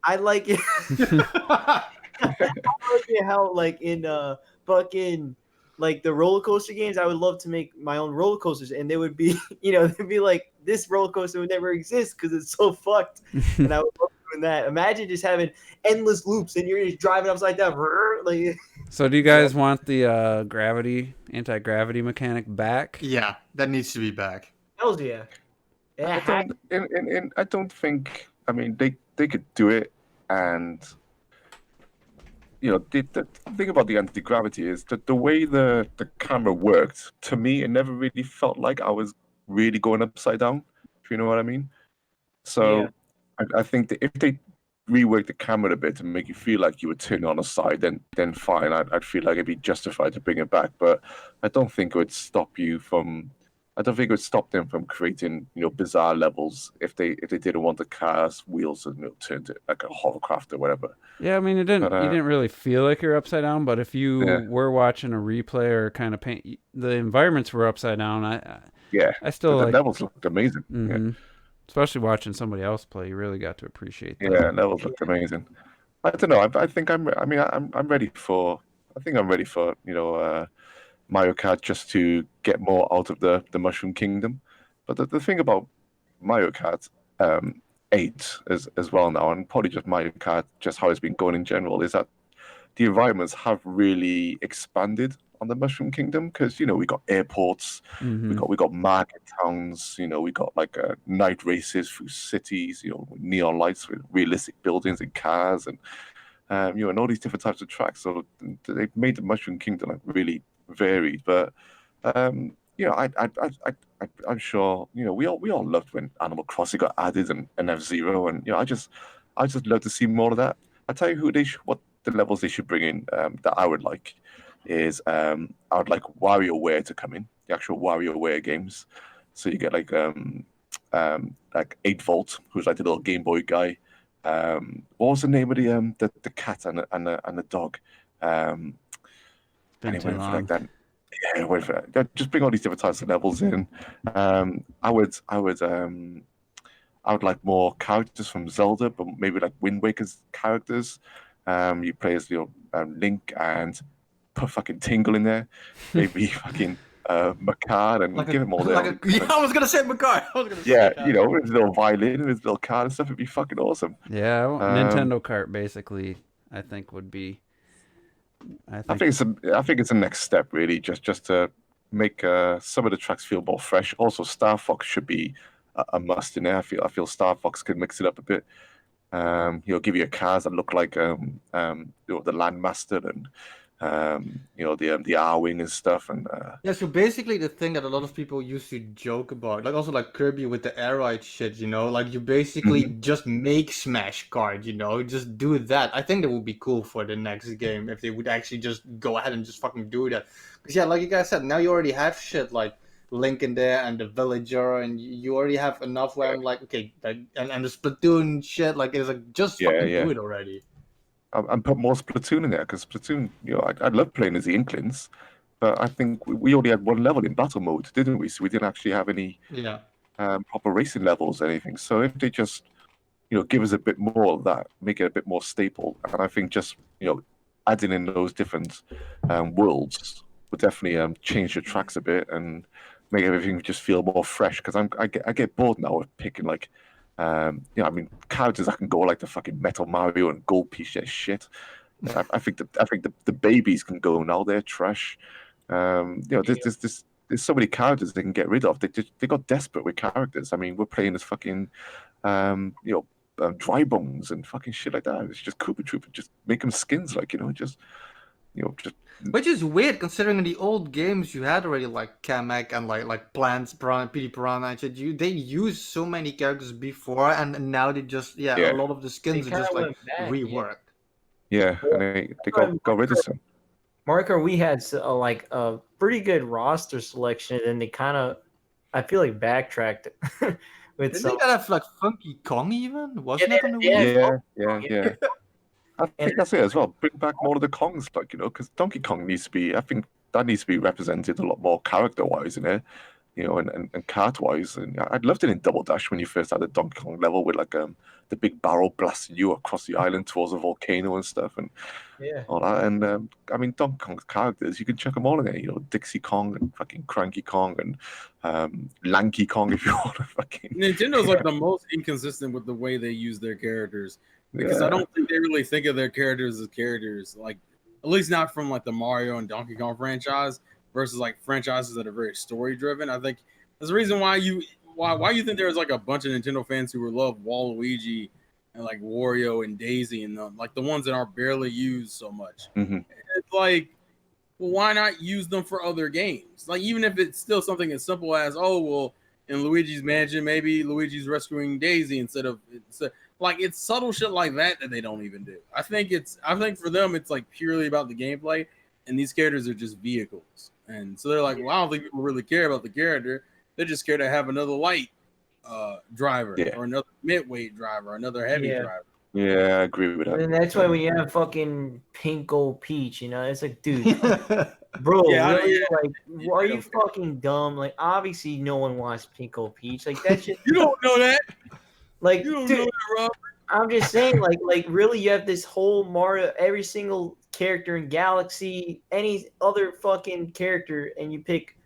[SPEAKER 2] I like it. I like it how like in fucking like the roller coaster games, I would love to make my own roller coasters, and they would be, they'd be like this roller coaster would never exist because it's so fucked, and I would love doing that. Imagine just having endless loops and you're just driving upside down. Like,
[SPEAKER 1] so do you guys want the anti-gravity mechanic back?
[SPEAKER 6] Yeah, that needs to be back.
[SPEAKER 2] Hells yeah.
[SPEAKER 3] I don't think. I mean, they could do it, and the thing about the anti-gravity is that the way the camera worked, to me, it never really felt like I was really going upside down, if you know what I mean. So
[SPEAKER 2] Yeah.
[SPEAKER 3] I think that if they rework the camera a bit to make you feel like you were turning on a side, then fine. I'd feel like it'd be justified to bring it back. But I don't think it would stop you from. I don't think it would stop them from creating, bizarre levels if they didn't want the car's wheels and turn to like a hovercraft or whatever.
[SPEAKER 1] Yeah, I mean, you didn't really feel like you're upside down, but if you were watching a replay or kind of paint, the environments were upside down. I still
[SPEAKER 3] the
[SPEAKER 1] like
[SPEAKER 3] levels looked amazing.
[SPEAKER 1] Mm-hmm. Especially watching somebody else play, you really got to appreciate that.
[SPEAKER 3] Yeah, levels looked amazing. I don't know. I think I'm ready for. I think I'm ready for Mario Kart just to get more out of the Mushroom Kingdom. But the thing about Mario Kart 8 as well now, and probably just Mario Kart, just how it's been going in general, is that the environments have really expanded on the Mushroom Kingdom because we got airports, we got market towns, we got like night races through cities, neon lights with realistic buildings and cars, and and all these different types of tracks. So they've made the Mushroom Kingdom like really varied. But I'm sure we all loved when Animal Crossing got added and F-Zero, and I just love to see more of that. I tell you what the levels they should bring in that I would like is I would like WarioWare to come in, the actual WarioWare games. So you get like 8-Volt, who's like the little Game Boy guy. What was the name of the cat and the dog?
[SPEAKER 1] Been too
[SPEAKER 3] Anyway, for
[SPEAKER 1] long.
[SPEAKER 3] like that. Yeah, wait for that. Just bring all these different types of levels in. I would like more characters from Zelda, but maybe like Wind Waker's characters. You play as Link and put fucking Tingle in there. Maybe fucking Makar and
[SPEAKER 6] Like
[SPEAKER 3] give him all their
[SPEAKER 6] like yeah, I was gonna say Makar. I was gonna
[SPEAKER 3] yeah,
[SPEAKER 6] say that.
[SPEAKER 3] you know, with his little violin and his little card and stuff. It'd be fucking awesome.
[SPEAKER 1] Yeah, Nintendo Kart basically, I think would be.
[SPEAKER 3] I think it's a next step really, just to make some of the tracks feel more fresh. Also, Star Fox should be a must in there. I feel Star Fox could mix it up a bit. Give you cars that look like the Landmaster and the R-Wing and stuff. And
[SPEAKER 6] Yeah, so basically the thing that a lot of people used to joke about, like also like Kirby with the air ride shit, like you basically just make Smash Kart, just do that. I think that would be cool for the next game if they would actually just go ahead and just fucking do that. Because yeah, like you guys said, now you already have shit like Link in there and the Villager, and you already have enough where I'm like, okay, and the Splatoon shit, like it's like just fucking do it already.
[SPEAKER 3] And put more Splatoon in there, because Splatoon, I love playing as the Inklings, but I think we only had one level in battle mode, didn't we? So we didn't actually have any proper racing levels or anything. So if they just, give us a bit more of that, make it a bit more staple, and I think just, adding in those different worlds would definitely change the tracks a bit and make everything just feel more fresh. Because I get bored now of picking like. Characters that can go like the fucking Metal Mario and Gold Piece shit. I think the babies can go now. They're trash. There's so many characters they can get rid of. They got desperate with characters. I mean, we're playing as fucking Dry Bones and fucking shit like that. It's just Koopa Troopa. Just make them skins, just.
[SPEAKER 6] Which is weird considering in the old games you had already like Kamek and like Plants, Petey Piranha and shit. They used so many characters before, and now they just a lot of the skins are just like reworked.
[SPEAKER 3] Yeah, and they got rid of some.
[SPEAKER 2] Mario Kart, we had like a pretty good roster selection, and they kind of, I feel like, backtracked.
[SPEAKER 6] Didn't they have like Funky Kong even? Wasn't it on the
[SPEAKER 3] Wii? Yeah. I think that's it as well. Bring back more of the Kongs, because Donkey Kong needs to be. I think that needs to be represented a lot more character-wise in it, and kart-wise. And I'd loved it in Double Dash when you first had the Donkey Kong level with like the big barrel blasting you across the island towards a volcano and stuff, and all that. And Donkey Kong's characters, you can chuck them all in there. Dixie Kong and fucking Cranky Kong and Lanky Kong if you want to fucking.
[SPEAKER 4] Nintendo's like the most inconsistent with the way they use their characters. Because I don't think they really think of their characters as characters, like at least not from like the Mario and Donkey Kong franchise versus like franchises that are very story driven. I think there's a reason why you think there's like a bunch of Nintendo fans who love Waluigi and like Wario and Daisy and like the ones that are barely used so much. It's like, well, why not use them for other games? Like even if it's still something as simple as in Luigi's Mansion maybe Luigi's rescuing Daisy instead of. Like it's subtle shit like that they don't even do. I think for them it's like purely about the gameplay, and these characters are just vehicles. And so they're like, well, I don't think people really care about the character. They just care to have another light driver or another mid-weight driver, or another heavy driver.
[SPEAKER 3] Yeah, I agree with that.
[SPEAKER 2] And that's why when you have fucking Pinko Peach, it's like, dude, bro, really? Like, are you fucking dumb? Like, obviously no one wants Pinko Peach. Like that shit.
[SPEAKER 4] You don't know that.
[SPEAKER 2] Like,
[SPEAKER 4] you don't
[SPEAKER 2] dude,
[SPEAKER 4] know that, Rob.
[SPEAKER 2] I'm just saying, like, really, you have this whole Mario, every single character in Galaxy, any other fucking character, and you pick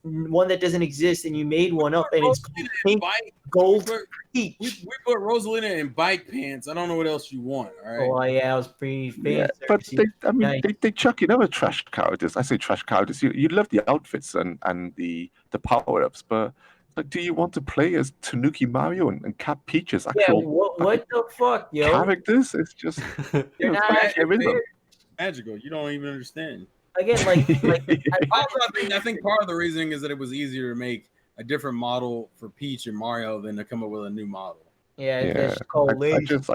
[SPEAKER 2] one that doesn't exist, and you made one up, and it's pink, gold, peach.
[SPEAKER 4] We put Rosalina in bike pants. I don't know what else you want. All right.
[SPEAKER 2] Oh yeah, I was pretty famous.
[SPEAKER 3] Yeah, but they chuck in other trash characters. I say trash characters. You love the outfits and the power ups, but. Like, do you want to play as Tanuki Mario and Cat Peach's actual
[SPEAKER 2] what the fuck, yo?
[SPEAKER 3] characters? It's just
[SPEAKER 4] magical. You don't even understand.
[SPEAKER 2] Again,
[SPEAKER 4] I think part of the reasoning is that it was easier to make a different model for Peach and Mario than to come up with a new model.
[SPEAKER 2] Yeah,
[SPEAKER 3] Yeah,
[SPEAKER 2] that's called
[SPEAKER 3] I
[SPEAKER 2] lazy.
[SPEAKER 3] just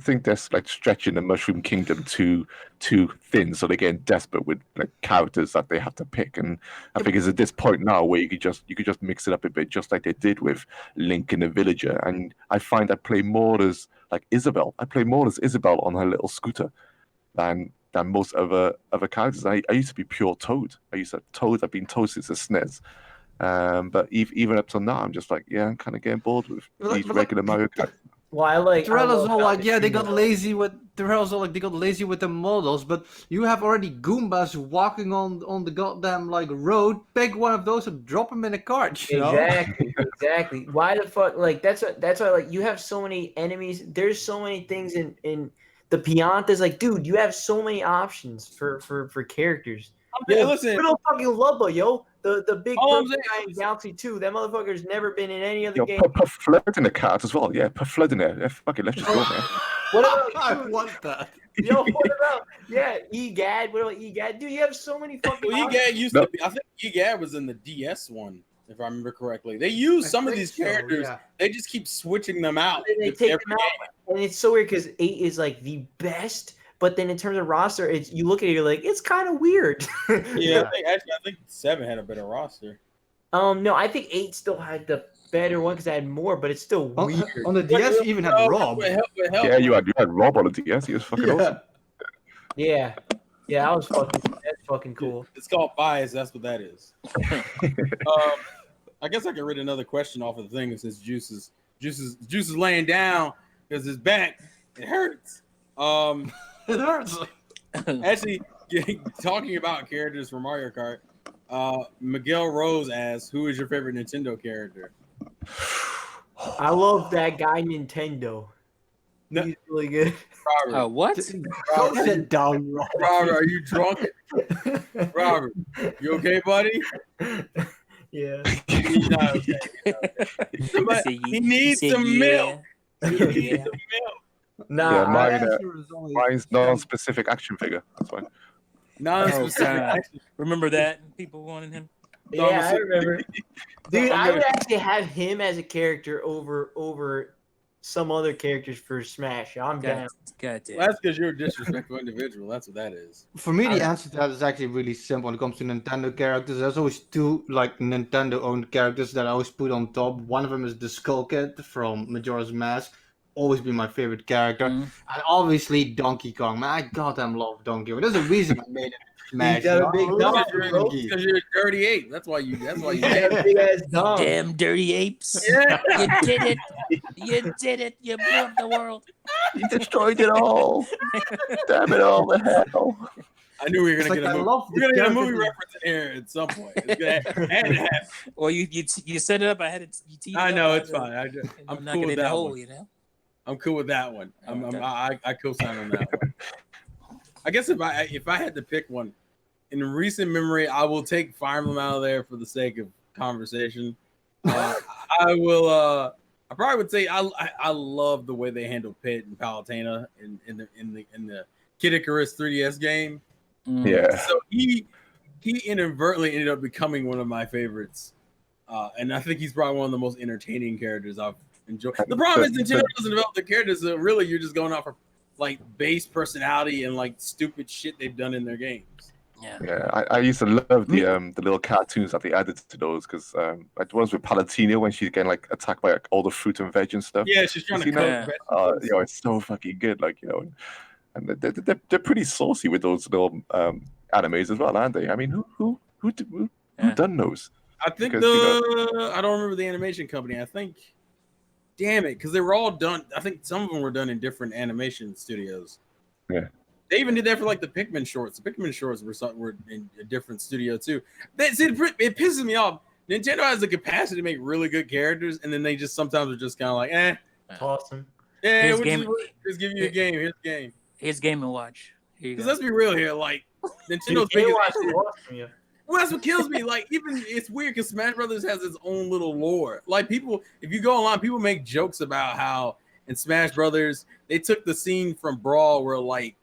[SPEAKER 3] think that's like stretching the Mushroom Kingdom too thin, so they're getting desperate with like characters that they have to pick. And I think it's at this point now where you could just mix it up a bit, just like they did with Link and the Villager. And I find I play more as like Isabelle. I play more as Isabelle on her little scooter than most other characters. I used to be pure Toad. I've been Toad since the SNES. But even up till now, I'm just like, yeah, I'm kind of getting bored with these regular Mario characters.
[SPEAKER 2] Well, I love
[SPEAKER 6] all like, yeah, they got
[SPEAKER 2] Nintendo.
[SPEAKER 6] lazy with the models, but you have already Goombas walking on the goddamn like road. Pick one of those and drop them in a cart. You know?
[SPEAKER 2] Exactly. Why the fuck? Like that's why like you have so many enemies. There's so many things in the Piantas. Like, dude, you have so many options for characters.
[SPEAKER 4] Hey,
[SPEAKER 2] Yo,
[SPEAKER 4] listen.
[SPEAKER 2] little fucking Lubba, yo, the big
[SPEAKER 4] All I'm
[SPEAKER 2] purple
[SPEAKER 4] saying
[SPEAKER 2] guy in Galaxy 2. That motherfucker's never been in any other
[SPEAKER 3] Yo,
[SPEAKER 2] game.
[SPEAKER 3] put Flood in the cart as well. Yeah, put Flood in there. Yeah, fuck it, let's just go, man.
[SPEAKER 2] What about
[SPEAKER 6] I
[SPEAKER 2] dude,
[SPEAKER 6] want that.
[SPEAKER 2] yo? What about Egad? What about Egad? Dude, you have so many fucking.
[SPEAKER 4] Well,
[SPEAKER 2] options.
[SPEAKER 4] Egad used to be. I think Egad was in the DS one, if I remember correctly. They use some of these characters.
[SPEAKER 6] Yeah.
[SPEAKER 4] They just keep switching them out.
[SPEAKER 2] And they
[SPEAKER 4] with
[SPEAKER 2] take
[SPEAKER 4] every
[SPEAKER 2] them out, and it's so weird because 8 is like the best. But then in terms of roster, it's you look at it, you're like, it's kind of weird.
[SPEAKER 4] game. Yeah, I think 7 had a better roster.
[SPEAKER 2] No, I think 8 still had the better one because I had more, but it's still weird.
[SPEAKER 6] On the DS, you even had Rob.
[SPEAKER 4] What help?
[SPEAKER 3] Yeah, you had Rob on the DS. He was fucking awesome.
[SPEAKER 2] Yeah, that was that's fucking cool.
[SPEAKER 4] It's called bias. That's what that is. I guess I can read another question off of the thing. It says Juice is laying down because his back it hurts.
[SPEAKER 6] It hurts.
[SPEAKER 4] Actually, talking about characters from Mario Kart, Miguel Rose asks, "Who is your favorite Nintendo character?"
[SPEAKER 2] I love that guy Nintendo.
[SPEAKER 4] No.
[SPEAKER 2] He's really good.
[SPEAKER 4] Robert,
[SPEAKER 5] What?
[SPEAKER 6] Go sit down, Rob.
[SPEAKER 4] Robert, are you drunk? Robert, you okay, buddy?
[SPEAKER 2] Yeah.
[SPEAKER 4] He's not okay. Somebody- he needs some milk. He needs some milk.
[SPEAKER 2] Nah,
[SPEAKER 3] Yeah,
[SPEAKER 2] I-
[SPEAKER 3] mine, mine's non-specific action figure. That's fine.
[SPEAKER 4] Non-specific.
[SPEAKER 5] Oh, God.
[SPEAKER 4] action.
[SPEAKER 5] Remember that? People wanted him.
[SPEAKER 2] yeah, I remember. Dude,
[SPEAKER 4] I'm
[SPEAKER 2] I
[SPEAKER 4] gonna-
[SPEAKER 2] would actually have him as a character over some other characters for Smash. I'm down.
[SPEAKER 5] God damn.
[SPEAKER 4] Well, that's because you're a disrespectful individual. That's what that is.
[SPEAKER 6] For me, the answer to that is actually really simple when it comes to Nintendo characters. There's always two like Nintendo-owned characters that I always put on top. One of them is the Skull Kid from Majora's Mask. Always been my favorite character.
[SPEAKER 5] Mhm.
[SPEAKER 6] And obviously Donkey Kong. Man, I goddamn love Donkey Kong. There's a reason I made it Smash.
[SPEAKER 2] got a
[SPEAKER 6] you know?
[SPEAKER 2] big
[SPEAKER 6] I love
[SPEAKER 2] dog, bro.
[SPEAKER 6] Donkey.
[SPEAKER 4] Because you're a dirty ape. That's why you.
[SPEAKER 2] You got a big ass dog.
[SPEAKER 5] Damn dirty apes.
[SPEAKER 4] Yeah.
[SPEAKER 5] You did it. You did it. You blew up the world.
[SPEAKER 3] You destroyed it all. Damn it all to hell.
[SPEAKER 4] I knew we were
[SPEAKER 6] It's
[SPEAKER 4] gonna
[SPEAKER 6] like
[SPEAKER 4] get a
[SPEAKER 6] I
[SPEAKER 4] movie.
[SPEAKER 6] love
[SPEAKER 4] We're
[SPEAKER 6] the
[SPEAKER 4] gonna get a
[SPEAKER 6] character
[SPEAKER 4] movie
[SPEAKER 6] that-
[SPEAKER 4] reference in here at some point. It's gonna had to happen.
[SPEAKER 5] Well, you set it up. I had it. You teed it
[SPEAKER 4] I
[SPEAKER 5] up,
[SPEAKER 4] know
[SPEAKER 5] had
[SPEAKER 4] it's
[SPEAKER 5] to-
[SPEAKER 4] fine.
[SPEAKER 5] I'm
[SPEAKER 4] I'm
[SPEAKER 5] not
[SPEAKER 4] cool
[SPEAKER 5] gonna
[SPEAKER 4] with
[SPEAKER 5] in the
[SPEAKER 4] that
[SPEAKER 5] hole,
[SPEAKER 4] one.
[SPEAKER 5] you know.
[SPEAKER 4] I'm cool with that one. I co-sign on that one. I guess if I had to pick one in recent memory, I will take Fire Emblem out of there for the sake of conversation. I will. I probably would say I love the way they handle Pit and Palutena in the Kid Icarus 3DS game.
[SPEAKER 3] Yeah.
[SPEAKER 4] So he inadvertently ended up becoming one of my favorites, and I think he's probably one of the most entertaining characters I've enjoyed. The problem is Nintendo doesn't develop the characters, so really you're just going off of like base personality and like stupid shit they've done in their games.
[SPEAKER 5] Yeah.
[SPEAKER 3] Yeah, I used to love the little cartoons that they added to those because like the ones with Palutena when she's getting like attacked by like, all the fruit and veg and stuff.
[SPEAKER 4] Yeah, she's trying to
[SPEAKER 3] You
[SPEAKER 4] cook
[SPEAKER 5] know-
[SPEAKER 4] vegetables.
[SPEAKER 3] You know, it's so fucking good. Like, you know, and they're pretty saucy with those little animes as well, aren't they? I mean, who
[SPEAKER 5] Yeah.
[SPEAKER 3] done those?
[SPEAKER 4] I think
[SPEAKER 3] because,
[SPEAKER 4] I don't remember the animation company. I think, damn it, because they were all done. I think some of them were done in different animation studios.
[SPEAKER 3] Yeah.
[SPEAKER 4] They even did that for like the Pikmin shorts. The Pikmin shorts were in a different studio too. It pisses me off. Nintendo has the capacity to make really good characters, and then they just sometimes are just kind of like,
[SPEAKER 2] Toss him.
[SPEAKER 4] we'll
[SPEAKER 5] Game-
[SPEAKER 4] just give you a game. Here's the game.
[SPEAKER 5] Here's Game and Watch. Here you
[SPEAKER 4] Because
[SPEAKER 5] go.
[SPEAKER 4] let's be real here, like Nintendo's
[SPEAKER 2] They
[SPEAKER 4] biggest
[SPEAKER 2] watch
[SPEAKER 4] issue-
[SPEAKER 2] lost from you.
[SPEAKER 4] Well, that's what kills me. Like, even it's weird because Smash Brothers has its own little lore. Like, people, if you go online, people make jokes about how in Smash Brothers they took the scene from Brawl where like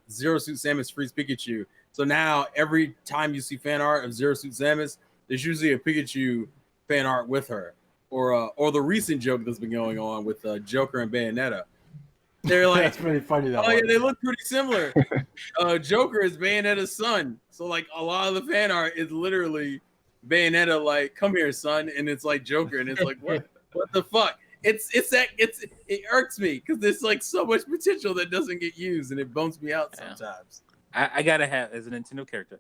[SPEAKER 4] Zero Suit Samus frees Pikachu. So now every time you see fan art of Zero Suit Samus, there's usually a Pikachu fan art with her. or the recent joke that's been going on with Joker and Bayonetta. They're like,
[SPEAKER 6] That's pretty funny. That
[SPEAKER 4] oh yeah,
[SPEAKER 6] one.
[SPEAKER 4] they look pretty similar. Joker is Bayonetta's son, so like a lot of the fan art is literally Bayonetta like, come here, son, and it's like Joker, and it's like, what the fuck? It irks me because there's like so much potential that doesn't get used, and it bums me out sometimes.
[SPEAKER 5] I gotta have, as a Nintendo character,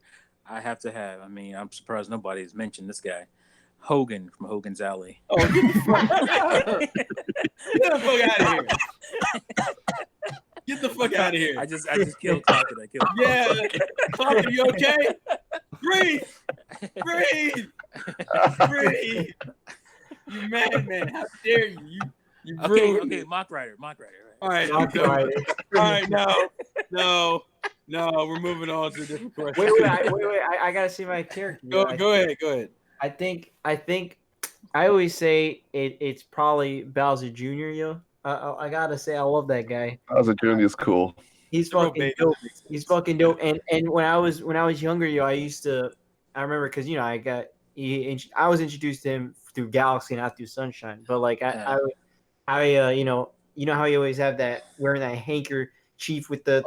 [SPEAKER 5] I have to have. I mean, I'm surprised nobody's mentioned this guy, Hogan from Hogan's Alley.
[SPEAKER 4] Oh, get the fuck out of here! Get the fuck out of here!
[SPEAKER 5] I just killed Crockett. I killed.
[SPEAKER 4] Yeah, Clark, you okay? Breathe. You madman! How dare you? You
[SPEAKER 5] Okay, Mock Rider. Right?
[SPEAKER 4] All right,
[SPEAKER 2] All
[SPEAKER 4] right. No. We're moving on to a different question.
[SPEAKER 2] Wait. I gotta see my character.
[SPEAKER 4] Go ahead.
[SPEAKER 2] I think I always say it's probably Bowser Jr. Yo, I gotta say I love that guy.
[SPEAKER 3] Bowser Jr. is cool.
[SPEAKER 2] He's fucking dope. He's fucking dope. And when I was younger, yo, I remember because I was introduced to him through Galaxy, not through Sunshine. But like I you know how you always have that wearing that handkerchief with the.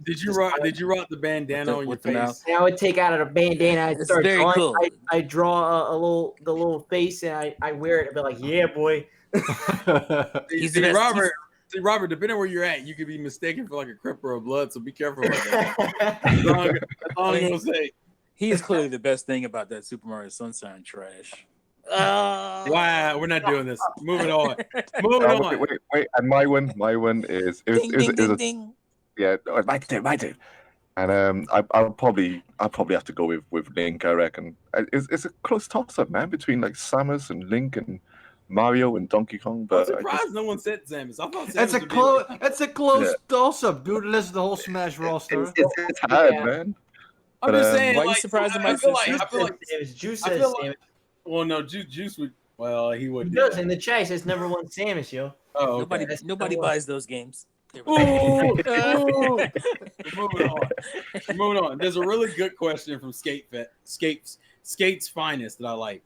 [SPEAKER 4] Did you rock the bandana on your face?
[SPEAKER 2] And I would take out of the bandana. I'd start
[SPEAKER 5] very
[SPEAKER 2] drawing.
[SPEAKER 5] cool.
[SPEAKER 2] I draw the little face, and I wear it. I'd be like, yeah, boy.
[SPEAKER 5] He's
[SPEAKER 4] See,
[SPEAKER 5] the best.
[SPEAKER 4] Robert, depending on where you're at, you could be mistaken for like a Crip or a Blood, so be careful about that. That's all I'm gonna say.
[SPEAKER 5] He is clearly the best thing about that Super Mario Sunshine trash.
[SPEAKER 4] Wow, we're not doing this. Moving on.
[SPEAKER 3] Wait. And my one is
[SPEAKER 5] Ding.
[SPEAKER 3] yeah, my turn. And I'll probably have to go with Link. I reckon it's a close toss up, man, between like Samus and Link and Mario and Donkey Kong.
[SPEAKER 4] I'm
[SPEAKER 3] But
[SPEAKER 4] surprised no one said Samus. I thought Samus
[SPEAKER 6] It's a
[SPEAKER 4] would be
[SPEAKER 6] close.
[SPEAKER 4] like-
[SPEAKER 6] It's a close toss-up, dude. Listen to the whole Smash roster.
[SPEAKER 3] it's hard,
[SPEAKER 2] Yeah.
[SPEAKER 3] man.
[SPEAKER 4] I'm just saying.
[SPEAKER 5] Why you
[SPEAKER 4] like,
[SPEAKER 5] surprised
[SPEAKER 4] I
[SPEAKER 5] about
[SPEAKER 4] feel
[SPEAKER 5] Samus?
[SPEAKER 4] like
[SPEAKER 2] Juice
[SPEAKER 4] I
[SPEAKER 2] says
[SPEAKER 4] feel like-
[SPEAKER 2] Samus.
[SPEAKER 4] well, no, Juice would. Well, he
[SPEAKER 2] He
[SPEAKER 4] wouldn't.
[SPEAKER 2] does in the chat. It says number one Samus, yo.
[SPEAKER 4] Oh, okay.
[SPEAKER 5] Nobody buys those games.
[SPEAKER 4] Ooh. We're moving on. There's a really good question from Skate's Finest that I like.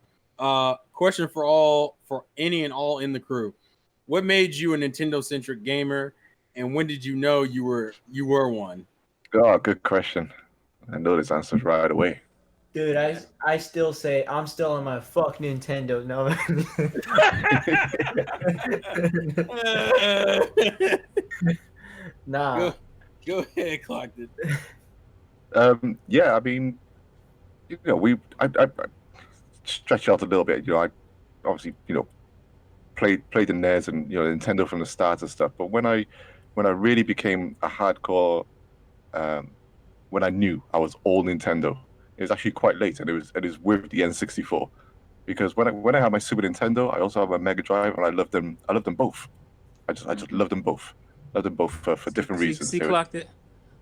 [SPEAKER 4] Question for any and all in the crew. What made you a Nintendo-centric gamer, and when did you know you were one?
[SPEAKER 3] Oh, good question. I know this answers right away.
[SPEAKER 2] Dude, I still say I'm still on my fuck Nintendo. No. Nah.
[SPEAKER 4] Go ahead, Clark.
[SPEAKER 3] Yeah, I mean, I stretch out a little bit. I obviously, played the NES and Nintendo from the start and stuff. But when I really became a hardcore, when I knew I was all Nintendo, it was actually quite late, and it was with the N64, because when I had my Super Nintendo, I also had my Mega Drive, and I loved them both. I just loved them both. Loved them both for different reasons.
[SPEAKER 5] See,
[SPEAKER 3] They were
[SPEAKER 5] clocked it.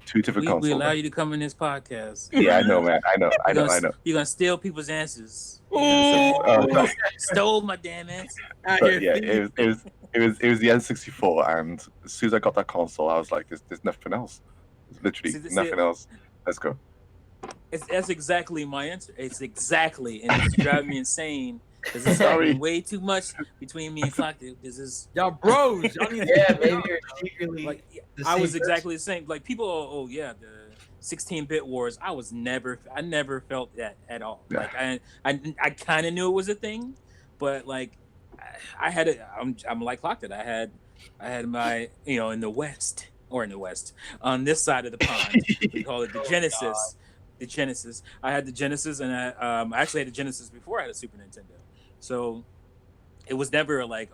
[SPEAKER 3] two different
[SPEAKER 5] We
[SPEAKER 3] consoles.
[SPEAKER 5] allow you to come in this podcast.
[SPEAKER 3] Yeah, I know, man. I know.
[SPEAKER 5] You're gonna steal people's answers.
[SPEAKER 3] Oh,
[SPEAKER 5] Stole my damn answer.
[SPEAKER 3] But yeah, it was the N64, and as soon as I got that console, I was like, there's nothing else. There's literally nothing else. Let's go.
[SPEAKER 5] That's exactly my answer. It's exactly, and it's driving me insane because it's happening way too much between me and Clock. This is
[SPEAKER 4] y'all bros. Y'all need
[SPEAKER 2] Yeah, maybe you're secretly.
[SPEAKER 5] like
[SPEAKER 2] the
[SPEAKER 5] I
[SPEAKER 2] same
[SPEAKER 5] was
[SPEAKER 2] person.
[SPEAKER 5] exactly the same. Like people, oh yeah, the 16-bit wars. I never felt that at all.
[SPEAKER 3] Yeah.
[SPEAKER 5] Like I kind of knew it was a thing, but like I had it. I'm like Clock that I had my in the West on this side of the pond. We call it the Genesis. The Genesis. I had the Genesis, and I actually had the Genesis before I had a Super Nintendo. So it was never like,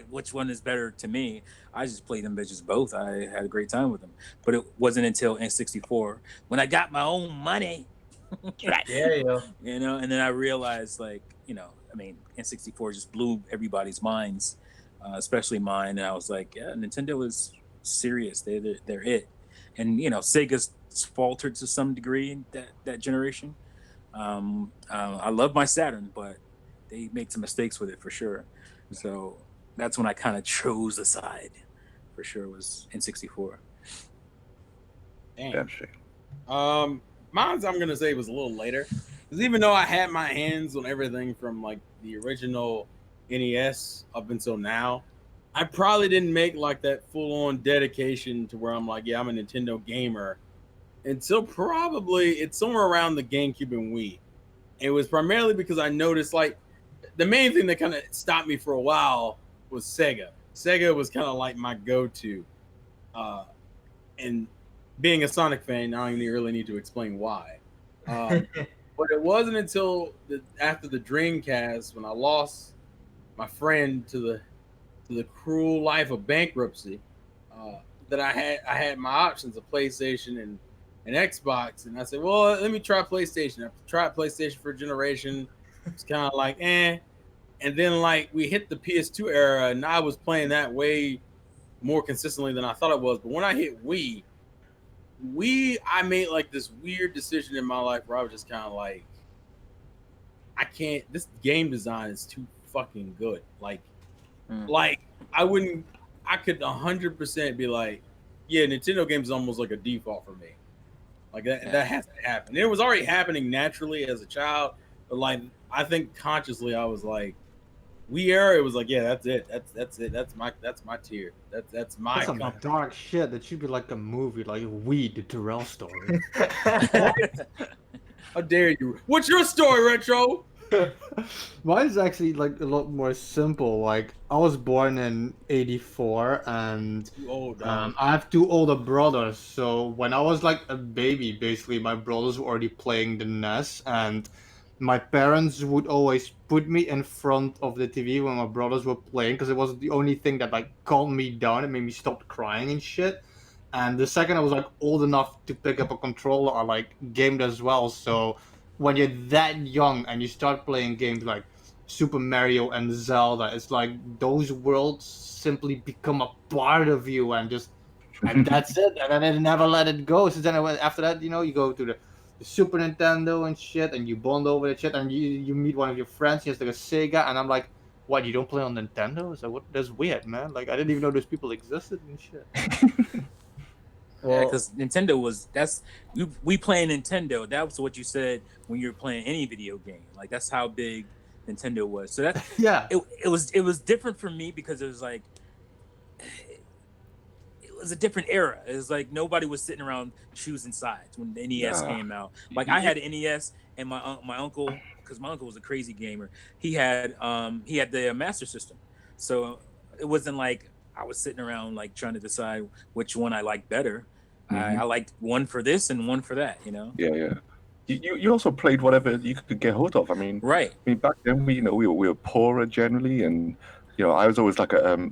[SPEAKER 5] which one is better to me. I just played them bitches both. I had a great time with them. But it wasn't until N64 when I got my own money.
[SPEAKER 2] Yeah, yo.
[SPEAKER 5] And then I realized, N64 just blew everybody's minds, especially mine. And I was like, yeah, Nintendo is serious. They're it. And Sega's faltered to some degree in that generation. I love my Saturn, but they made some mistakes with it for sure. So that's when I kind of chose a side. For sure, was N64.
[SPEAKER 3] Damn shame.
[SPEAKER 4] Mine's I'm gonna say was a little later, because even though I had my hands on everything from like the original NES up until now, I probably didn't make like that full-on dedication to where I'm like, yeah, I'm a Nintendo gamer until probably it's somewhere around the GameCube and Wii. It was primarily because I noticed like the main thing that kind of stopped me for a while was Sega. Sega was kind of like my go-to. And being a Sonic fan, I don't even really need to explain why. But it wasn't until after the Dreamcast when I lost my friend to the cruel life of bankruptcy that I had my options of PlayStation and Xbox, and I said, well, let me try PlayStation. I tried PlayStation for a generation. It's kind of like and then like we hit the PS2 era, and I was playing that way more consistently than I thought it was. But when I hit Wii, I made like this weird decision in my life where I was just kind of like, I can't. This game design is too fucking good. Like I could 100% be like, yeah, Nintendo games is almost like a default for me. Like that has to happen. It was already happening naturally as a child, but like I think consciously I was like, Wii era, it was like, yeah, that's it. That's it. That's my tier. That's my
[SPEAKER 6] That's some
[SPEAKER 4] company.
[SPEAKER 6] dark shit. That should be like a movie, like Weed, the Terrell story.
[SPEAKER 4] How dare you? What's your story, Retro?
[SPEAKER 6] Mine's actually like a lot more simple. Like I was born in '84, and
[SPEAKER 4] You old dog.
[SPEAKER 6] I have two older brothers. So when I was like a baby, basically my brothers were already playing the NES, and my parents would always put me in front of the TV when my brothers were playing because it was the only thing that like calmed me down and made me stop crying and shit. And the second I was like old enough to pick up a controller, I like gamed as well. So when you're that young and you start playing games like Super Mario and Zelda, it's like those worlds simply become a part of you, and that's it. And then I never let it go. So then after that, you go to the Super Nintendo and shit, and you bond over the shit, and you meet one of your friends. He has like a Sega, and I'm like, what? You don't play on Nintendo? So what? That's weird, man. Like I didn't even know those people existed and shit.
[SPEAKER 5] Yeah, because Nintendo was we playing Nintendo. That was what you said when you were playing any video game. Like that's how big Nintendo was. So that
[SPEAKER 6] Yeah.
[SPEAKER 5] it was different for me because it was like it was a different era. It was like nobody was sitting around choosing sides when the NES came out. Like I had an NES, and my uncle, because my uncle was a crazy gamer, he had the Master System. So it wasn't like I was sitting around like trying to decide which one I liked better. I liked one for this and one for that.
[SPEAKER 3] Yeah. You also played whatever you could get hold of.
[SPEAKER 5] Right.
[SPEAKER 3] Back then we were poorer generally, and I was always like a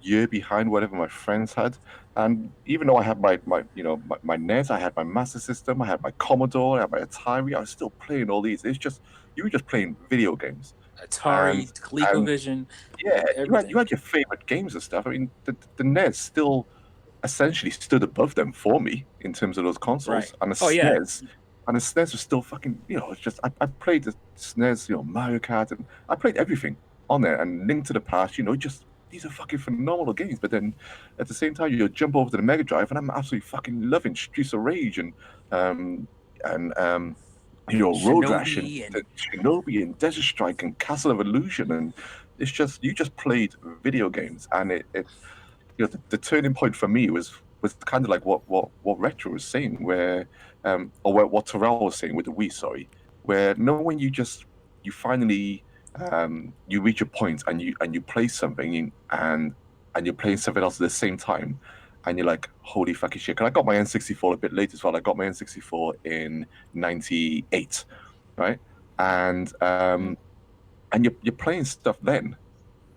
[SPEAKER 3] year behind whatever my friends had. And even though I had my NES, I had my Master System, I had my Commodore, I had my Atari, I was still playing all these. It's just you were just playing video games.
[SPEAKER 5] Atari, ColecoVision.
[SPEAKER 3] Yeah, you had your favorite games and stuff. The NES still essentially stood above them for me in terms of those consoles.
[SPEAKER 5] Right.
[SPEAKER 3] And the
[SPEAKER 5] SNES.
[SPEAKER 3] And the SNES was still fucking, it's just, I played the SNES, Mario Kart, and I played everything on there. And Link to the Past, just, these are fucking phenomenal games. But then at the same time, you jump over to the Mega Drive, and I'm absolutely fucking loving Streets of Rage and Road Rash and Shinobi and Desert Strike and Castle of Illusion. And it's just, you just played video games. And the turning point for me was kind of like what Retro was saying, where or what Terrell was saying with the Wii, sorry, where when you finally you reach a point and you play something and you're playing something else at the same time, and you're like, holy fucking shit! 'Cause I got my N64 a bit late as well. I got my N64 in '98, right? And you're playing stuff then.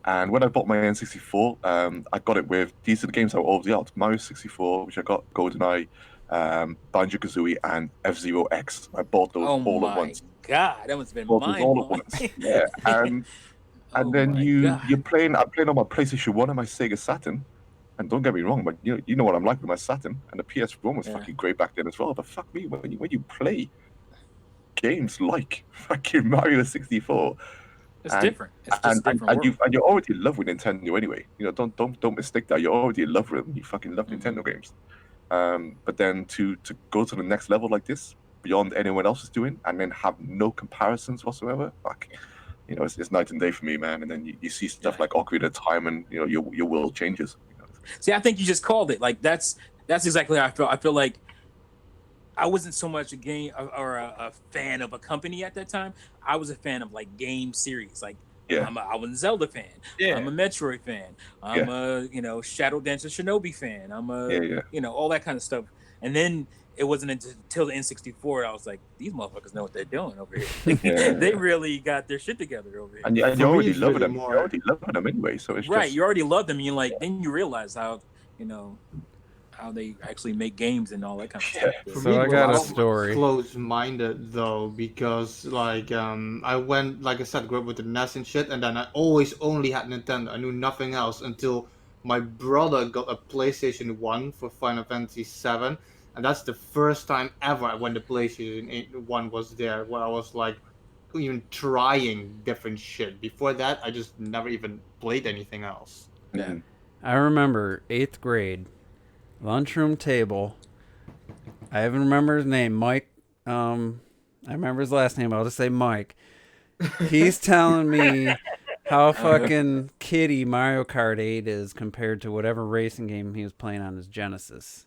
[SPEAKER 3] And when I bought my N64, I got it with, these are the games I already out: Mario 64, which I got, GoldenEye, Banjo-Kazooie, and F-Zero X. I bought those all at once.
[SPEAKER 5] God, that must have been
[SPEAKER 3] Bought those all at
[SPEAKER 5] mind-blowing.
[SPEAKER 3] once. Yeah, and then I'm playing on my PlayStation 1 and my Sega Saturn. And don't get me wrong, but you know what I'm like with my Saturn, and the PS1 was fucking great back then as well. But fuck me, when you play games like fucking Mario 64.
[SPEAKER 5] It's different. It's just a different world.
[SPEAKER 3] And you're already in love with Nintendo anyway. Don't mistake that. You're already in love with them. You fucking love Nintendo games. But then to go to the next level like this, beyond anyone else is doing, and then have no comparisons whatsoever, fuck. it's night and day for me, man. And then you see stuff like Ocarina of Time, and your world changes.
[SPEAKER 5] See, I think you just called it. Like that's exactly how I feel. I feel like I wasn't so much a game or a fan of a company at that time. I was a fan of like game series. Like
[SPEAKER 3] Yeah.
[SPEAKER 5] I was a Zelda fan.
[SPEAKER 4] Yeah.
[SPEAKER 5] I'm a Metroid fan. I'm a Shadow Dancer Shinobi fan. I'm a all that kind of stuff. And then it wasn't until the N64 I was like, these motherfuckers know what they're doing over here. They really got their shit together over here.
[SPEAKER 3] And you already love them. You already love them anyway. So it's
[SPEAKER 5] right.
[SPEAKER 3] Just...
[SPEAKER 5] You already love them. And then you realize how how they actually make games and all that kind of stuff.
[SPEAKER 1] So I got a story.
[SPEAKER 6] Close-minded though, because like I went, like I said, grew up with the NES and shit, and then I always only had Nintendo. I knew nothing else until my brother got a PlayStation 1 for Final Fantasy 7, and that's the first time ever when the PlayStation 1 was there, where I was like even trying different shit. Before that, I just never even played anything else.
[SPEAKER 5] Yeah.
[SPEAKER 1] I remember 8th grade. Lunchroom table. I even remember his name, Mike. I remember his last name. I'll just say Mike. He's telling me how fucking kiddie Mario Kart 8 is compared to whatever racing game he was playing on his Genesis.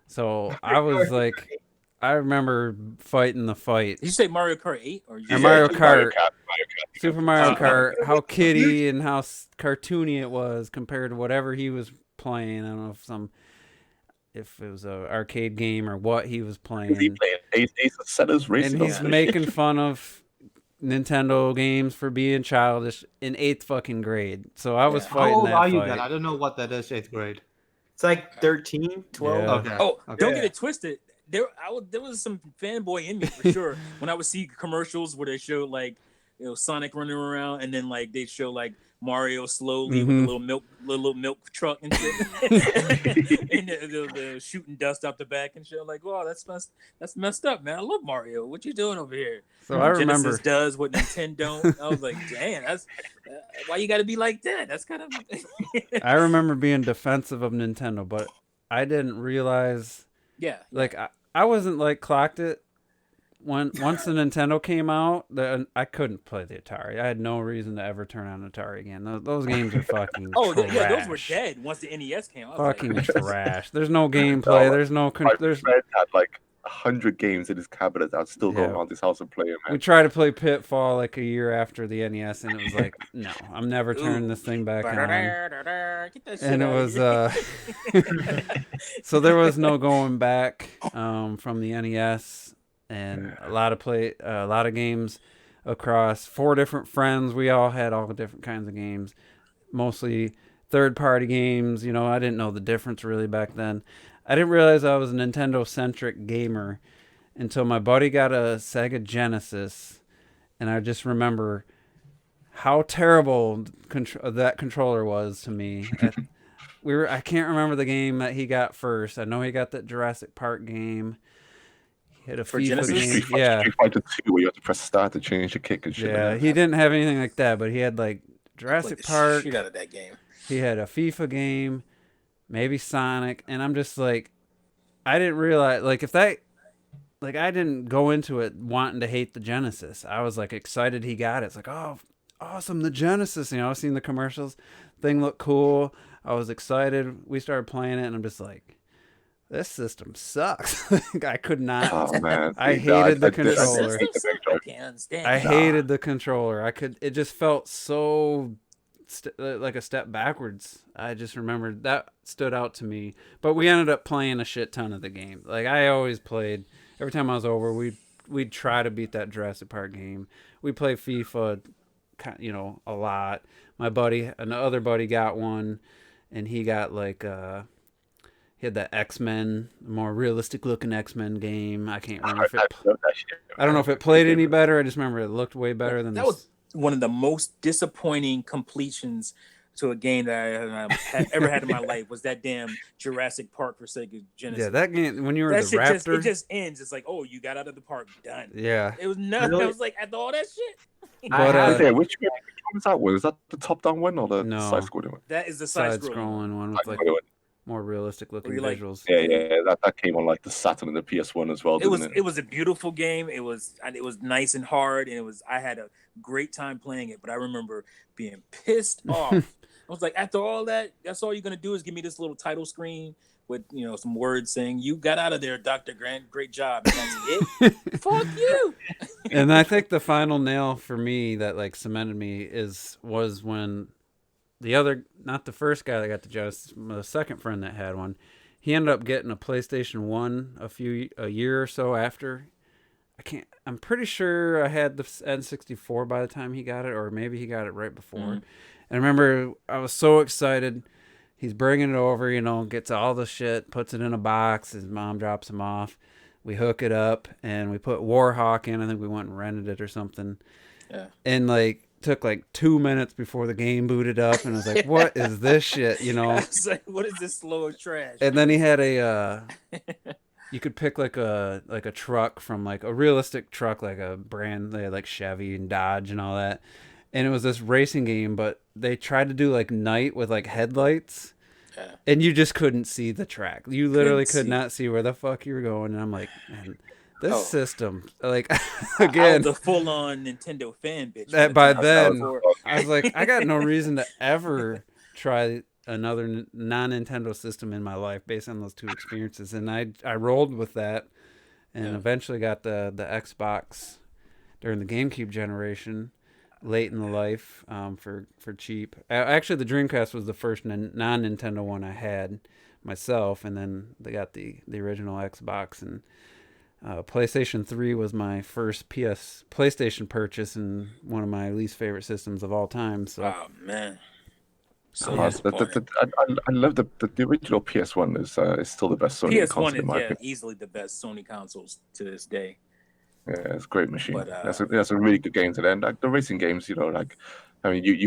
[SPEAKER 1] So I was like, I remember fighting the fight.
[SPEAKER 5] Did you say Mario Kart 8 or
[SPEAKER 1] Mario Kart? Super Mario Kart. How kiddie and how cartoony it was compared to whatever he was playing. I don't know if it was a arcade game or what he was playing.
[SPEAKER 3] He played Ace of Settlers Racing.
[SPEAKER 1] And he's making fun of Nintendo games for being childish in 8th fucking grade. So I was fighting
[SPEAKER 6] How old
[SPEAKER 1] that
[SPEAKER 6] are you
[SPEAKER 1] fight.
[SPEAKER 6] then? I don't know what that is, 8th grade.
[SPEAKER 2] It's like 13, 12.
[SPEAKER 1] Yeah.
[SPEAKER 6] Okay.
[SPEAKER 5] Oh,
[SPEAKER 6] Okay.
[SPEAKER 5] don't get it twisted. There was some fanboy in me for sure when I would see commercials where they showed like Sonic running around, and then like they show like Mario slowly with the little milk truck and shit, and the shooting dust out the back and shit. Like, wow, that's messed up, man. I love Mario. What you doing over here?
[SPEAKER 1] So I remember
[SPEAKER 5] Genesis does what Nintendo don't. I was like, damn, that's why you got to be like that. That's kind of.
[SPEAKER 1] I remember being defensive of Nintendo, but I didn't realize.
[SPEAKER 5] Yeah.
[SPEAKER 1] Like I wasn't like clocked it. Once the Nintendo came out, I couldn't play the Atari. I had no reason to ever turn on Atari again. Those games are fucking trash.
[SPEAKER 5] Yeah, those were dead once the NES came out.
[SPEAKER 1] Fucking trash. There's no gameplay. There's no.
[SPEAKER 3] My friend had like 100 games in his cabinet. I'd still go around his house and play them.
[SPEAKER 1] We tried to play Pitfall like a year after the NES, and it was like, no, I'm never turning this thing back on. And it was so there was no going back from the NES. And a lot of games across 4 different friends. We all had all the different kinds of games, mostly third-party games. I didn't know the difference really back then. I didn't realize I was a Nintendo-centric gamer until my buddy got a Sega Genesis, and I just remember how terrible that controller was to me. I can't remember the game that he got first. I know he got that Jurassic Park game. He had a FIFA game.
[SPEAKER 3] Street Fighter 2 where you have to press start to change the kick and shit.
[SPEAKER 1] Yeah, he didn't have anything like that, but he had like Jurassic Park.
[SPEAKER 5] Shit out of that game.
[SPEAKER 1] He had a FIFA game, maybe Sonic, and I'm just like, I didn't realize I didn't go into it wanting to hate the Genesis. I was like excited he got it. It's like, oh, awesome, the Genesis. I was seeing the commercials, thing looked cool. I was excited. We started playing it, and I'm just like, this system sucks. I could not.
[SPEAKER 3] Oh man,
[SPEAKER 1] I hated the controller. I hated the controller. It just felt so like a step backwards. I just remembered that stood out to me. But we ended up playing a shit ton of the game. Like I always played. Every time I was over, we'd try to beat that Jurassic Park game. We played FIFA, a lot. My buddy, another buddy, got one, and he got like he had that X-Men, more realistic looking X-Men game. I can't remember I don't know if it played any better. I just remember it looked way better than
[SPEAKER 5] that. Was one of the most disappointing completions to a game that I have ever had in my life. Was that damn Jurassic Park for Sega Genesis?
[SPEAKER 1] Yeah, that game when you were the Raptor,
[SPEAKER 5] it just ends. It's like, oh, you got out of the park, done.
[SPEAKER 1] Yeah,
[SPEAKER 5] it was nothing.
[SPEAKER 2] Really?
[SPEAKER 5] I was like, after all that shit.
[SPEAKER 1] But
[SPEAKER 3] which one was that one? Is that the top down one or the side scrolling one?
[SPEAKER 5] That is the
[SPEAKER 1] side
[SPEAKER 5] side
[SPEAKER 1] scrolling one.
[SPEAKER 5] one.
[SPEAKER 1] With like, more realistic looking
[SPEAKER 5] Where you like-
[SPEAKER 1] visuals.
[SPEAKER 3] Yeah, that came on like the Saturn and the PS1 as well, didn't it?
[SPEAKER 5] It was a beautiful game. It was nice and hard, and I had a great time playing it. But I remember being pissed off. I was like, after all that, that's all you're gonna do is give me this little title screen with some words saying "You got out of there, Dr. Grant. Great job." And that's it. Fuck you.
[SPEAKER 1] And I think the final nail for me that like cemented me was when the other, not the first guy that got the Genesis, the second friend that had one, he ended up getting a PlayStation 1 a year or so after. I'm pretty sure I had the N64 by the time he got it, or maybe he got it right before.
[SPEAKER 5] Mm-hmm.
[SPEAKER 1] And I remember I was so excited. He's bringing it over, gets all the shit, puts it in a box. His mom drops him off. We hook it up and we put Warhawk in. I think we went and rented it or something.
[SPEAKER 5] Yeah.
[SPEAKER 1] And took 2 minutes before the game booted up, and I was like, "What is this shit?"
[SPEAKER 5] I was like, what is this slow trash?
[SPEAKER 1] And then he had you could pick a truck from a realistic truck, like a brand. They had Chevy and Dodge and all that. And it was this racing game, but they tried to do night with headlights.
[SPEAKER 5] Yeah.
[SPEAKER 1] And you just couldn't see the track. You literally could not see where the fuck you were going. And I'm like, man, this system, again.
[SPEAKER 5] I was a full-on Nintendo fan, bitch.
[SPEAKER 1] By then, I was like, I got no reason to ever try another non-Nintendo system in my life based on those two experiences. And I rolled with that and eventually got the Xbox during the GameCube generation. Late in the life, for cheap. Actually, the Dreamcast was the first non-Nintendo one I had myself, and then they got the original Xbox, and PlayStation 3 was my first PlayStation purchase, and one of my least favorite systems of all time. So.
[SPEAKER 5] Oh man. So
[SPEAKER 3] I love the original PS1 is still the best Sony console in my opinion.
[SPEAKER 5] Easily the best Sony consoles to this day.
[SPEAKER 3] Yeah, it's a great machine.
[SPEAKER 5] But,
[SPEAKER 3] that's a really good game to end. The racing games, you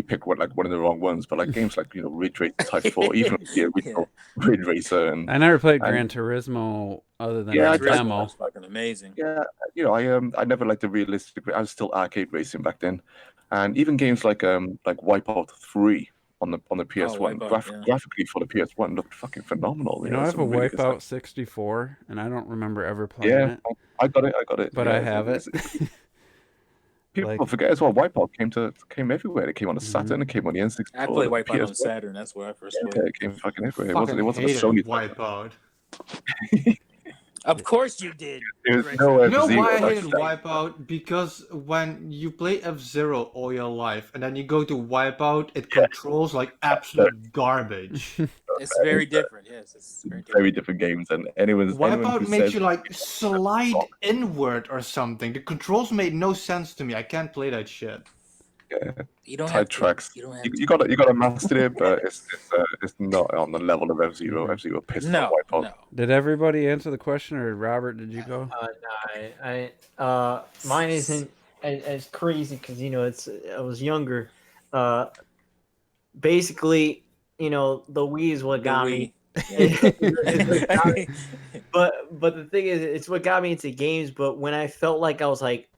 [SPEAKER 3] pick one of the wrong ones, but games like Ridge Racer Type 4, even the original Ridge Racer. And
[SPEAKER 1] I never played Gran Turismo other than a demo.
[SPEAKER 5] It's fucking amazing.
[SPEAKER 3] Yeah, I never liked the realistic. I was still arcade racing back then, and even games like Wipeout 3 on the PS1, graphically for the PS1 looked fucking phenomenal.
[SPEAKER 1] I have a Wipeout 64, and I don't remember ever playing it.
[SPEAKER 3] I got it.
[SPEAKER 1] But I have it.
[SPEAKER 3] People forget as well. Wipeout came everywhere. It came on the Saturn. It came on the N64.
[SPEAKER 5] I played Wipeout on Saturn. That's where I first played.
[SPEAKER 3] Yeah, it came fucking everywhere. It wasn't a Sony
[SPEAKER 6] Wipeout.
[SPEAKER 5] Of course you did.
[SPEAKER 3] There was no
[SPEAKER 6] You know why I hated Wipeout? Because when you play F-Zero all your life and then you go to Wipeout, it controls like absolute garbage.
[SPEAKER 5] It's very different. Yes, it's
[SPEAKER 3] very different games. And
[SPEAKER 6] Wipeout makes you like slide inward or something. The controls made no sense to me. I can't play that shit.
[SPEAKER 3] Yeah.
[SPEAKER 5] You don't
[SPEAKER 3] tight
[SPEAKER 5] have
[SPEAKER 3] tracks.
[SPEAKER 5] You
[SPEAKER 3] gotta master it, but it's not on the level of F-Zero. F-Zero pissed off Wipeout.
[SPEAKER 5] No.
[SPEAKER 1] Did everybody answer the question, or Robert, did you go?
[SPEAKER 2] No, mine isn't as crazy because I was younger. Basically, the Wii is what got me. But the thing is, it's what got me into games. But when I felt like I was like,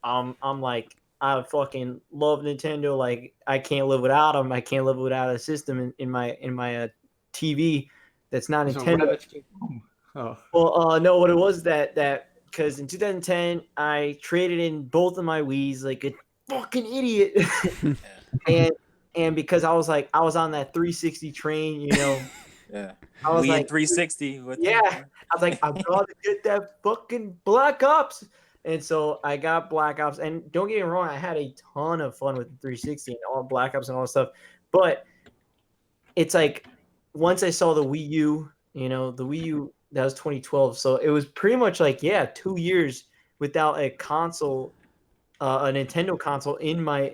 [SPEAKER 2] I'm like, I fucking love Nintendo. Like I can't live without them. I can't live without a system in my TV that's not Nintendo.
[SPEAKER 6] Oh.
[SPEAKER 2] Well, no, what it was that because in 2010 I traded in both of my Wiis like a fucking idiot, and because I was on that 360 train,
[SPEAKER 5] Yeah.
[SPEAKER 2] I was
[SPEAKER 5] Wii
[SPEAKER 2] like
[SPEAKER 5] 360.
[SPEAKER 2] I was like, I gotta get that fucking Black Ops. And so I got Black Ops, and don't get me wrong, I had a ton of fun with the 360 and all Black Ops and all that stuff. But it's like once I saw the Wii U, the Wii U, that was 2012. So it was pretty much 2 years without a console, a Nintendo console in my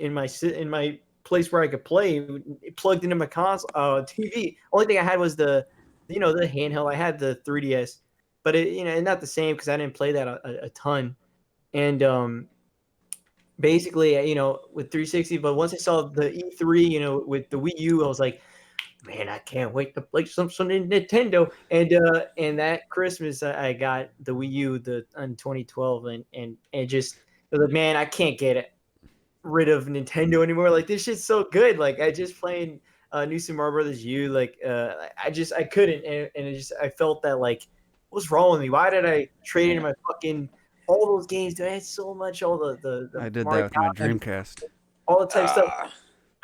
[SPEAKER 2] place where I could play. It plugged into my console TV. Only thing I had was the handheld. I had the 3DS, but it not the same because I didn't play that a ton. And basically, with 360, but once I saw the E3, with the Wii U, I was like, man, I can't wait to play some Nintendo. And that Christmas, I got the Wii U in 2012, and just I was like, man, I can't get rid of Nintendo anymore. Like this shit's so good. Like I just playing New Super Mario Brothers U. Like, I couldn't, and I felt that like, what's wrong with me? Why did I trade in my fucking all those games? Dude, I had so much, all the
[SPEAKER 1] I did
[SPEAKER 2] Mario
[SPEAKER 1] that with my
[SPEAKER 2] Galaxy,
[SPEAKER 1] Dreamcast.
[SPEAKER 2] all the type of stuff.
[SPEAKER 5] Ah,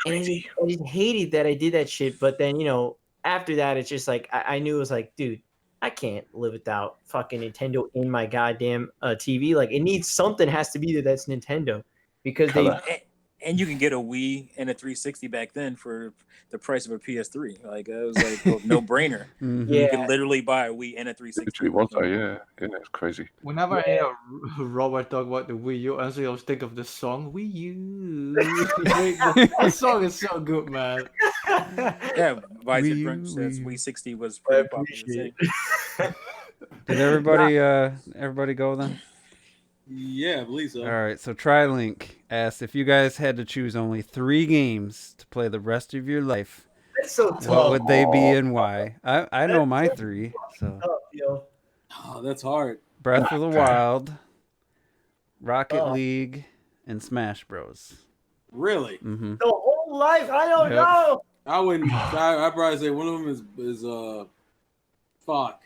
[SPEAKER 2] And I just hated that I did that shit. But then, after that, it's just like I knew it was like, dude, I can't live without fucking Nintendo in my goddamn TV. Like, it needs something has to be there that's Nintendo because they.
[SPEAKER 3] Color.
[SPEAKER 5] and you can get a Wii and a 360 back then for the price of a PS3. Like it was like a no brainer.
[SPEAKER 1] Mhm.
[SPEAKER 5] You
[SPEAKER 2] Yeah,
[SPEAKER 5] could literally buy a Wii and a 360.
[SPEAKER 3] Literally was that, yeah. Yeah, it's crazy.
[SPEAKER 6] Whenever I hear Robert talk about the Wii U, honestly, I always think of the song Wii U. That song is so good, man.
[SPEAKER 5] Yeah, Vice
[SPEAKER 1] Wii
[SPEAKER 5] Brunch says
[SPEAKER 1] U.
[SPEAKER 5] Wii 60 was
[SPEAKER 2] I
[SPEAKER 5] pretty popular.
[SPEAKER 2] appreciate
[SPEAKER 5] thing.
[SPEAKER 1] Did everybody go then?
[SPEAKER 4] Yeah, I believe so.
[SPEAKER 1] All right, so TriLink asked if you guys had to choose only 3 games to play the rest of your life,
[SPEAKER 2] That's so tough.
[SPEAKER 1] what would they be and why? I know my 3. So
[SPEAKER 2] Tough, yo.
[SPEAKER 4] Oh, that's hard.
[SPEAKER 1] Breath of the Wild, Rocket
[SPEAKER 2] Oh.
[SPEAKER 1] League, and Smash Bros.
[SPEAKER 4] Really?
[SPEAKER 1] Mm-hmm.
[SPEAKER 2] The whole life, I don't
[SPEAKER 1] Yep.
[SPEAKER 2] know.
[SPEAKER 4] I wouldn't. I'd probably say one of them is fuck.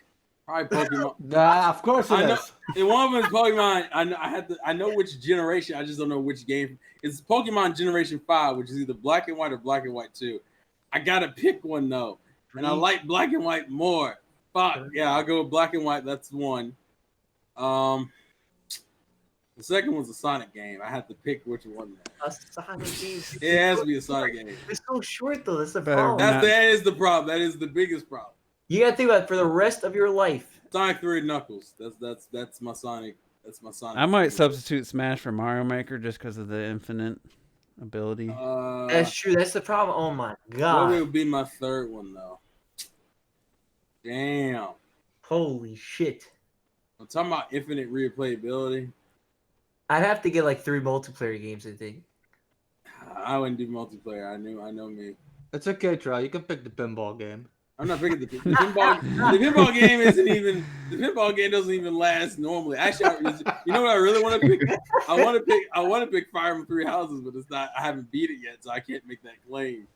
[SPEAKER 4] Probably Pokemon.
[SPEAKER 6] Nah, of course it
[SPEAKER 4] I know.
[SPEAKER 6] is.
[SPEAKER 4] And one of them is Pokemon. I know which generation. I just don't know which game. It's Pokemon Generation 5, which is either Black and White or Black and White 2. I gotta pick one though, and I like Black and White more. Fuck yeah, I'll go with Black and White. That's one. The second one's a Sonic game. I have to pick which one.
[SPEAKER 2] A Sonic game.
[SPEAKER 4] It has to be a Sonic game.
[SPEAKER 2] It's so short though. That's the
[SPEAKER 1] Better
[SPEAKER 2] problem.
[SPEAKER 1] not-
[SPEAKER 4] That is the problem. That is the biggest problem.
[SPEAKER 2] You gotta think about it for the rest of your life.
[SPEAKER 4] Sonic 3 Knuckles. That's my Sonic. That's my Sonic.
[SPEAKER 1] I might substitute Smash for Mario Maker just because of the infinite ability.
[SPEAKER 2] That's true. That's the problem. Oh my
[SPEAKER 4] What
[SPEAKER 2] god.
[SPEAKER 4] would be my third one though? Damn.
[SPEAKER 2] Holy shit.
[SPEAKER 4] I'm talking about infinite replayability.
[SPEAKER 2] I'd have to get like 3 multiplayer games, I think.
[SPEAKER 4] I wouldn't do multiplayer. I know me.
[SPEAKER 6] It's okay, Try. You can pick the pinball game.
[SPEAKER 4] I'm not picking the pinball. The pinball game isn't even. The pinball game doesn't even last normally. Actually, you know what I really want to pick? I want to pick Fire Emblem Three Houses, but it's not. I haven't beat it yet, so I can't make that claim.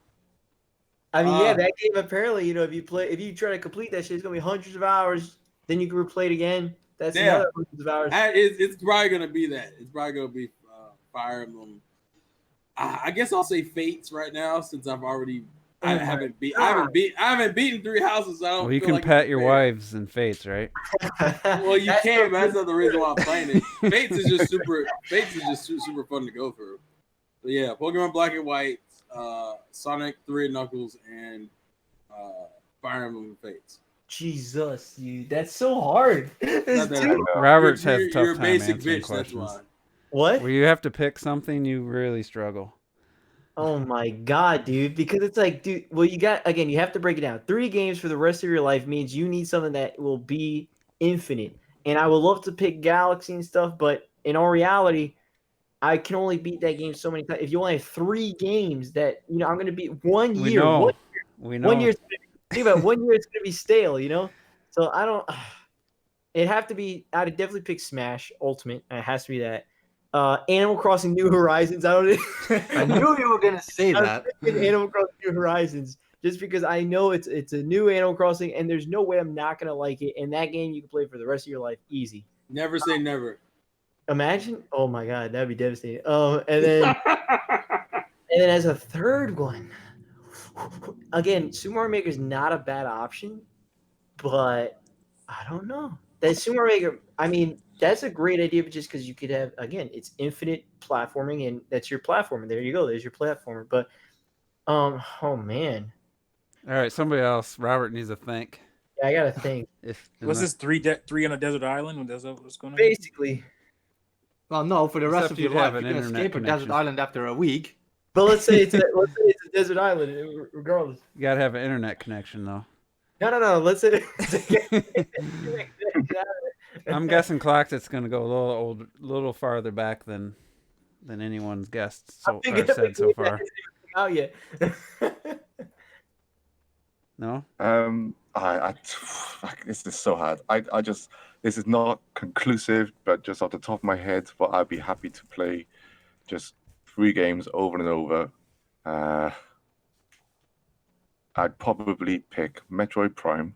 [SPEAKER 2] I mean, yeah, that game apparently, if you try to complete that shit, it's gonna be hundreds of hours. Then you can replay it again. That's another hundreds of hours.
[SPEAKER 4] It's probably gonna be that. It's probably gonna be Fire Emblem. I guess I'll say Fates right now since I've already. I haven't beaten Three Houses. So I don't.
[SPEAKER 1] Well, you
[SPEAKER 4] feel
[SPEAKER 1] can
[SPEAKER 4] like
[SPEAKER 1] pet
[SPEAKER 4] it's
[SPEAKER 1] your
[SPEAKER 4] fair.
[SPEAKER 1] wives in Fates, right?
[SPEAKER 4] Well, you can, but that's not the reason why I'm playing it. Fates is just super. Fates is just super fun to go through. But yeah, Pokemon Black and White, Sonic 3 Knuckles, and Fire Emblem Fates.
[SPEAKER 2] Jesus, that's so hard.
[SPEAKER 4] Not that hard.
[SPEAKER 1] Robert's has a tough
[SPEAKER 4] You're a
[SPEAKER 1] time
[SPEAKER 4] basic
[SPEAKER 1] answering
[SPEAKER 4] bitch. That's
[SPEAKER 1] questions.
[SPEAKER 4] why.
[SPEAKER 2] What?
[SPEAKER 1] Where you have to pick something, you really struggle.
[SPEAKER 2] Oh my god, dude! Because it's like, dude. Well, you have to break it down. 3 games for the rest of your life means you need something that will be infinite. And I would love to pick Galaxy and stuff, but in all reality, I can only beat that game so many times. If you only have 3 games that I'm gonna beat 1 year.
[SPEAKER 1] We know.
[SPEAKER 2] 1 year. Think about it, 1 year. It's gonna be stale, So I don't. It'd have to be. I'd definitely pick Smash Ultimate. It has to be that. Animal Crossing New Horizons. I
[SPEAKER 6] knew you were gonna say that.
[SPEAKER 2] Animal Crossing New Horizons, just because I know it's a new Animal Crossing, and there's no way I'm not gonna like it. And that game you can play for the rest of your life, easy.
[SPEAKER 4] Never say never.
[SPEAKER 2] Imagine, oh my god, that'd be devastating. And then as a third one, again, Super Mario Maker is not a bad option, but I don't know. That Super Mario Maker, I mean, that's a great idea, but just because you could have, again, it's infinite platforming, and that's your platformer. There you go. There's your platformer. But, oh man,
[SPEAKER 1] All right, somebody else. Robert needs to think.
[SPEAKER 2] yeah, I gotta think.
[SPEAKER 5] Was this three on a desert island? That's what's going on?
[SPEAKER 2] Basically,
[SPEAKER 6] Well, no, for the rest
[SPEAKER 1] Except
[SPEAKER 6] of your
[SPEAKER 1] you'd have
[SPEAKER 6] life,
[SPEAKER 1] an
[SPEAKER 6] you can
[SPEAKER 1] internet
[SPEAKER 6] escape a desert
[SPEAKER 1] connection.
[SPEAKER 6] island after a week.
[SPEAKER 2] but let's say it's a desert island, regardless.
[SPEAKER 1] You gotta have an internet connection, though.
[SPEAKER 2] No. Let's say
[SPEAKER 1] I'm guessing Clocks it's gonna go a little farther back than anyone's guessed or said so far.
[SPEAKER 2] Oh yeah.
[SPEAKER 1] No.
[SPEAKER 3] This is so hard. I just this is not conclusive, but just off the top of my head, but I'd be happy to play just 3 games over and over. I'd probably pick Metroid Prime.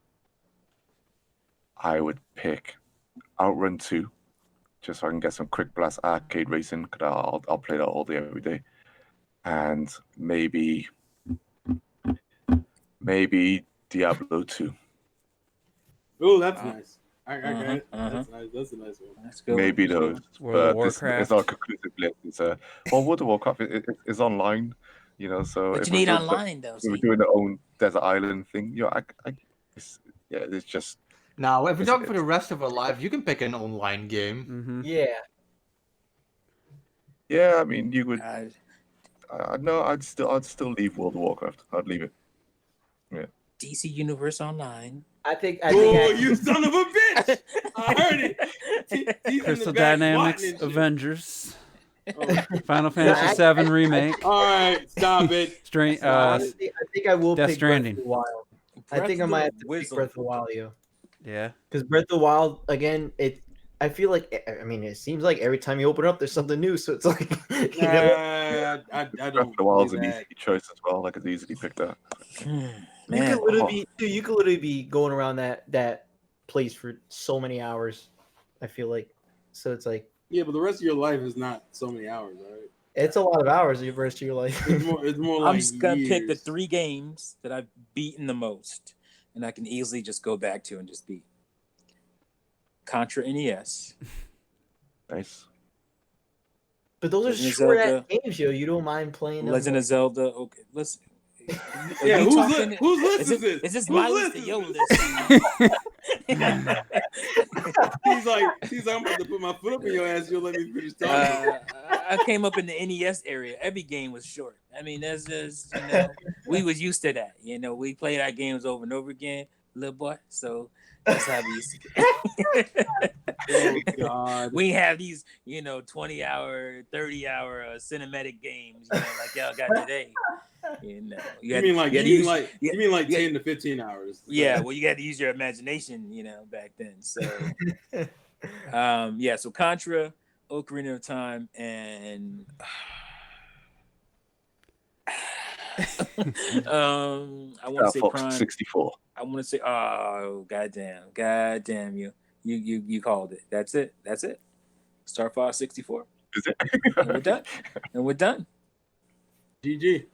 [SPEAKER 3] I would pick Outrun 2, just so I can get some quick blast arcade racing. Cause I'll play that all day, every day. And maybe Diablo 2.
[SPEAKER 4] Oh, that's
[SPEAKER 5] Uh,
[SPEAKER 4] nice. I got
[SPEAKER 5] uh-huh,
[SPEAKER 4] it.
[SPEAKER 5] uh-huh.
[SPEAKER 4] That's nice. That's a nice one.
[SPEAKER 5] That's good.
[SPEAKER 3] Maybe those.
[SPEAKER 1] World of
[SPEAKER 3] But it's
[SPEAKER 1] Warcraft.
[SPEAKER 3] not a conclusive list. It's well, World of Warcraft is online, so
[SPEAKER 5] But
[SPEAKER 3] if
[SPEAKER 5] you
[SPEAKER 3] we're
[SPEAKER 5] need
[SPEAKER 3] doing
[SPEAKER 5] online though.
[SPEAKER 3] we're
[SPEAKER 5] See?
[SPEAKER 3] doing our own desert island thing, it's just
[SPEAKER 6] Now, if we're
[SPEAKER 3] It's-
[SPEAKER 6] talking for the rest of our life, you can pick an online game.
[SPEAKER 1] Mm-hmm.
[SPEAKER 2] Yeah.
[SPEAKER 3] I mean, you would. No, I'd still leave World of Warcraft. I'd leave it.
[SPEAKER 5] DC Universe Online.
[SPEAKER 2] I think
[SPEAKER 4] Oh, you son of a bitch! I heard it. He's in
[SPEAKER 1] Crystal
[SPEAKER 4] the back
[SPEAKER 1] Dynamics
[SPEAKER 4] plotting and shit.
[SPEAKER 1] Avengers.
[SPEAKER 4] Oh.
[SPEAKER 1] Final Fantasy VII Remake.
[SPEAKER 4] All right, stop it.
[SPEAKER 2] Honestly, I think I will
[SPEAKER 1] Death
[SPEAKER 2] pick
[SPEAKER 1] Stranding.
[SPEAKER 2] Breath of the Wild. I
[SPEAKER 5] Breath
[SPEAKER 2] think I
[SPEAKER 5] of
[SPEAKER 2] might
[SPEAKER 5] the
[SPEAKER 2] have to pick
[SPEAKER 5] Wizard.
[SPEAKER 2] Breath of the Wild, yo.
[SPEAKER 1] Yeah.
[SPEAKER 2] Because Breath of the Wild, again, I feel like, I mean, it seems like every time you open up, there's something new. So it's like, you know,
[SPEAKER 4] I
[SPEAKER 3] Breath
[SPEAKER 4] don't
[SPEAKER 3] of the Wild's an
[SPEAKER 4] believe
[SPEAKER 3] easy choice as well. I could easily pick that.
[SPEAKER 2] you
[SPEAKER 5] Man,
[SPEAKER 2] could literally be going around that place for so many hours. I feel like, so it's like,
[SPEAKER 4] Yeah, but the rest of your life is not so many hours, right?
[SPEAKER 2] it's a lot of hours the rest of your life.
[SPEAKER 4] It's more
[SPEAKER 5] I'm
[SPEAKER 4] like
[SPEAKER 5] just gonna pick the
[SPEAKER 4] years.
[SPEAKER 5] 3 games that I've beaten the most, and I can easily just go back to and just beat. Contra NES.
[SPEAKER 3] Nice.
[SPEAKER 2] But those are
[SPEAKER 5] Legend of
[SPEAKER 2] short ass
[SPEAKER 5] Zelda.
[SPEAKER 2] games, yo. You don't mind playing them.
[SPEAKER 5] Legend of Zelda. Okay, listen.
[SPEAKER 4] Yeah,
[SPEAKER 5] Are you talking-
[SPEAKER 4] whose list
[SPEAKER 5] Is
[SPEAKER 4] is
[SPEAKER 5] this,
[SPEAKER 4] this?
[SPEAKER 5] is this
[SPEAKER 4] Whose
[SPEAKER 5] my
[SPEAKER 4] list
[SPEAKER 5] list or
[SPEAKER 4] is
[SPEAKER 5] your
[SPEAKER 4] this?
[SPEAKER 5] list?
[SPEAKER 4] He's like, I'm about to put my foot up in your ass. You'll let me finish talking.
[SPEAKER 5] I came up in the NES area. Every game was short. I mean, that's just we was used to that. We played our games over and over again, little boy. So that's how we used to.
[SPEAKER 4] Oh God.
[SPEAKER 5] We have these, 20-hour, 30-hour cinematic games, like y'all got today. You
[SPEAKER 4] You mean like 10 to 15 hours?
[SPEAKER 5] Yeah, well, you got to use your imagination, back then. So, so Contra, Ocarina of Time, and I want to say
[SPEAKER 3] Fox
[SPEAKER 5] Prime.
[SPEAKER 3] 64.
[SPEAKER 5] I want to say, oh, goddamn you called it. That's it. Star Fox 64.
[SPEAKER 3] Is it?
[SPEAKER 5] And we're done.
[SPEAKER 4] GG.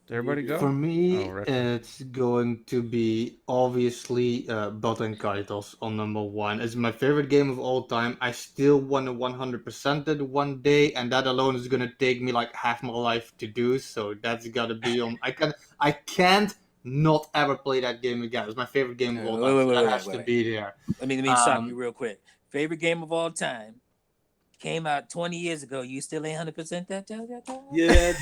[SPEAKER 1] Did everybody go?
[SPEAKER 6] For me,
[SPEAKER 1] Oh, right.
[SPEAKER 6] it's going to be obviously Bot and Kaitos on number 1. It's my favorite game of all time. I still want to 100% it one day, and that alone is going to take me like half my life to do. So that's got to be on. I can't not ever play that game again. It's my favorite game of all time. So that has to be there.
[SPEAKER 5] Let me stop you real quick. Favorite game of all time. Came out 20 years ago. You still ain't 100% that?
[SPEAKER 4] Yeah,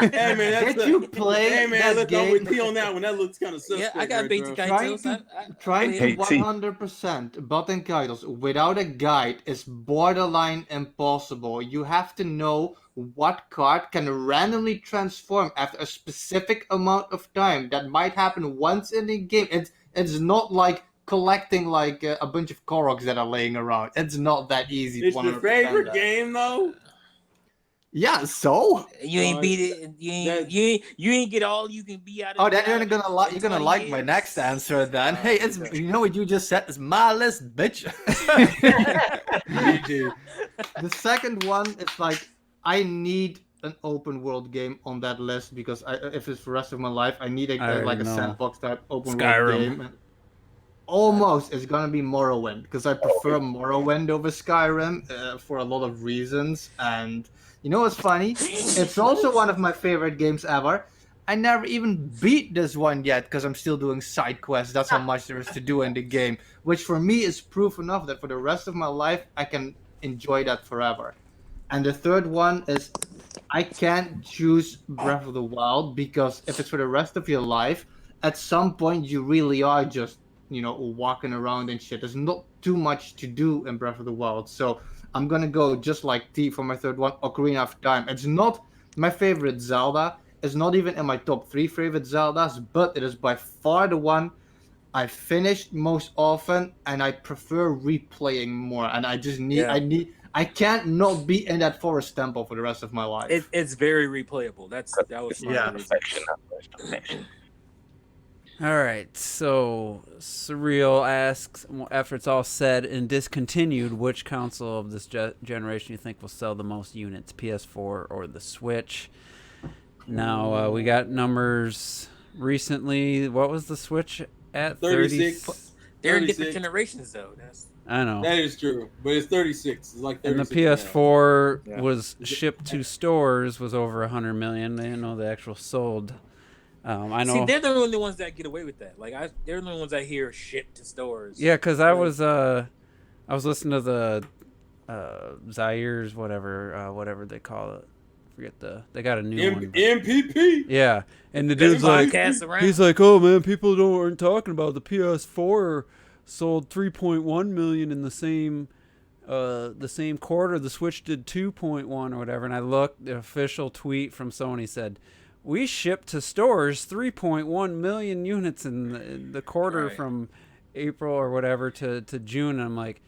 [SPEAKER 4] hey man,
[SPEAKER 6] Did you play
[SPEAKER 4] Hey man,
[SPEAKER 6] that
[SPEAKER 4] let's
[SPEAKER 6] game?
[SPEAKER 4] go with T on that one. That looks kind of suspect.
[SPEAKER 5] Yeah, I got
[SPEAKER 4] right,
[SPEAKER 5] Basic
[SPEAKER 4] bro.
[SPEAKER 5] Kaitos.
[SPEAKER 6] Trying to
[SPEAKER 3] Hey, T.
[SPEAKER 6] 100% Bot and Kaitos without a guide is borderline impossible. You have to know what card can randomly transform after a specific amount of time. That might happen once in a game. It's not like collecting like a bunch of Koroks that are laying around. It's not that easy.
[SPEAKER 4] It's your
[SPEAKER 6] 100%
[SPEAKER 4] favorite
[SPEAKER 6] that.
[SPEAKER 4] game though.
[SPEAKER 6] Yeah, so?
[SPEAKER 5] You ain't beat it. You ain't get all you can be out of.
[SPEAKER 6] Oh, then you're gonna like my next answer then. Hey, it's you know what you just said? It's my list, bitch. The second one, it's like I need an open world game on that list because if it's for the rest of my life, I need like a sandbox type open world game. And almost it's gonna be Morrowind because I prefer Morrowind over Skyrim for a lot of reasons. And you know what's funny? It's also one of my favorite games ever. I never even beat this one yet because I'm still doing side quests. That's how much there is to do in the game, which for me is proof enough that for the rest of my life I can enjoy that forever. And the third one is I can't choose Breath of the Wild because if it's for the rest of your life, at some point you really are just walking around and shit. There's not too much to do in Breath of the Wild. So I'm gonna go just like T for my third one, Ocarina of Time. It's not my favorite Zelda. It's not even in my top 3 favorite Zeldas, but it is by far the one I finished most often, and I prefer replaying more. And I just need I can't not be in that forest temple for the rest of my life.
[SPEAKER 5] It's very replayable. That was my
[SPEAKER 6] Yeah.
[SPEAKER 5] reason.
[SPEAKER 3] Perfection.
[SPEAKER 1] All right, so Surreal asks, after it's all said and discontinued, which console of this generation you think will sell the most units, PS4 or the Switch? Now, we got numbers recently. What was the Switch at?
[SPEAKER 4] 36.
[SPEAKER 5] They're in different
[SPEAKER 4] 36.
[SPEAKER 5] generations, though.
[SPEAKER 1] I know.
[SPEAKER 4] That is true, but it's 36. It's like 36.
[SPEAKER 1] And the PS4
[SPEAKER 5] Yeah.
[SPEAKER 1] was shipped to stores was over 100 million. They didn't know the actual sold. I know.
[SPEAKER 5] See, they're the only ones that get away with that. Like, they're the only ones I hear shipped to stores.
[SPEAKER 1] Yeah, because I was listening to the Zaire's whatever they call it. They got a new one.
[SPEAKER 4] MPP.
[SPEAKER 1] Yeah, and the dude's like, he's like, oh man, people aren't talking about the PS4 sold 3.1 million in the same quarter. The Switch did 2.1 or whatever. And I looked, the official tweet from Sony said, we shipped to stores 3.1 million units in the quarter from April or whatever to June. And I'm like,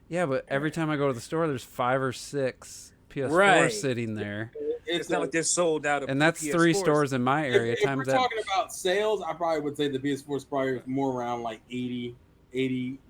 [SPEAKER 1] yeah, but every time I go to the store, there's 5 or 6 PS4 sitting there.
[SPEAKER 5] It's not like they're sold out of
[SPEAKER 1] and that's
[SPEAKER 5] PS4s.
[SPEAKER 1] 3 stores in my area.
[SPEAKER 4] If we're talking about sales, I probably would say the PS4 is probably more around like 80,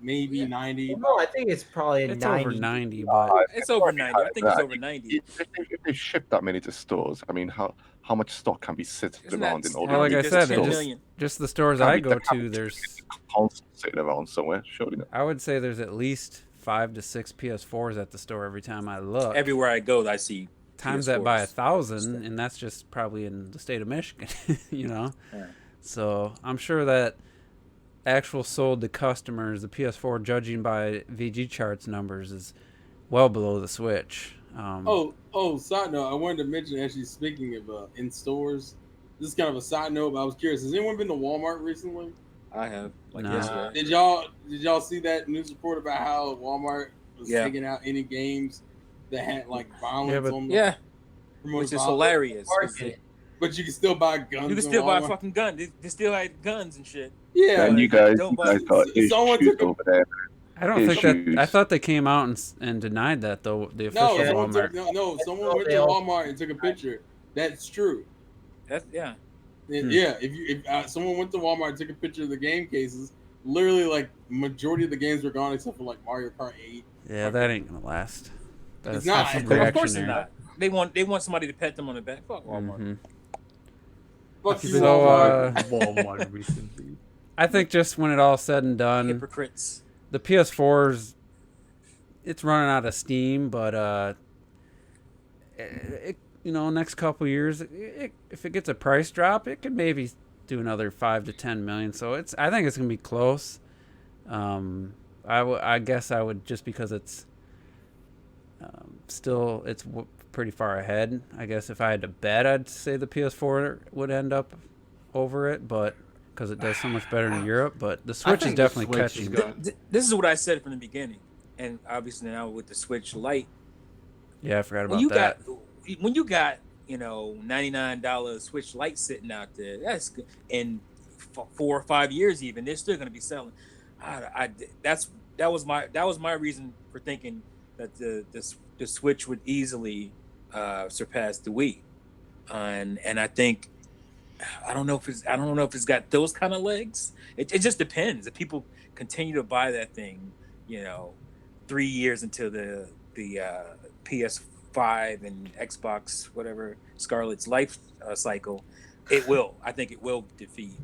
[SPEAKER 4] maybe 90.
[SPEAKER 2] No, I think it's probably
[SPEAKER 1] it's
[SPEAKER 2] 90.
[SPEAKER 1] over 90, but
[SPEAKER 5] it's over 90. I think it's over 90.
[SPEAKER 3] If they ship that many to stores, I mean, how much stock can be sitting
[SPEAKER 5] Isn't
[SPEAKER 3] around
[SPEAKER 5] that-
[SPEAKER 3] in all
[SPEAKER 1] well, like I
[SPEAKER 5] There's
[SPEAKER 1] said,
[SPEAKER 5] 10
[SPEAKER 1] it
[SPEAKER 5] million.
[SPEAKER 1] just the stores
[SPEAKER 3] Can't
[SPEAKER 1] I
[SPEAKER 3] be
[SPEAKER 1] go
[SPEAKER 3] that
[SPEAKER 1] to,
[SPEAKER 3] much.
[SPEAKER 1] there's
[SPEAKER 3] console sitting around somewhere, surely not.
[SPEAKER 1] I would say there's at least 5 to 6 PS4s at the store every time I look.
[SPEAKER 5] Everywhere I go, I see
[SPEAKER 1] Times
[SPEAKER 5] PS4s.
[SPEAKER 1] that by 1,000, and that's just probably in the state of Michigan, you know.
[SPEAKER 5] Yeah.
[SPEAKER 1] So I'm sure that actual sold to customers, the PS4, judging by VG charts numbers, is well below the Switch.
[SPEAKER 4] Side note, I wanted to mention, actually, speaking of in stores, this is kind of a side note, but I was curious. Has anyone been to Walmart recently?
[SPEAKER 5] I have. Like
[SPEAKER 1] Nah.
[SPEAKER 5] yesterday.
[SPEAKER 4] Did y'all see that news report about how Walmart was
[SPEAKER 5] Yeah.
[SPEAKER 4] taking out any games that had like violence
[SPEAKER 1] but-
[SPEAKER 4] on them?
[SPEAKER 5] Yeah,
[SPEAKER 4] promotes
[SPEAKER 5] which is
[SPEAKER 4] violence?
[SPEAKER 5] hilarious.
[SPEAKER 4] But you can still buy guns.
[SPEAKER 5] You can
[SPEAKER 4] in
[SPEAKER 5] still buy a
[SPEAKER 4] Walmart.
[SPEAKER 5] fucking gun. They still had guns and shit.
[SPEAKER 4] Yeah.
[SPEAKER 3] And
[SPEAKER 5] like,
[SPEAKER 3] you guys
[SPEAKER 5] don't buy-
[SPEAKER 3] got
[SPEAKER 4] Someone
[SPEAKER 3] issues
[SPEAKER 4] took a-
[SPEAKER 3] over there.
[SPEAKER 1] I don't think that.
[SPEAKER 3] Issues.
[SPEAKER 1] I thought they came out and denied that though. The official
[SPEAKER 4] No, someone
[SPEAKER 1] Walmart.
[SPEAKER 4] someone went to Walmart and took a picture. That's true.
[SPEAKER 5] That's yeah.
[SPEAKER 4] And yeah, if someone went to Walmart and took a picture of the game cases, literally like majority of the games were gone except for like Mario Kart 8.
[SPEAKER 1] Yeah, that ain't gonna last. That's
[SPEAKER 4] It's not.
[SPEAKER 1] some
[SPEAKER 4] Of
[SPEAKER 5] Of course it's
[SPEAKER 1] reactionary.
[SPEAKER 5] not. They want somebody to pat them on the back. Fuck Walmart.
[SPEAKER 1] Mhm.
[SPEAKER 4] Fuck you,
[SPEAKER 1] So,
[SPEAKER 4] Walmart.
[SPEAKER 6] Walmart recently.
[SPEAKER 1] I think just when it all said and done,
[SPEAKER 5] Hypocrites.
[SPEAKER 1] the PS4's it's running out of steam, but next couple years, if it gets a price drop, it could maybe do another 5 to 10 million. So I think it's gonna be close. I guess I would, just because it's still pretty far ahead. I guess if I had to bet, I'd say the PS4 would end up over it, but because it does so much better in Europe. But the Switch is definitely catching.
[SPEAKER 5] This is what I said from the beginning, and obviously now with the Switch Lite,
[SPEAKER 1] Yeah, I forgot about that.
[SPEAKER 5] When you got $99 Switch Lite sitting out there, that's good. And 4 or 5 years even, they're still going to be selling. That was my reason for thinking that the Switch would easily surpass the Wii, and I think I don't know if it's got those kind of legs. It just depends. If people continue to buy that thing, 3 years into the PS5 and Xbox whatever Scarlett's life cycle, I think it will defeat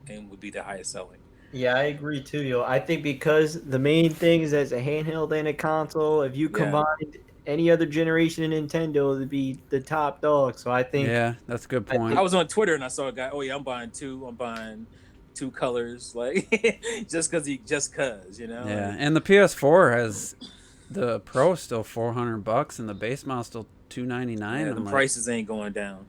[SPEAKER 5] and would be the highest selling.
[SPEAKER 2] Yeah, I agree too, yo. I think because the main thing is as a handheld and a console, if you combined any other generation of Nintendo, it'd be the top dog. So I think
[SPEAKER 1] Yeah, that's a good point.
[SPEAKER 5] I was on Twitter and I saw a guy, oh yeah, I'm buying two colors, like just cause,
[SPEAKER 1] Yeah, and the PS4 has the Pro still $400 and the base model still $299.
[SPEAKER 5] Yeah, the prices ain't going down.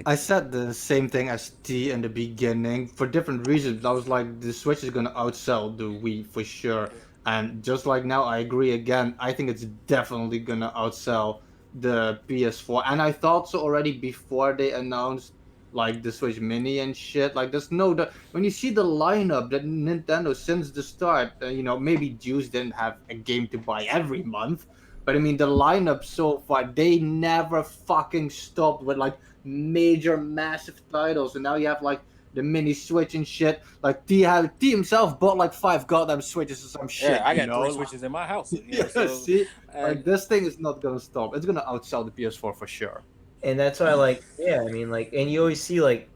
[SPEAKER 6] I said the same thing as T in the beginning for different reasons. I was like, the Switch is gonna outsell the Wii for sure, and just like now, I agree again. I think it's definitely gonna outsell the PS4, and I thought so already before they announced like the Switch Mini and shit. Like, when you see the lineup that Nintendo since the start, maybe Juice didn't have a game to buy every month, But I mean, the lineup so far, they never fucking stopped with like major, massive titles. And now you have like the mini Switch and shit. Like T himself bought like 5 goddamn Switches or some shit.
[SPEAKER 5] Yeah, I
[SPEAKER 6] you
[SPEAKER 5] got
[SPEAKER 6] know?
[SPEAKER 5] 3 Switches in my house. You know,
[SPEAKER 6] Yeah,
[SPEAKER 5] so,
[SPEAKER 6] see,
[SPEAKER 5] and
[SPEAKER 6] like this thing is not gonna stop. It's gonna outsell the PS4 for sure.
[SPEAKER 2] And that's why, like, yeah, I mean, like, and you always see, like,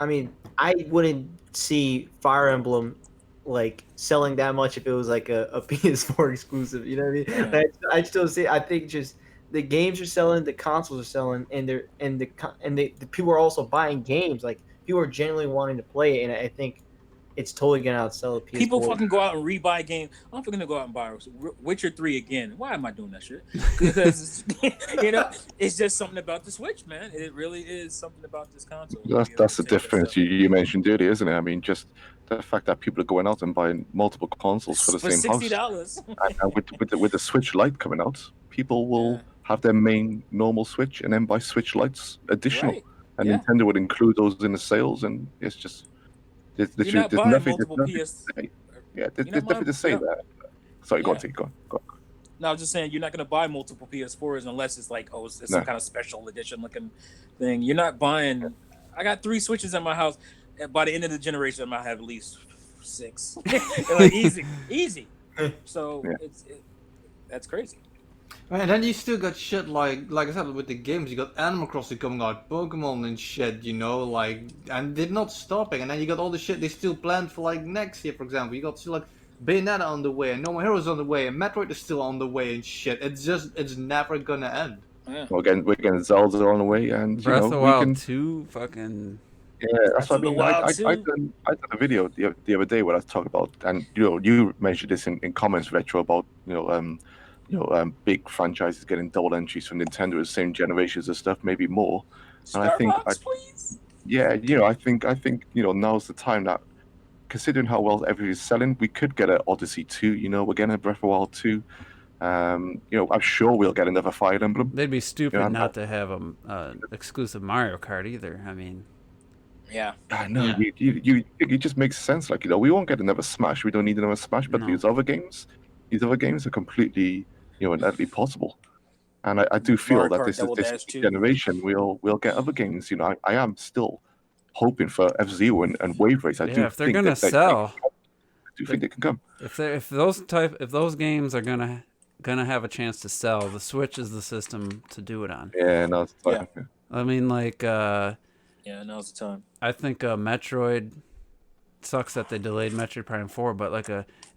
[SPEAKER 2] I mean, I wouldn't see Fire Emblem like selling that much if it was like a PS4 exclusive. You know what I mean?
[SPEAKER 5] Yeah.
[SPEAKER 2] I still say I think just the games are selling, the consoles are selling, and the people are also buying games. Like people are genuinely wanting to play it, and I think it's totally gonna outsell the PS4.
[SPEAKER 5] people fucking go out and rebuy games. I'm fucking gonna go out and buy Witcher 3 again. Why am I doing that shit? Because you know, it's just something about the Switch, man. It really is something about this console.
[SPEAKER 3] That's the difference you mentioned earlier, isn't it? I mean, just the fact that people are going out and buying multiple consoles for the same
[SPEAKER 5] $60.
[SPEAKER 3] house. And with the Switch Lite coming out, people will have their main normal Switch and then buy Switch Lites additional.
[SPEAKER 5] Right.
[SPEAKER 3] And
[SPEAKER 5] Yeah.
[SPEAKER 3] Nintendo would include those in the sales, and it's just there's
[SPEAKER 5] You're not buying multiple
[SPEAKER 3] nothing to
[SPEAKER 5] PS.
[SPEAKER 3] say. Yeah, there's
[SPEAKER 5] You're not
[SPEAKER 3] nothing to say
[SPEAKER 5] buying-
[SPEAKER 3] that. Sorry, go on,
[SPEAKER 5] Yeah.
[SPEAKER 3] T. Go on.
[SPEAKER 5] No, I was just saying you're not going to buy multiple PS4s unless it's like, oh, it's some kind of special edition looking thing. You're not buying. I got 3 Switches in my house. And by the end of the generation, I might have at least 6. Like, easy. So that's crazy.
[SPEAKER 6] And then you still got shit like I said with the games, you got Animal Crossing coming out, Pokemon and shit, you know, like, and they're not stopping. And then you got all the shit they still planned for like next year, for example. You got still like Bayonetta on the way, and No More Heroes on the way, and Metroid is still on the way and shit. It's never gonna end.
[SPEAKER 5] Yeah.
[SPEAKER 3] We're getting Zelda on the way, and
[SPEAKER 1] Breath of the Wild
[SPEAKER 3] we can.
[SPEAKER 1] 2, fucking.
[SPEAKER 3] Yeah, that's what I mean. I did a video the other day where I talked about, and you mentioned this in comments, Retro, about big franchises getting double entries from Nintendo at the same generations and stuff, maybe more. And
[SPEAKER 5] Starbucks, please.
[SPEAKER 3] Yeah, I think now's the time that, considering how well everything's selling, we could get an Odyssey 2. We're getting a Breath of the Wild 2. I'm sure we'll get another Fire Emblem.
[SPEAKER 1] They'd be stupid not to have a exclusive Mario Kart either. I mean,
[SPEAKER 5] yeah.
[SPEAKER 3] I know. Yeah. It just makes sense. Like, we won't get another Smash. We don't need another Smash. But these other games are completely, and utterly possible. And I do feel
[SPEAKER 5] Mario
[SPEAKER 3] that
[SPEAKER 5] Kart
[SPEAKER 3] this generation we'll get other games. I am still hoping for F-Zero and Wave Race.
[SPEAKER 1] if they're gonna sell,
[SPEAKER 3] I do think they can come.
[SPEAKER 1] If those games are gonna have a chance to sell, the Switch is the system to do it on.
[SPEAKER 3] Yeah, no, it's fine.
[SPEAKER 5] Yeah.
[SPEAKER 1] I mean, like,
[SPEAKER 5] now's the time.
[SPEAKER 1] I think Metroid sucks that they delayed Metroid Prime 4, but like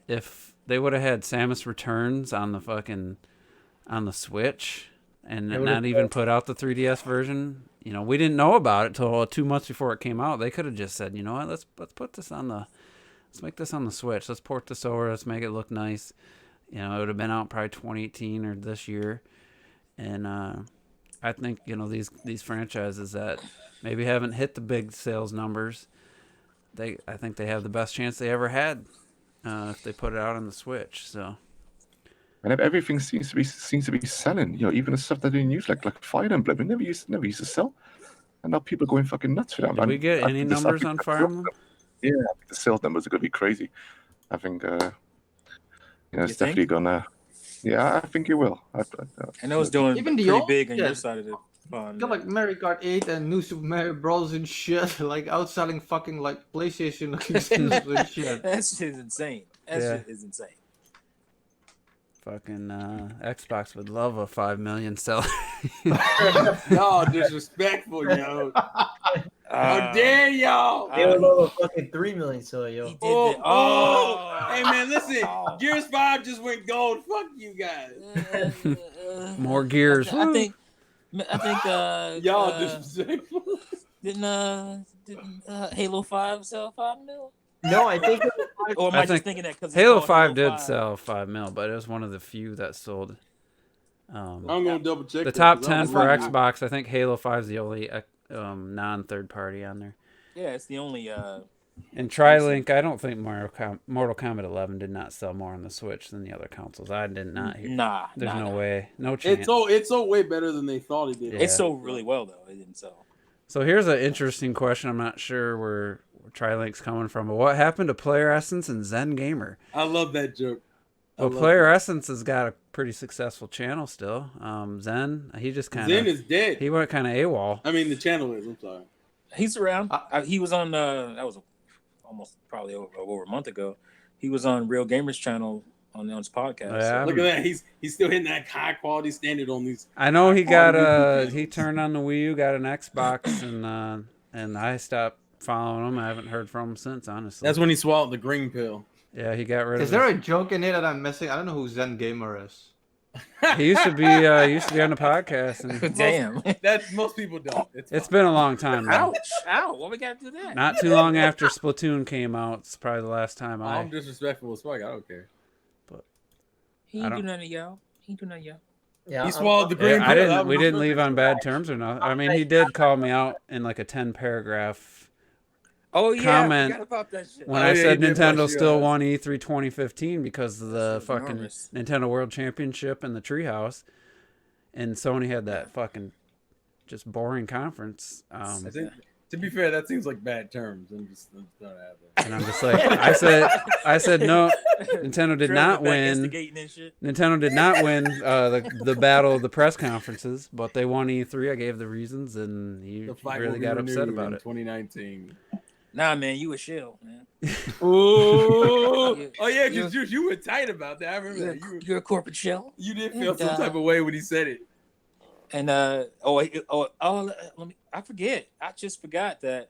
[SPEAKER 1] if they would have had Samus Returns on the Switch and not even put out the 3DS version, we didn't know about it till 2 months before it came out. They could have just said, you know what, let's put this let's make this on the Switch. Let's port this over. Let's make it look nice. It would have been out probably 2018 or this year. And I think, these franchises that maybe haven't hit the big sales numbers, I think they have the best chance they ever had if they put it out on the Switch. So.
[SPEAKER 3] And everything seems to be selling. Even the stuff that they didn't use, like Fire Emblem, it never used to sell. And now people are going fucking nuts for that.
[SPEAKER 1] Did we get any numbers on Fire Emblem?
[SPEAKER 3] Yeah, I think the sales numbers are going to be crazy. I think, it's definitely going to. Yeah, I think it will.
[SPEAKER 5] I know it's doing
[SPEAKER 6] Even the
[SPEAKER 5] pretty
[SPEAKER 6] old-
[SPEAKER 5] big on
[SPEAKER 6] yeah.
[SPEAKER 5] your side of the pond.
[SPEAKER 6] You got like Mario Kart 8 and New Super Mario Bros. And shit, like outselling fucking like PlayStation exclusives and shit.
[SPEAKER 5] That shit is insane. That shit is insane.
[SPEAKER 1] Fucking Xbox would love a 5 million seller.
[SPEAKER 4] Y'all disrespectful, yo. How dare y'all?
[SPEAKER 2] They would love a fucking 3 million, so yo.
[SPEAKER 5] He did
[SPEAKER 4] Oh,
[SPEAKER 5] that.
[SPEAKER 4] oh, hey man, listen. Gears 5 just went gold. Fuck you guys.
[SPEAKER 1] More gears.
[SPEAKER 5] I think
[SPEAKER 4] Y'all disrespectful.
[SPEAKER 5] didn't Halo 5 sell 5 mil?
[SPEAKER 2] No, I think it was
[SPEAKER 5] Or am
[SPEAKER 1] I
[SPEAKER 5] I, just
[SPEAKER 1] think
[SPEAKER 5] thinking that because
[SPEAKER 1] Halo 5 did sell 5 mil, but it was one of the few that sold.
[SPEAKER 4] I'm gonna double check
[SPEAKER 1] The
[SPEAKER 4] that,
[SPEAKER 1] top
[SPEAKER 4] 'cause I
[SPEAKER 1] 10
[SPEAKER 4] was
[SPEAKER 1] for
[SPEAKER 4] like,
[SPEAKER 1] Xbox, I think Halo 5 is the only non-third party on there.
[SPEAKER 5] Yeah, it's the only.
[SPEAKER 1] And TriLink, I don't think Mortal Kombat 11 did not sell more on the Switch than the other consoles. I did not hear.
[SPEAKER 5] Nah,
[SPEAKER 1] There's no
[SPEAKER 5] nah.
[SPEAKER 1] way. No chance.
[SPEAKER 4] It's so way better than they thought it did.
[SPEAKER 1] Yeah.
[SPEAKER 5] It sold really well though. It didn't sell.
[SPEAKER 1] So here's an interesting question. I'm not sure where TriLink's coming from, but what happened to Player Essence and Zen Gamer?
[SPEAKER 4] I love that joke.
[SPEAKER 1] Well, Player Essence has got pretty successful channel still. Zen, he just kind
[SPEAKER 4] Zen
[SPEAKER 1] of
[SPEAKER 4] is dead.
[SPEAKER 1] he went kind of AWOL.
[SPEAKER 4] I mean, the channel is. I'm sorry.
[SPEAKER 5] He's around. He was on. That was almost probably over a month ago. He was on Real Gamers channel on his podcast.
[SPEAKER 1] Yeah.
[SPEAKER 4] Look at that. He's still hitting that high quality standard on these.
[SPEAKER 1] I know he got
[SPEAKER 4] quality
[SPEAKER 1] he
[SPEAKER 4] videos.
[SPEAKER 1] turned on the Wii U, got an Xbox, and I stopped following him. I haven't heard from him since, honestly.
[SPEAKER 4] That's when he swallowed the green pill.
[SPEAKER 1] Yeah, he got rid of.
[SPEAKER 6] Is there a joke in here that I'm missing? I don't know who Zen Gamer is.
[SPEAKER 1] He used to be on the podcast, and
[SPEAKER 5] Damn.
[SPEAKER 4] Most people don't.
[SPEAKER 1] it's been a long time now.
[SPEAKER 5] Ouch! Ow! Why we gotta do that?
[SPEAKER 1] Not too long after Splatoon came out. It's probably the last time
[SPEAKER 4] I'm disrespectful as fuck. I don't care.
[SPEAKER 5] He ain't do nothing, y'all. He ain't do nothing, y'all.
[SPEAKER 2] Yeah,
[SPEAKER 4] He swallowed the green
[SPEAKER 1] Yeah,
[SPEAKER 4] pill.
[SPEAKER 1] we didn't leave on bad terms or nothing. I mean, he did call me out in like a 10-paragraph
[SPEAKER 5] Oh yeah,
[SPEAKER 1] comment
[SPEAKER 5] I forgot about that shit.
[SPEAKER 1] when
[SPEAKER 4] Oh,
[SPEAKER 1] I
[SPEAKER 4] yeah,
[SPEAKER 1] said
[SPEAKER 4] he did
[SPEAKER 1] Nintendo
[SPEAKER 4] bust you
[SPEAKER 1] still
[SPEAKER 4] out.
[SPEAKER 1] won E3 2015 because of the
[SPEAKER 5] shit's
[SPEAKER 1] fucking
[SPEAKER 5] enormous.
[SPEAKER 1] Nintendo World Championship and the Treehouse, and Sony had that fucking just boring conference.
[SPEAKER 4] I think, to be fair, that seems like bad terms. I'm just not having.
[SPEAKER 1] And I'm just like, I said no. Nintendo did not win. Nintendo did not win the battle of the press conferences, but they won E3. I gave the reasons, and he
[SPEAKER 4] The fight
[SPEAKER 1] really
[SPEAKER 4] will be
[SPEAKER 1] got upset
[SPEAKER 4] renewed
[SPEAKER 1] about
[SPEAKER 4] in
[SPEAKER 1] it.
[SPEAKER 4] 2019.
[SPEAKER 5] Nah, man, you a shill, man.
[SPEAKER 4] Ooh. Oh yeah,
[SPEAKER 5] You-
[SPEAKER 4] because you were tight about that. I remember that.
[SPEAKER 5] You're a corporate shell.
[SPEAKER 4] You did feel
[SPEAKER 5] And,
[SPEAKER 4] some type of way when he said it.
[SPEAKER 5] And let me. I forget. I just forgot that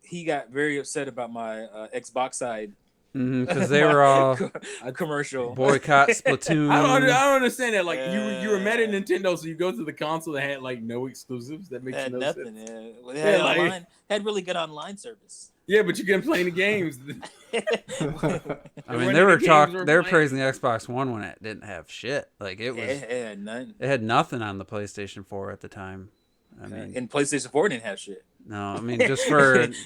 [SPEAKER 5] he got very upset about my Xbox side
[SPEAKER 1] Because they were all
[SPEAKER 5] commercial.
[SPEAKER 1] boycott Splatoon.
[SPEAKER 4] I don't understand that. Like you were mad at
[SPEAKER 5] Yeah.
[SPEAKER 4] Nintendo, so you go to the console that had like no exclusives. That makes
[SPEAKER 5] Had
[SPEAKER 4] no
[SPEAKER 5] nothing.
[SPEAKER 4] sense.
[SPEAKER 5] Yeah. Well, they had,
[SPEAKER 4] Yeah, like-
[SPEAKER 5] online, had really good online service.
[SPEAKER 4] Yeah, but you couldn't play any games.
[SPEAKER 1] I mean,
[SPEAKER 4] When
[SPEAKER 1] they
[SPEAKER 4] the
[SPEAKER 1] were
[SPEAKER 4] games were
[SPEAKER 1] they were
[SPEAKER 4] playing.
[SPEAKER 1] praising the Xbox One when it didn't have shit. Like it was,
[SPEAKER 5] It had none.
[SPEAKER 1] it had nothing on the PlayStation 4 at the time. I mean,
[SPEAKER 5] And PlayStation 4 didn't have shit.
[SPEAKER 1] no, I mean just for just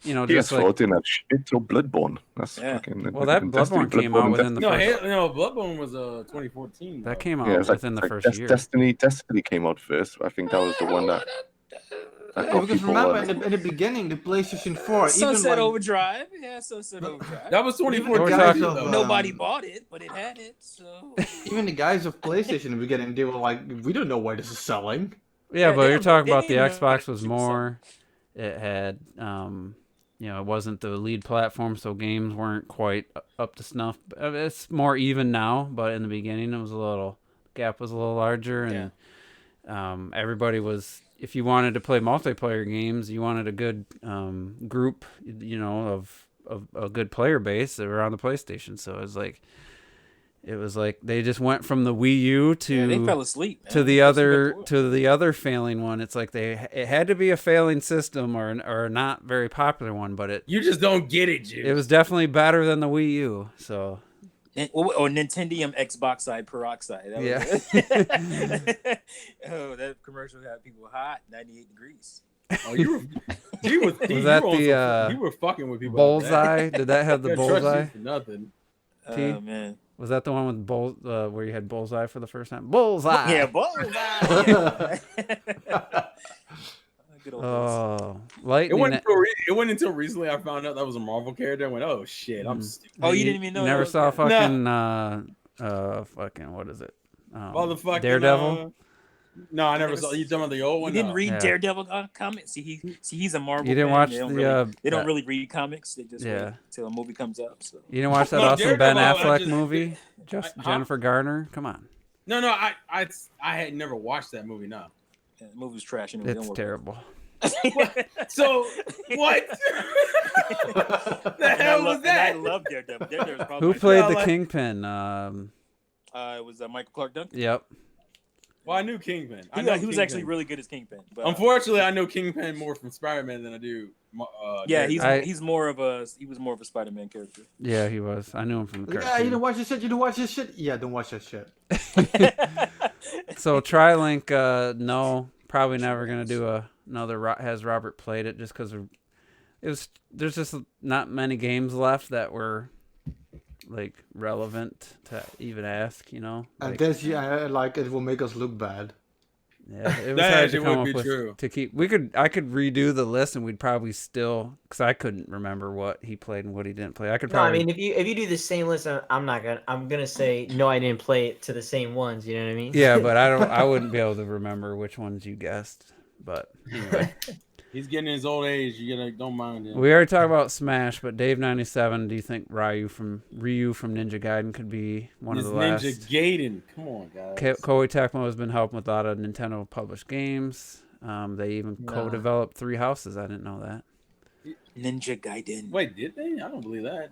[SPEAKER 1] like
[SPEAKER 3] PS4 didn't have shit or Bloodborne. That's
[SPEAKER 5] Yeah.
[SPEAKER 3] fucking.
[SPEAKER 1] well, that
[SPEAKER 3] Destiny,
[SPEAKER 1] Bloodborne came out
[SPEAKER 3] and
[SPEAKER 1] within the
[SPEAKER 4] No,
[SPEAKER 1] first.
[SPEAKER 4] no, Bloodborne was 2014.
[SPEAKER 1] That
[SPEAKER 4] though.
[SPEAKER 1] came out
[SPEAKER 3] Yeah, it's like,
[SPEAKER 1] within the
[SPEAKER 3] like
[SPEAKER 1] first year.
[SPEAKER 3] Destiny came out first. I think that was the one that
[SPEAKER 6] Yeah,
[SPEAKER 3] got
[SPEAKER 6] because
[SPEAKER 3] people.
[SPEAKER 6] remember in the beginning, the PlayStation 4,
[SPEAKER 5] Sunset
[SPEAKER 6] even like,
[SPEAKER 5] Overdrive. Yeah, Sunset Overdrive.
[SPEAKER 4] That was
[SPEAKER 1] We're
[SPEAKER 4] 2014.
[SPEAKER 1] talking-
[SPEAKER 4] though.
[SPEAKER 5] Nobody bought it, but it had it. So
[SPEAKER 6] even the guys of PlayStation in the beginning, they were like, we don't know why this is selling.
[SPEAKER 1] Yeah,
[SPEAKER 5] Yeah,
[SPEAKER 1] but
[SPEAKER 5] they
[SPEAKER 1] you're
[SPEAKER 5] don't-
[SPEAKER 1] talking
[SPEAKER 5] they
[SPEAKER 1] about the
[SPEAKER 5] didn't know
[SPEAKER 1] Xbox was
[SPEAKER 5] she was
[SPEAKER 1] more. It had, it wasn't the lead platform, so games weren't quite up to snuff. It's more even now, but in the beginning, it was gap was a little larger, and everybody was. If you wanted to play multiplayer games, you wanted a good group, of a good player base that were on the PlayStation. So it was like they just went from the Wii U to
[SPEAKER 5] they fell asleep. Man.
[SPEAKER 1] to the
[SPEAKER 5] They
[SPEAKER 1] other
[SPEAKER 5] slept
[SPEAKER 1] to the other failing one. It's like it had to be a failing system or a not very popular one, but it
[SPEAKER 4] You just don't get it, Jim.
[SPEAKER 1] it was definitely better than the Wii U. So
[SPEAKER 5] or Nintendium Xbox side peroxide. That
[SPEAKER 1] Yeah.
[SPEAKER 5] Oh, that commercial had people hot, 98 degrees.
[SPEAKER 4] Oh, you were. You was
[SPEAKER 1] that the,
[SPEAKER 4] you were fucking with people. like that.
[SPEAKER 1] bullseye? Did that have the
[SPEAKER 4] Can't trust you
[SPEAKER 1] bullseye?
[SPEAKER 4] for nothing.
[SPEAKER 1] T?
[SPEAKER 5] Oh man.
[SPEAKER 1] Was that the one with where you had bullseye for the first time? Bullseye.
[SPEAKER 5] Yeah, bullseye. Good old days.
[SPEAKER 1] Oh, lightning.
[SPEAKER 4] It wasn't until recently I found out that was a Marvel character. I went, oh shit, I'm stupid.
[SPEAKER 5] Oh, you didn't even know
[SPEAKER 1] You
[SPEAKER 5] that
[SPEAKER 1] never
[SPEAKER 5] was
[SPEAKER 1] saw
[SPEAKER 5] that?
[SPEAKER 1] fucking what is it?
[SPEAKER 4] Motherfucking
[SPEAKER 1] Daredevil.
[SPEAKER 4] No, I never saw. You talking about the old
[SPEAKER 5] You
[SPEAKER 4] one?
[SPEAKER 5] didn't
[SPEAKER 4] No.
[SPEAKER 5] read
[SPEAKER 1] Yeah.
[SPEAKER 5] Daredevil comics. He's a Marvel.
[SPEAKER 1] You didn't
[SPEAKER 5] fan.
[SPEAKER 1] watch
[SPEAKER 5] They don't
[SPEAKER 1] the,
[SPEAKER 5] really, they don't
[SPEAKER 1] that-
[SPEAKER 5] really read comics. They just
[SPEAKER 1] Yeah.
[SPEAKER 5] wait till a movie comes up. So
[SPEAKER 1] You didn't watch that
[SPEAKER 4] No,
[SPEAKER 1] awesome Ben
[SPEAKER 4] Daredevil, I
[SPEAKER 1] Affleck
[SPEAKER 4] just-
[SPEAKER 1] movie? Jennifer Garner. Come on,
[SPEAKER 4] No, I had never watched that movie. No.
[SPEAKER 5] yeah, the movie's trash. Anyway,
[SPEAKER 1] it's terrible.
[SPEAKER 4] So what? The hell was that?
[SPEAKER 5] I love Daredevil. Daredevil's probably
[SPEAKER 1] Who
[SPEAKER 5] my
[SPEAKER 1] played
[SPEAKER 4] I
[SPEAKER 1] the
[SPEAKER 4] like-
[SPEAKER 1] Kingpin?
[SPEAKER 5] It was Michael Clark Duncan.
[SPEAKER 1] Yep.
[SPEAKER 4] Well, I knew Kingpin. I
[SPEAKER 5] He,
[SPEAKER 4] know
[SPEAKER 5] he was
[SPEAKER 4] Kingpin.
[SPEAKER 5] actually really good as Kingpin. But,
[SPEAKER 4] Unfortunately, I know Kingpin more from Spider-Man than I do.
[SPEAKER 5] yeah,
[SPEAKER 4] Daredevil.
[SPEAKER 5] he was more of a Spider-Man character.
[SPEAKER 1] Yeah, he was. I knew him from the
[SPEAKER 6] Yeah, you
[SPEAKER 1] cartoon.
[SPEAKER 6] don't watch this shit. You don't watch this shit. Yeah, don't watch that shit.
[SPEAKER 1] So TriLink, no, probably never gonna do another. Has Robert played it just because there's just not many games left that were like relevant to even ask.
[SPEAKER 6] And
[SPEAKER 1] Like,
[SPEAKER 6] this, yeah, like it will make us look bad.
[SPEAKER 1] Yeah, it was
[SPEAKER 4] That
[SPEAKER 1] hard
[SPEAKER 4] actually
[SPEAKER 1] to come
[SPEAKER 4] would
[SPEAKER 1] up
[SPEAKER 4] be
[SPEAKER 1] with
[SPEAKER 4] true.
[SPEAKER 1] to keep. I could redo the list and we'd probably still, because I couldn't remember what he played and what he didn't play. I could
[SPEAKER 2] No, I
[SPEAKER 1] probably.
[SPEAKER 2] mean if you do the same list, I'm gonna say no. I didn't play it to the same ones. You know what I mean?
[SPEAKER 1] Yeah, but I wouldn't be able to remember which ones you guessed. But anyway,
[SPEAKER 4] He's getting in his old age. You don't mind him.
[SPEAKER 1] we already talked about Smash, but Dave97, do you think Ryu from Ninja Gaiden could be one
[SPEAKER 4] He's
[SPEAKER 1] of the last?
[SPEAKER 4] Ninja Gaiden. Come on, guys.
[SPEAKER 1] Koei Tecmo has been helping with a lot of Nintendo published games. They even co-developed Three Houses. I didn't know that.
[SPEAKER 5] Ninja Gaiden.
[SPEAKER 4] Wait, did they? I don't believe that.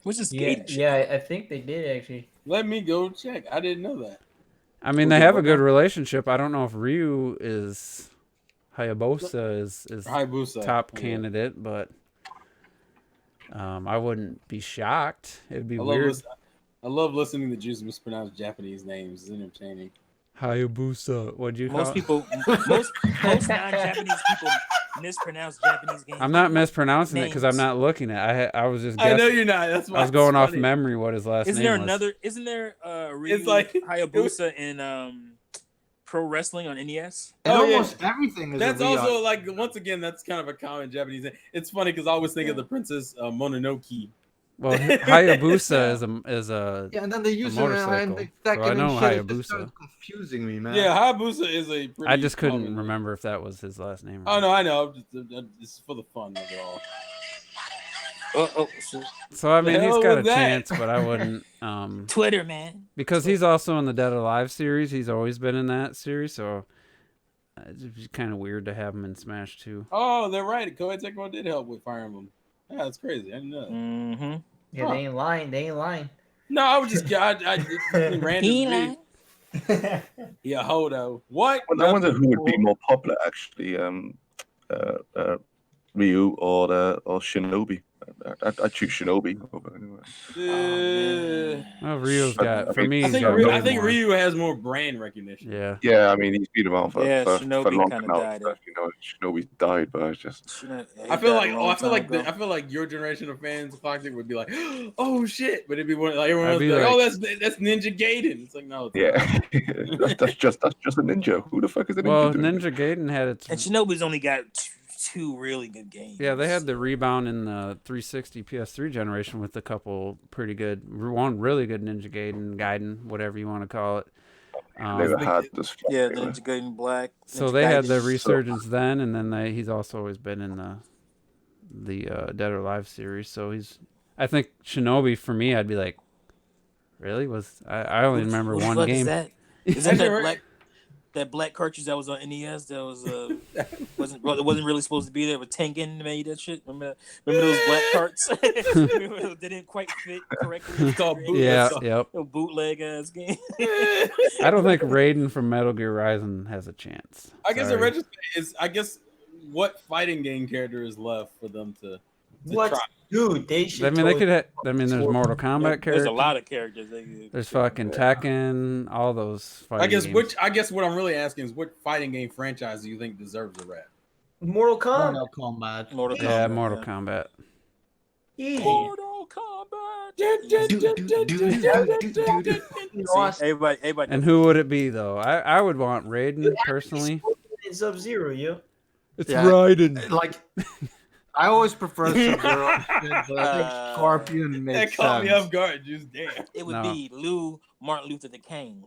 [SPEAKER 5] What's this
[SPEAKER 2] Yeah,
[SPEAKER 5] Gaiden shit?
[SPEAKER 2] yeah, I think they did actually.
[SPEAKER 4] Let me go check. I didn't know that.
[SPEAKER 1] I mean, they have a good relationship. I don't know if Ryu is Hayabusa is
[SPEAKER 4] Hayabusa.
[SPEAKER 1] top candidate, but I wouldn't be shocked. It'd be weird.
[SPEAKER 4] I love listening to Juice mispronounce Japanese names. It's entertaining.
[SPEAKER 1] Hayabusa. What'd you call
[SPEAKER 5] Most non-Japanese people mispronounce Japanese games.
[SPEAKER 1] I'm not mispronouncing it because I'm
[SPEAKER 5] Names.
[SPEAKER 1] not looking at it. I was just guessing.
[SPEAKER 4] I know you're not. That's why
[SPEAKER 1] I was going
[SPEAKER 4] it's
[SPEAKER 1] off
[SPEAKER 4] funny.
[SPEAKER 1] memory what his last
[SPEAKER 5] Isn't
[SPEAKER 1] name
[SPEAKER 5] there
[SPEAKER 1] was.
[SPEAKER 5] another? Isn't there Ryu
[SPEAKER 4] It's like-
[SPEAKER 5] Hayabusa in pro wrestling on NES?
[SPEAKER 6] And
[SPEAKER 4] Oh, yeah.
[SPEAKER 6] almost everything is
[SPEAKER 4] That's
[SPEAKER 6] a
[SPEAKER 4] also like once again that's kind of a common Japanese name. It's funny because I always think of the Princess Mononoke.
[SPEAKER 1] Well, Hayabusa is a
[SPEAKER 6] Yeah, and then they use it
[SPEAKER 1] motorcycle.
[SPEAKER 6] and they stack
[SPEAKER 1] So
[SPEAKER 6] it
[SPEAKER 1] I
[SPEAKER 6] and
[SPEAKER 1] know
[SPEAKER 6] shit. It
[SPEAKER 1] Hayabusa.
[SPEAKER 6] just started confusing me, man.
[SPEAKER 4] Yeah, Hayabusa is a pretty
[SPEAKER 1] I just couldn't
[SPEAKER 4] common name.
[SPEAKER 1] remember if that was his last name.
[SPEAKER 4] Oh no, I know. It's for the fun of it all.
[SPEAKER 1] So I mean,
[SPEAKER 4] The
[SPEAKER 1] he's
[SPEAKER 4] hell
[SPEAKER 1] got a
[SPEAKER 4] was that?
[SPEAKER 1] chance, but I wouldn't.
[SPEAKER 5] Twitter, man.
[SPEAKER 1] Because he's also in the Dead Alive series. He's always been in that series, so it's kind of weird to have him in Smash 2.
[SPEAKER 4] Oh, they're right. Koei Tecmo did help with Fire Emblem. Yeah, that's crazy. I didn't know that.
[SPEAKER 5] Mm-hmm.
[SPEAKER 2] Yeah,
[SPEAKER 4] Huh.
[SPEAKER 2] they ain't lying. They ain't lying.
[SPEAKER 4] No, I was just I just random. Yeah, Hodo. What?
[SPEAKER 3] I wonder who would be more popular, actually, Ryu or Shinobi. I'd choose Shinobi over anyway.
[SPEAKER 1] Well, Ryu's got, for me,
[SPEAKER 3] I
[SPEAKER 1] he's
[SPEAKER 3] think
[SPEAKER 1] got
[SPEAKER 3] Ryu-
[SPEAKER 1] way
[SPEAKER 4] I think
[SPEAKER 1] more.
[SPEAKER 4] Ryu has more brand recognition.
[SPEAKER 1] Yeah.
[SPEAKER 3] Yeah, I mean he's been around for
[SPEAKER 5] Shinobi
[SPEAKER 3] long
[SPEAKER 5] kinda
[SPEAKER 3] now.
[SPEAKER 5] died,
[SPEAKER 3] You know, Shinobi died, but it's just
[SPEAKER 4] I feel like your generation of fans Toxic would be like, oh shit, but it'd be one like everyone else
[SPEAKER 1] I'd
[SPEAKER 4] be
[SPEAKER 1] be
[SPEAKER 4] like, oh
[SPEAKER 1] like-
[SPEAKER 4] that's Ninja Gaiden. It's like no, it's
[SPEAKER 3] yeah, that's just a ninja. Who the fuck is a ninja?
[SPEAKER 1] Well,
[SPEAKER 3] doing?
[SPEAKER 1] Ninja Gaiden had its.
[SPEAKER 5] And Shinobi's only got two really good games.
[SPEAKER 1] Yeah, they had the rebound in the 360 PS3 generation with a couple pretty good, one really good Ninja Gaiden, whatever you want to call it.
[SPEAKER 3] Never had this.
[SPEAKER 5] the Ninja Gaiden Black.
[SPEAKER 1] So
[SPEAKER 5] Ninja
[SPEAKER 1] they had the
[SPEAKER 5] Gaiden.
[SPEAKER 1] resurgence then, and then he's also always been in the Dead or Alive series. So I think Shinobi for me, I'd be like, really? I only remember
[SPEAKER 5] What the
[SPEAKER 1] one
[SPEAKER 5] fuck
[SPEAKER 1] game.
[SPEAKER 5] Is that that black cartridge that was on NES that was wasn't really supposed to be there, but Tengen made that shit. Remember those black carts? They didn't quite fit correctly.
[SPEAKER 4] It's called boot.
[SPEAKER 1] Yeah,
[SPEAKER 4] That's
[SPEAKER 1] yep.
[SPEAKER 5] A bootleg ass game.
[SPEAKER 1] I don't think Raiden from Metal Gear Rising has a chance.
[SPEAKER 4] I guess the
[SPEAKER 1] Sorry.
[SPEAKER 4] register is. I guess what fighting game character is left for them to
[SPEAKER 2] What,
[SPEAKER 4] try?
[SPEAKER 2] dude? They should.
[SPEAKER 1] I mean, they could. There's Mortal Kombat
[SPEAKER 5] There's
[SPEAKER 1] characters.
[SPEAKER 5] a lot of characters.
[SPEAKER 1] There's fucking Tekken, all those fighting
[SPEAKER 4] I guess
[SPEAKER 1] games.
[SPEAKER 4] I guess what I'm really asking is what fighting game franchise do you think deserves a rap?
[SPEAKER 2] Mortal Kombat.
[SPEAKER 6] Mortal Kombat.
[SPEAKER 5] Mortal Kombat.
[SPEAKER 1] Yeah, Mortal Kombat.
[SPEAKER 2] Easy.
[SPEAKER 5] Mortal Kombat. Everybody.
[SPEAKER 1] And who would it be though? I would want Raiden personally.
[SPEAKER 2] It's Sub Zero, yo.
[SPEAKER 1] It's
[SPEAKER 6] Yeah.
[SPEAKER 1] Raiden.
[SPEAKER 6] Like, I always prefer Sub-Zero, but I think Scorpion
[SPEAKER 4] That
[SPEAKER 6] makes
[SPEAKER 4] caught me
[SPEAKER 6] sense.
[SPEAKER 4] off guard. Just damn.
[SPEAKER 5] It would
[SPEAKER 1] No.
[SPEAKER 5] be Martin Luther the King.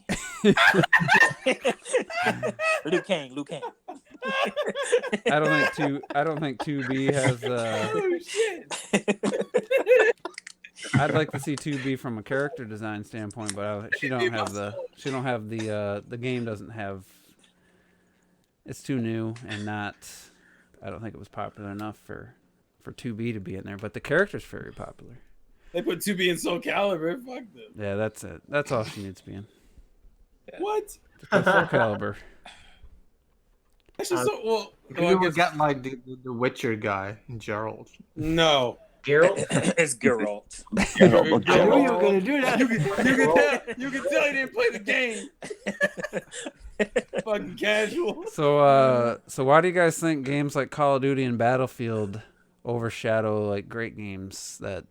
[SPEAKER 5] Luke King.
[SPEAKER 1] I don't think 2B has.
[SPEAKER 4] Oh shit!
[SPEAKER 1] I'd like to see 2B from a character design standpoint, but she don't have the game doesn't have. It's too new and not. I don't think it was popular enough for 2B to be in there, but the character's very popular.
[SPEAKER 4] They put 2B in Soul Calibur. Fuck them.
[SPEAKER 1] Yeah, that's it. That's all she needs to be in.
[SPEAKER 4] What?
[SPEAKER 1] Just put Soul Calibur.
[SPEAKER 4] That's just so well.
[SPEAKER 6] You would get like the Witcher guy, Gerald.
[SPEAKER 4] No.
[SPEAKER 2] Geralt.
[SPEAKER 5] It's Geralt.
[SPEAKER 6] I knew you were gonna do that.
[SPEAKER 4] You can tell he didn't play the game. Fucking casual.
[SPEAKER 1] So why do you guys think games like Call of Duty and Battlefield overshadow like great games that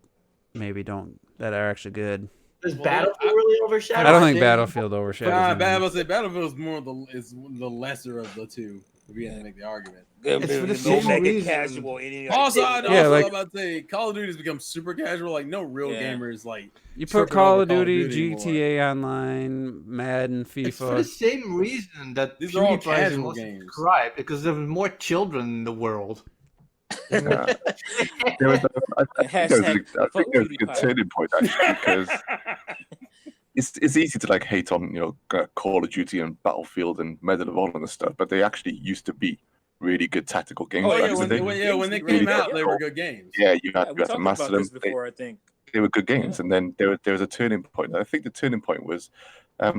[SPEAKER 1] maybe don't that are actually good?
[SPEAKER 2] Does
[SPEAKER 4] Well,
[SPEAKER 2] Battlefield really overshadows.
[SPEAKER 1] I don't think
[SPEAKER 2] it.
[SPEAKER 1] Battlefield overshadows.
[SPEAKER 4] Battlefield is more is the lesser of the two. If we had to make the argument.
[SPEAKER 6] It's for the
[SPEAKER 5] No
[SPEAKER 6] same
[SPEAKER 5] mega
[SPEAKER 6] reason.
[SPEAKER 5] casual. Any
[SPEAKER 4] Also,
[SPEAKER 5] like,
[SPEAKER 4] I'm about to say, Call of Duty has become super casual. Like, no real
[SPEAKER 5] Yeah.
[SPEAKER 4] gamers like
[SPEAKER 1] You put
[SPEAKER 4] tripping
[SPEAKER 1] Call
[SPEAKER 4] over
[SPEAKER 1] of Duty,
[SPEAKER 4] anymore.
[SPEAKER 1] GTA Online, Madden,
[SPEAKER 6] It's for the
[SPEAKER 1] FIFA.
[SPEAKER 6] same reason that
[SPEAKER 4] These are all
[SPEAKER 6] PewDiePie
[SPEAKER 4] casual
[SPEAKER 6] was
[SPEAKER 4] games.
[SPEAKER 6] subscribed, because there were more children in the world.
[SPEAKER 3] There was I think there was a
[SPEAKER 5] fuck
[SPEAKER 3] good
[SPEAKER 5] PewDiePie.
[SPEAKER 3] turning point actually because it's easy to like hate on Call of Duty and Battlefield and Medal of Honor and stuff, but they actually used to be really good tactical games.
[SPEAKER 5] Oh, yeah,
[SPEAKER 3] back in the day.
[SPEAKER 4] when they
[SPEAKER 5] Really
[SPEAKER 4] came
[SPEAKER 5] good,
[SPEAKER 4] out,
[SPEAKER 5] yeah.
[SPEAKER 4] they were good games.
[SPEAKER 3] Yeah, you had,
[SPEAKER 5] Yeah,
[SPEAKER 3] you
[SPEAKER 5] we
[SPEAKER 3] had to
[SPEAKER 5] talked
[SPEAKER 3] master
[SPEAKER 5] about
[SPEAKER 3] them.
[SPEAKER 5] this before, I think.
[SPEAKER 3] They were good games, and then there was a turning point. I think the turning point was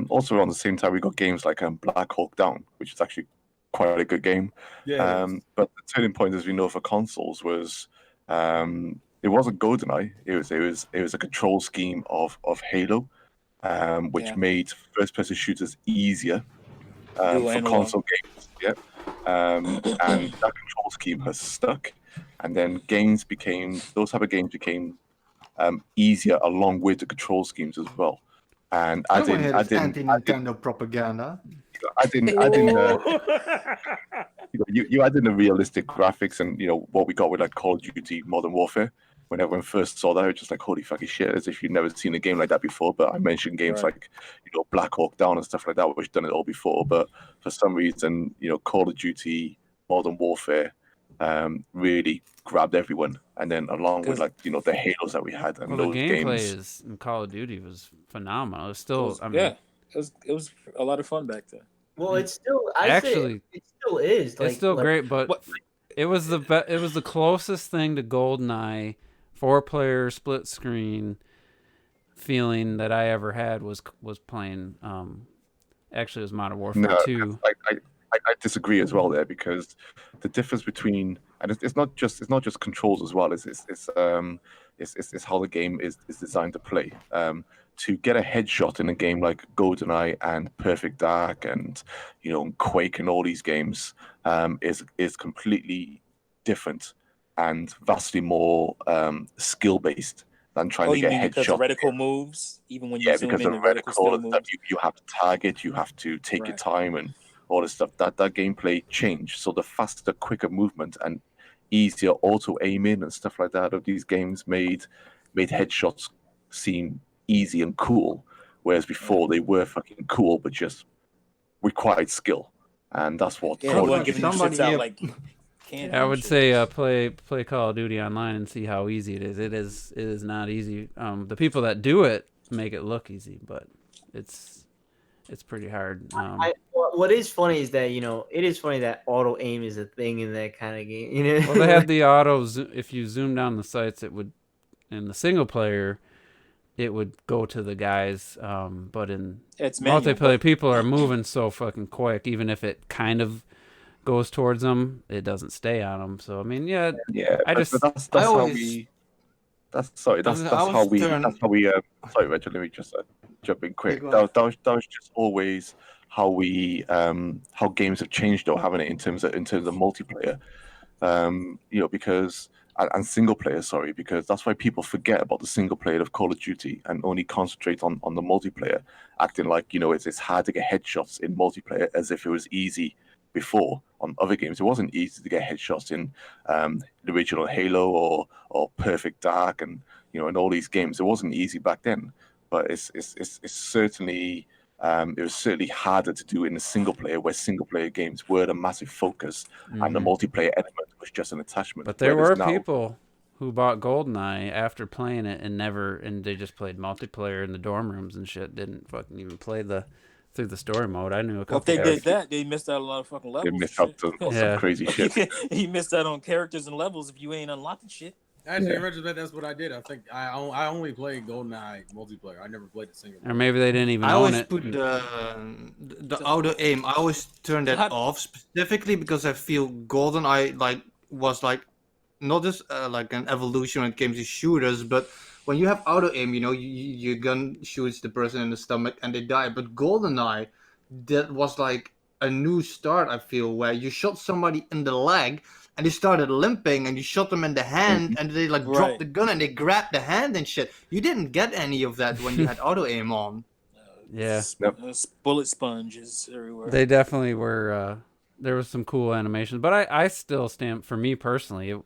[SPEAKER 3] also around the same time we got games like Black Hawk Down, which is actually quite a good game.
[SPEAKER 4] Yeah, it is.
[SPEAKER 3] But the turning point, as we know, for consoles was it wasn't GoldenEye. It was a control scheme of Halo, which
[SPEAKER 5] Yeah.
[SPEAKER 3] made first-person shooters easier
[SPEAKER 5] Dual
[SPEAKER 3] for
[SPEAKER 5] analog.
[SPEAKER 3] console games. Yeah, and that control scheme has stuck. And then those type of games became easier along with the control schemes as well. And
[SPEAKER 6] I want to hear this anti-Nintendo propaganda.
[SPEAKER 3] You add in the realistic graphics and what we got with like Call of Duty Modern Warfare. When everyone first saw that, it was just like, holy fucking shit, as if you'd never seen a game like that before. But I mentioned games like Black Hawk Down and stuff like that, which done it all before. But for some reason, Call of Duty Modern Warfare really grabbed everyone, and then along with like the Halos that we had and
[SPEAKER 1] Well,
[SPEAKER 3] those
[SPEAKER 1] the gameplay
[SPEAKER 3] games.
[SPEAKER 1] in Call of Duty was phenomenal. It's still,
[SPEAKER 5] it was a lot of fun back then.
[SPEAKER 2] Well, it's still
[SPEAKER 1] Actually,
[SPEAKER 2] it still is.
[SPEAKER 1] it's still great, but it was the closest thing to GoldenEye 4-player split screen feeling that I ever had was playing. Actually, it was Modern Warfare 2.
[SPEAKER 3] I disagree as well there, because the difference between, and it's not just controls as well. It's how the game is designed to play. To get a headshot in a game like GoldenEye and Perfect Dark and Quake and all these games is completely different and vastly more skill based than trying to get a
[SPEAKER 5] because
[SPEAKER 3] headshot.
[SPEAKER 5] of reticle moves, even when you zoom
[SPEAKER 3] because
[SPEAKER 5] in,
[SPEAKER 3] the
[SPEAKER 5] the reticle still
[SPEAKER 3] and
[SPEAKER 5] moves.
[SPEAKER 3] stuff, you have to target, you have to take your time and all this stuff. That gameplay changed. So the faster, quicker movement and easier auto aiming and stuff like that of these games made headshots seem easy and cool, whereas before they were fucking cool but just required skill, and that's what.
[SPEAKER 5] Yeah,
[SPEAKER 3] Call
[SPEAKER 5] well,
[SPEAKER 3] of Duty
[SPEAKER 5] giving you shits out like
[SPEAKER 1] I would say play Call of Duty online and see how easy it is. It is not easy. The people that do it make it look easy, but it's pretty hard.
[SPEAKER 2] What is funny is that it is funny that auto aim is a thing in that kind of game.
[SPEAKER 1] Well, they had the auto. If you zoom down the sights, it would in the single player. It would go to the guys, but in multiplayer, people are moving so fucking quick. Even if it kind of goes towards them, it doesn't stay on them. So I mean, yeah. That's how we. Sorry, Rachel. Let me just jump in quick. That was just always how we how games have changed, though, haven't it? In terms of multiplayer, because. And single player, because that's why people forget about the single player of Call of Duty and only concentrate on the multiplayer, acting like it's hard to get headshots in multiplayer as if it was easy before on other games. It wasn't easy to get headshots in the original Halo or Perfect Dark and in all these games. It wasn't easy back then, but it's certainly. It was certainly harder to do in a single player, where single player games were the massive focus, and the multiplayer element was just an attachment. But there were people who bought GoldenEye after playing it and they just played multiplayer in the dorm rooms and shit. Didn't fucking even play through the story mode. I knew a couple.
[SPEAKER 5] If they did that, they missed out on a lot of fucking levels.
[SPEAKER 3] They missed out on some crazy shit.
[SPEAKER 5] You missed out on characters and levels if you ain't unlocking shit.
[SPEAKER 4] Actually, in retrospect, that's what I did. I think I only played GoldenEye multiplayer. I never played the single player.
[SPEAKER 1] Or maybe they didn't even own it.
[SPEAKER 6] I always put the auto aim. I always turn that off specifically because I feel GoldenEye was not just like an evolution when it came to shooters, but when you have auto aim, your gun shoots the person in the stomach and they die. But GoldenEye, that was like a new start. I feel where you shot somebody in the leg. And they started limping, and you shot them in the hand, and they dropped the gun, and they grabbed the hand and shit. You didn't get any of that when you had auto aim on.
[SPEAKER 1] Yeah.
[SPEAKER 3] Yep.
[SPEAKER 5] Bullet sponges everywhere.
[SPEAKER 1] They definitely were. There was some cool animations, but I still stand for me personally.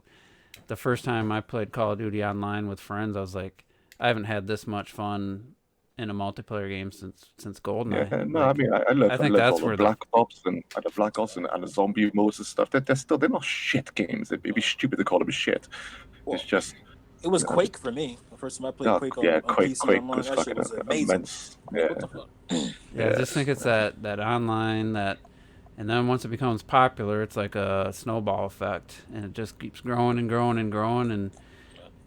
[SPEAKER 1] The first time I played Call of Duty online with friends, I was like, I haven't had this much fun in a multiplayer game since GoldenEye.
[SPEAKER 3] Yeah, no,
[SPEAKER 1] Like,
[SPEAKER 3] I mean, I
[SPEAKER 1] I
[SPEAKER 3] love
[SPEAKER 1] think
[SPEAKER 3] all
[SPEAKER 1] that's
[SPEAKER 3] the
[SPEAKER 1] where
[SPEAKER 3] Black Ops and the Black Ops and the zombie modes and stuff. They're not shit games. It'd be stupid to call them shit.
[SPEAKER 5] Well,
[SPEAKER 3] It's just
[SPEAKER 5] it was
[SPEAKER 3] you know,
[SPEAKER 5] Quake for me. The first time I played Quake on
[SPEAKER 3] Quake
[SPEAKER 5] PC online,
[SPEAKER 3] was
[SPEAKER 5] that shit
[SPEAKER 3] fucking
[SPEAKER 5] was amazing.
[SPEAKER 3] immense.
[SPEAKER 5] Like,
[SPEAKER 3] Yeah,
[SPEAKER 5] what the fuck?
[SPEAKER 1] Yeah, I just think it's that online and then once it becomes popular, it's like a snowball effect, and it just keeps growing and growing and growing,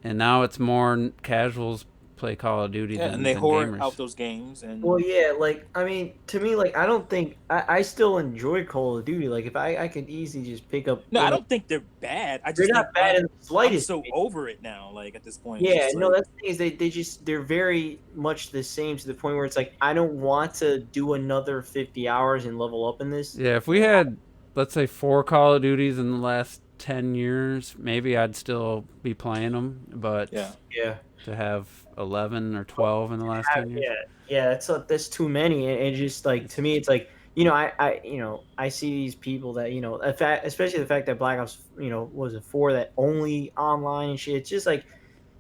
[SPEAKER 1] and now it's more casuals play Call of Duty
[SPEAKER 5] Yeah,
[SPEAKER 1] than
[SPEAKER 5] and they hoard
[SPEAKER 1] gamers.
[SPEAKER 5] out those games, and
[SPEAKER 2] Well, yeah, like I mean, to me, like I don't think I still enjoy Call of Duty. Like if I could easily just pick up.
[SPEAKER 5] no,
[SPEAKER 2] one
[SPEAKER 5] I
[SPEAKER 2] of-
[SPEAKER 5] don't think they're bad. I
[SPEAKER 2] They're
[SPEAKER 5] just
[SPEAKER 2] not
[SPEAKER 5] think
[SPEAKER 2] bad in the
[SPEAKER 5] I'm
[SPEAKER 2] slightest.
[SPEAKER 5] so over it now. Like at this point, it's
[SPEAKER 2] Yeah,
[SPEAKER 5] just
[SPEAKER 2] no,
[SPEAKER 5] like,
[SPEAKER 2] that's the thing is they're very much the same to the point where it's like I don't want to do another 50 hours and level up in this.
[SPEAKER 1] Yeah, if we had, let's say, 4 Call of Duties in the last 10 years, maybe I'd still be playing them. But
[SPEAKER 5] yeah.
[SPEAKER 2] Yeah.
[SPEAKER 1] to have 11 or 12 in the last 10 years,
[SPEAKER 2] Yeah, that's too many, and just like to me, it's like I see these people that especially the fact that Black Ops was it 4 that only online and shit. It's just like,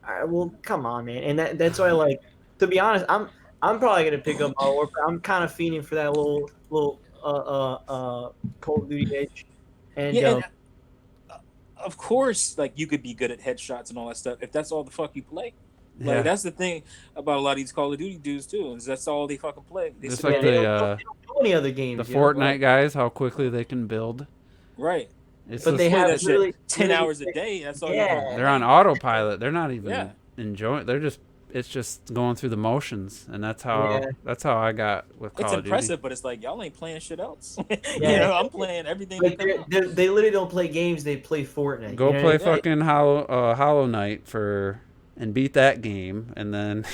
[SPEAKER 2] all right, well, come on, man, and that's why like to be honest, I'm probably gonna pick up Modern Warfare. I'm kind of feeding for that little Call of Duty edge, and
[SPEAKER 5] Yeah, and of course, like you could be good at headshots and all that stuff if that's all the fuck you play. Like
[SPEAKER 1] yeah,
[SPEAKER 5] that's the thing about a lot of these Call of Duty dudes too, is that's all they fucking play. They
[SPEAKER 1] just
[SPEAKER 5] sit
[SPEAKER 1] like
[SPEAKER 5] there-
[SPEAKER 2] they don't do any other games.
[SPEAKER 1] the Fortnite guys, how quickly they can build.
[SPEAKER 5] right.
[SPEAKER 1] It's
[SPEAKER 2] But
[SPEAKER 1] just,
[SPEAKER 2] they
[SPEAKER 5] Play
[SPEAKER 2] have
[SPEAKER 5] that shit
[SPEAKER 2] really
[SPEAKER 5] 10
[SPEAKER 2] really-
[SPEAKER 5] hours a day. That's all.
[SPEAKER 2] Yeah.
[SPEAKER 5] You do.
[SPEAKER 1] they're on autopilot. They're not even
[SPEAKER 5] Yeah.
[SPEAKER 1] enjoying. It's just going through the motions, and that's how
[SPEAKER 2] Yeah.
[SPEAKER 1] I got with Call
[SPEAKER 5] It's
[SPEAKER 1] of Duty.
[SPEAKER 5] impressive, but it's like y'all ain't playing shit else.
[SPEAKER 2] Yeah.
[SPEAKER 5] I'm playing everything.
[SPEAKER 2] Like
[SPEAKER 5] that come out.
[SPEAKER 2] they literally don't play games; they play Fortnite.
[SPEAKER 1] Go
[SPEAKER 2] you know
[SPEAKER 1] play
[SPEAKER 2] what I mean?
[SPEAKER 1] fucking Hollow Knight and beat that game, and then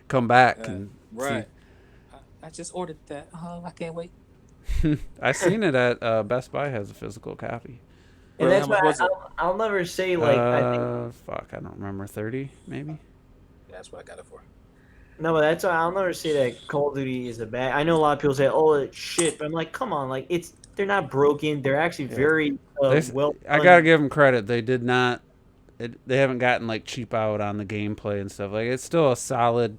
[SPEAKER 1] come back and
[SPEAKER 5] Right. I just ordered that. Oh, I can't wait.
[SPEAKER 1] see. I seen it at Best Buy has a physical copy.
[SPEAKER 2] And
[SPEAKER 5] Really,
[SPEAKER 2] that's
[SPEAKER 5] how much
[SPEAKER 2] why
[SPEAKER 5] was it?
[SPEAKER 2] I'll never say like I think
[SPEAKER 1] Fuck, I don't remember. 30 maybe.
[SPEAKER 5] That's what I got it for.
[SPEAKER 2] no, but that's why I'll never say that Call of Duty is a bad. I know a lot of people say, "Oh, it's shit," but I'm like, come on, like they're not broken. They're actually very well.
[SPEAKER 1] I gotta give them credit. They did not. They haven't gotten like cheap out on the gameplay and stuff. Like it's still a solid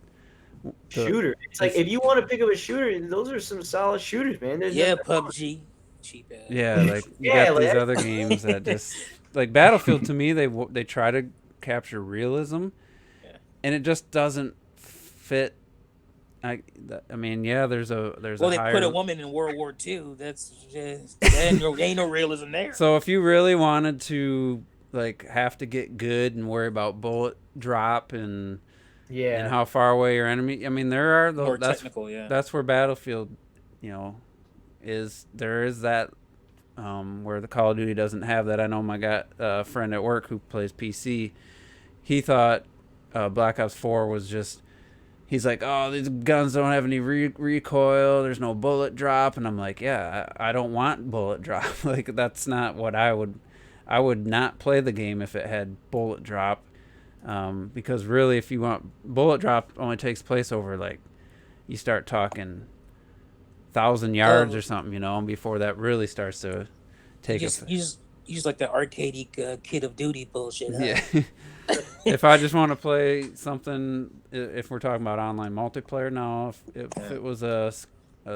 [SPEAKER 2] shooter. It's like if you want to pick up a shooter, those are some solid shooters, man. There's
[SPEAKER 5] Yeah,
[SPEAKER 2] nothing wrong.
[SPEAKER 5] PUBG. Cheap ass.
[SPEAKER 1] Yeah, like you
[SPEAKER 2] Yeah,
[SPEAKER 1] got these
[SPEAKER 2] like-
[SPEAKER 1] other games that just like Battlefield. To me, they try to capture realism,
[SPEAKER 5] Yeah.
[SPEAKER 1] and it just doesn't fit. I mean, yeah, there's
[SPEAKER 5] Well,
[SPEAKER 1] a
[SPEAKER 5] they
[SPEAKER 1] higher.
[SPEAKER 5] put a woman in World War II. That's just ain't no realism there.
[SPEAKER 1] So if you really wanted to like have to get good and worry about bullet drop and
[SPEAKER 2] Yeah.
[SPEAKER 1] how far away your enemy, I mean, there are
[SPEAKER 5] More
[SPEAKER 1] that's
[SPEAKER 5] technical, yeah.
[SPEAKER 1] that's where Battlefield, there is that where the Call of Duty doesn't have that. I know my friend at work who plays PC, he thought Black Ops 4 was just. He's like, oh, these guns don't have any recoil. There's no bullet drop, and I'm like, yeah, I don't want bullet drop. Like that's not what I would not play the game if it had bullet drop, because really, if you want bullet drop, only takes place over like you start talking 1,000 yards or something, before that really starts to take.
[SPEAKER 5] You just like the arcadey Kid of Duty bullshit. Huh?
[SPEAKER 1] Yeah. If I just want to play something, if we're talking about online multiplayer, no. If it was a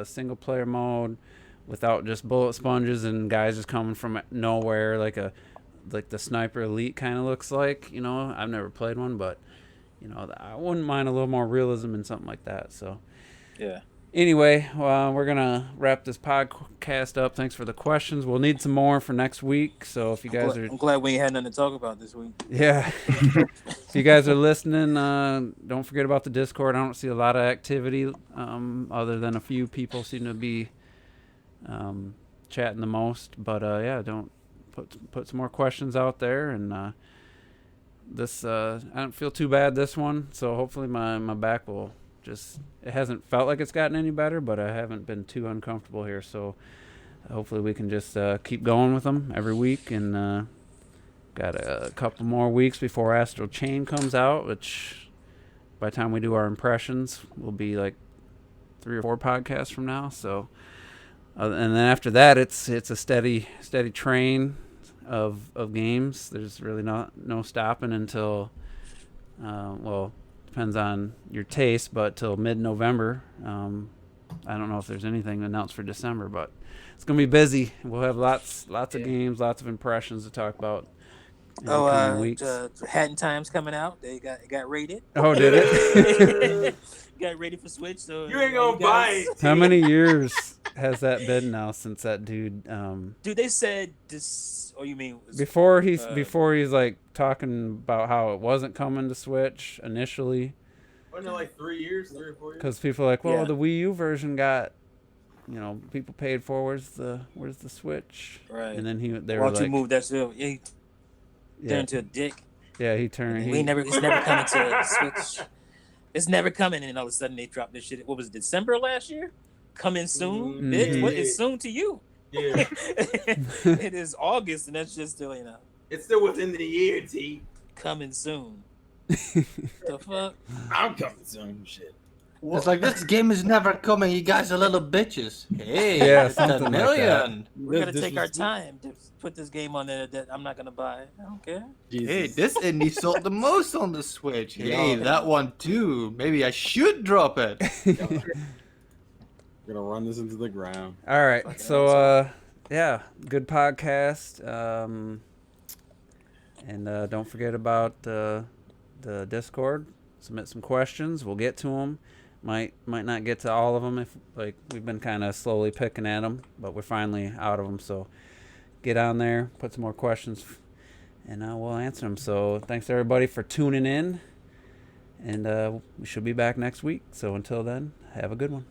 [SPEAKER 1] single player mode without just bullet sponges and guys just coming from nowhere, like the Sniper Elite kind of looks like, I've never played one, but I wouldn't mind a little more realism in something like that. So
[SPEAKER 5] Yeah.
[SPEAKER 1] anyway, we're gonna wrap this podcast up. Thanks for the questions. We'll need some more for next week. So if you guys
[SPEAKER 5] I'm glad we ain't had nothing to talk about this week.
[SPEAKER 1] Yeah. If you guys are listening, don't forget about the Discord. I don't see a lot of activity, other than a few people seem to be chatting the most. But don't put some more questions out there. And this I don't feel too bad this one. So hopefully my back will it hasn't felt like it's gotten any better, but I haven't been too uncomfortable here. So hopefully we can just keep going with them every week, and got a couple more weeks before Astral Chain comes out, which by the time we do our impressions will be like 3 or 4 podcasts from now. So, and then after that, it's a steady train of games. There's really no stopping until, well, depends on your taste, but till mid-November. I don't know if there's anything announced for December, but it's gonna be busy. We'll have lots of games, lots of impressions to talk about in the coming weeks.
[SPEAKER 5] Hat in Time's coming out. It got rated.
[SPEAKER 1] Oh, did it?
[SPEAKER 5] Got rated for Switch. So
[SPEAKER 2] You ain't gonna buy it.
[SPEAKER 1] How many years has that been now since that dude?
[SPEAKER 5] Dude, they said this. Oh, you mean
[SPEAKER 1] before he's like talking about how it wasn't coming to Switch initially.
[SPEAKER 4] Wasn't it like 3 years, 3 or 4 years?
[SPEAKER 1] Because people are like, well,
[SPEAKER 5] Yeah.
[SPEAKER 1] the Wii U version got, people paid for. Where's the Switch?
[SPEAKER 5] Right.
[SPEAKER 1] And then they
[SPEAKER 5] Why
[SPEAKER 1] were
[SPEAKER 5] don't
[SPEAKER 1] like,
[SPEAKER 5] you move that still? Yeah, he
[SPEAKER 1] yeah,
[SPEAKER 5] turned into a dick.
[SPEAKER 1] yeah, he turned.
[SPEAKER 5] It's never coming to Switch. It's never coming, and then all of a sudden they dropped this shit. What was it, December last year? Coming soon,
[SPEAKER 1] Mhm.
[SPEAKER 5] bitch. What is soon to you?
[SPEAKER 4] Yeah.
[SPEAKER 5] It is August, and that's just still,
[SPEAKER 4] It's still within the year, T.
[SPEAKER 5] coming soon. The fuck?
[SPEAKER 4] I'm coming soon, shit.
[SPEAKER 6] It's like, this game is never coming. You guys are little bitches. Hey,
[SPEAKER 1] Yeah,
[SPEAKER 6] it's
[SPEAKER 1] something
[SPEAKER 6] 10
[SPEAKER 1] like that.
[SPEAKER 6] million.
[SPEAKER 5] We're gonna take our time to put this game on there that I'm not gonna buy. I don't care.
[SPEAKER 6] Hey, this indie sold the most on the Switch. Hey,
[SPEAKER 4] Yeah.
[SPEAKER 6] that one too. Maybe I should drop it.
[SPEAKER 4] We're gonna run this into the ground.
[SPEAKER 1] All right,
[SPEAKER 5] Fucking
[SPEAKER 1] so yeah, good podcast. And don't forget about the Discord. Submit some questions. We'll get to them. Might not get to all of them if we've been kind of slowly picking at them, but we're finally out of them. So get on there, put some more questions, and we'll answer them. So thanks everybody for tuning in, and we should be back next week. So until then, have a good one.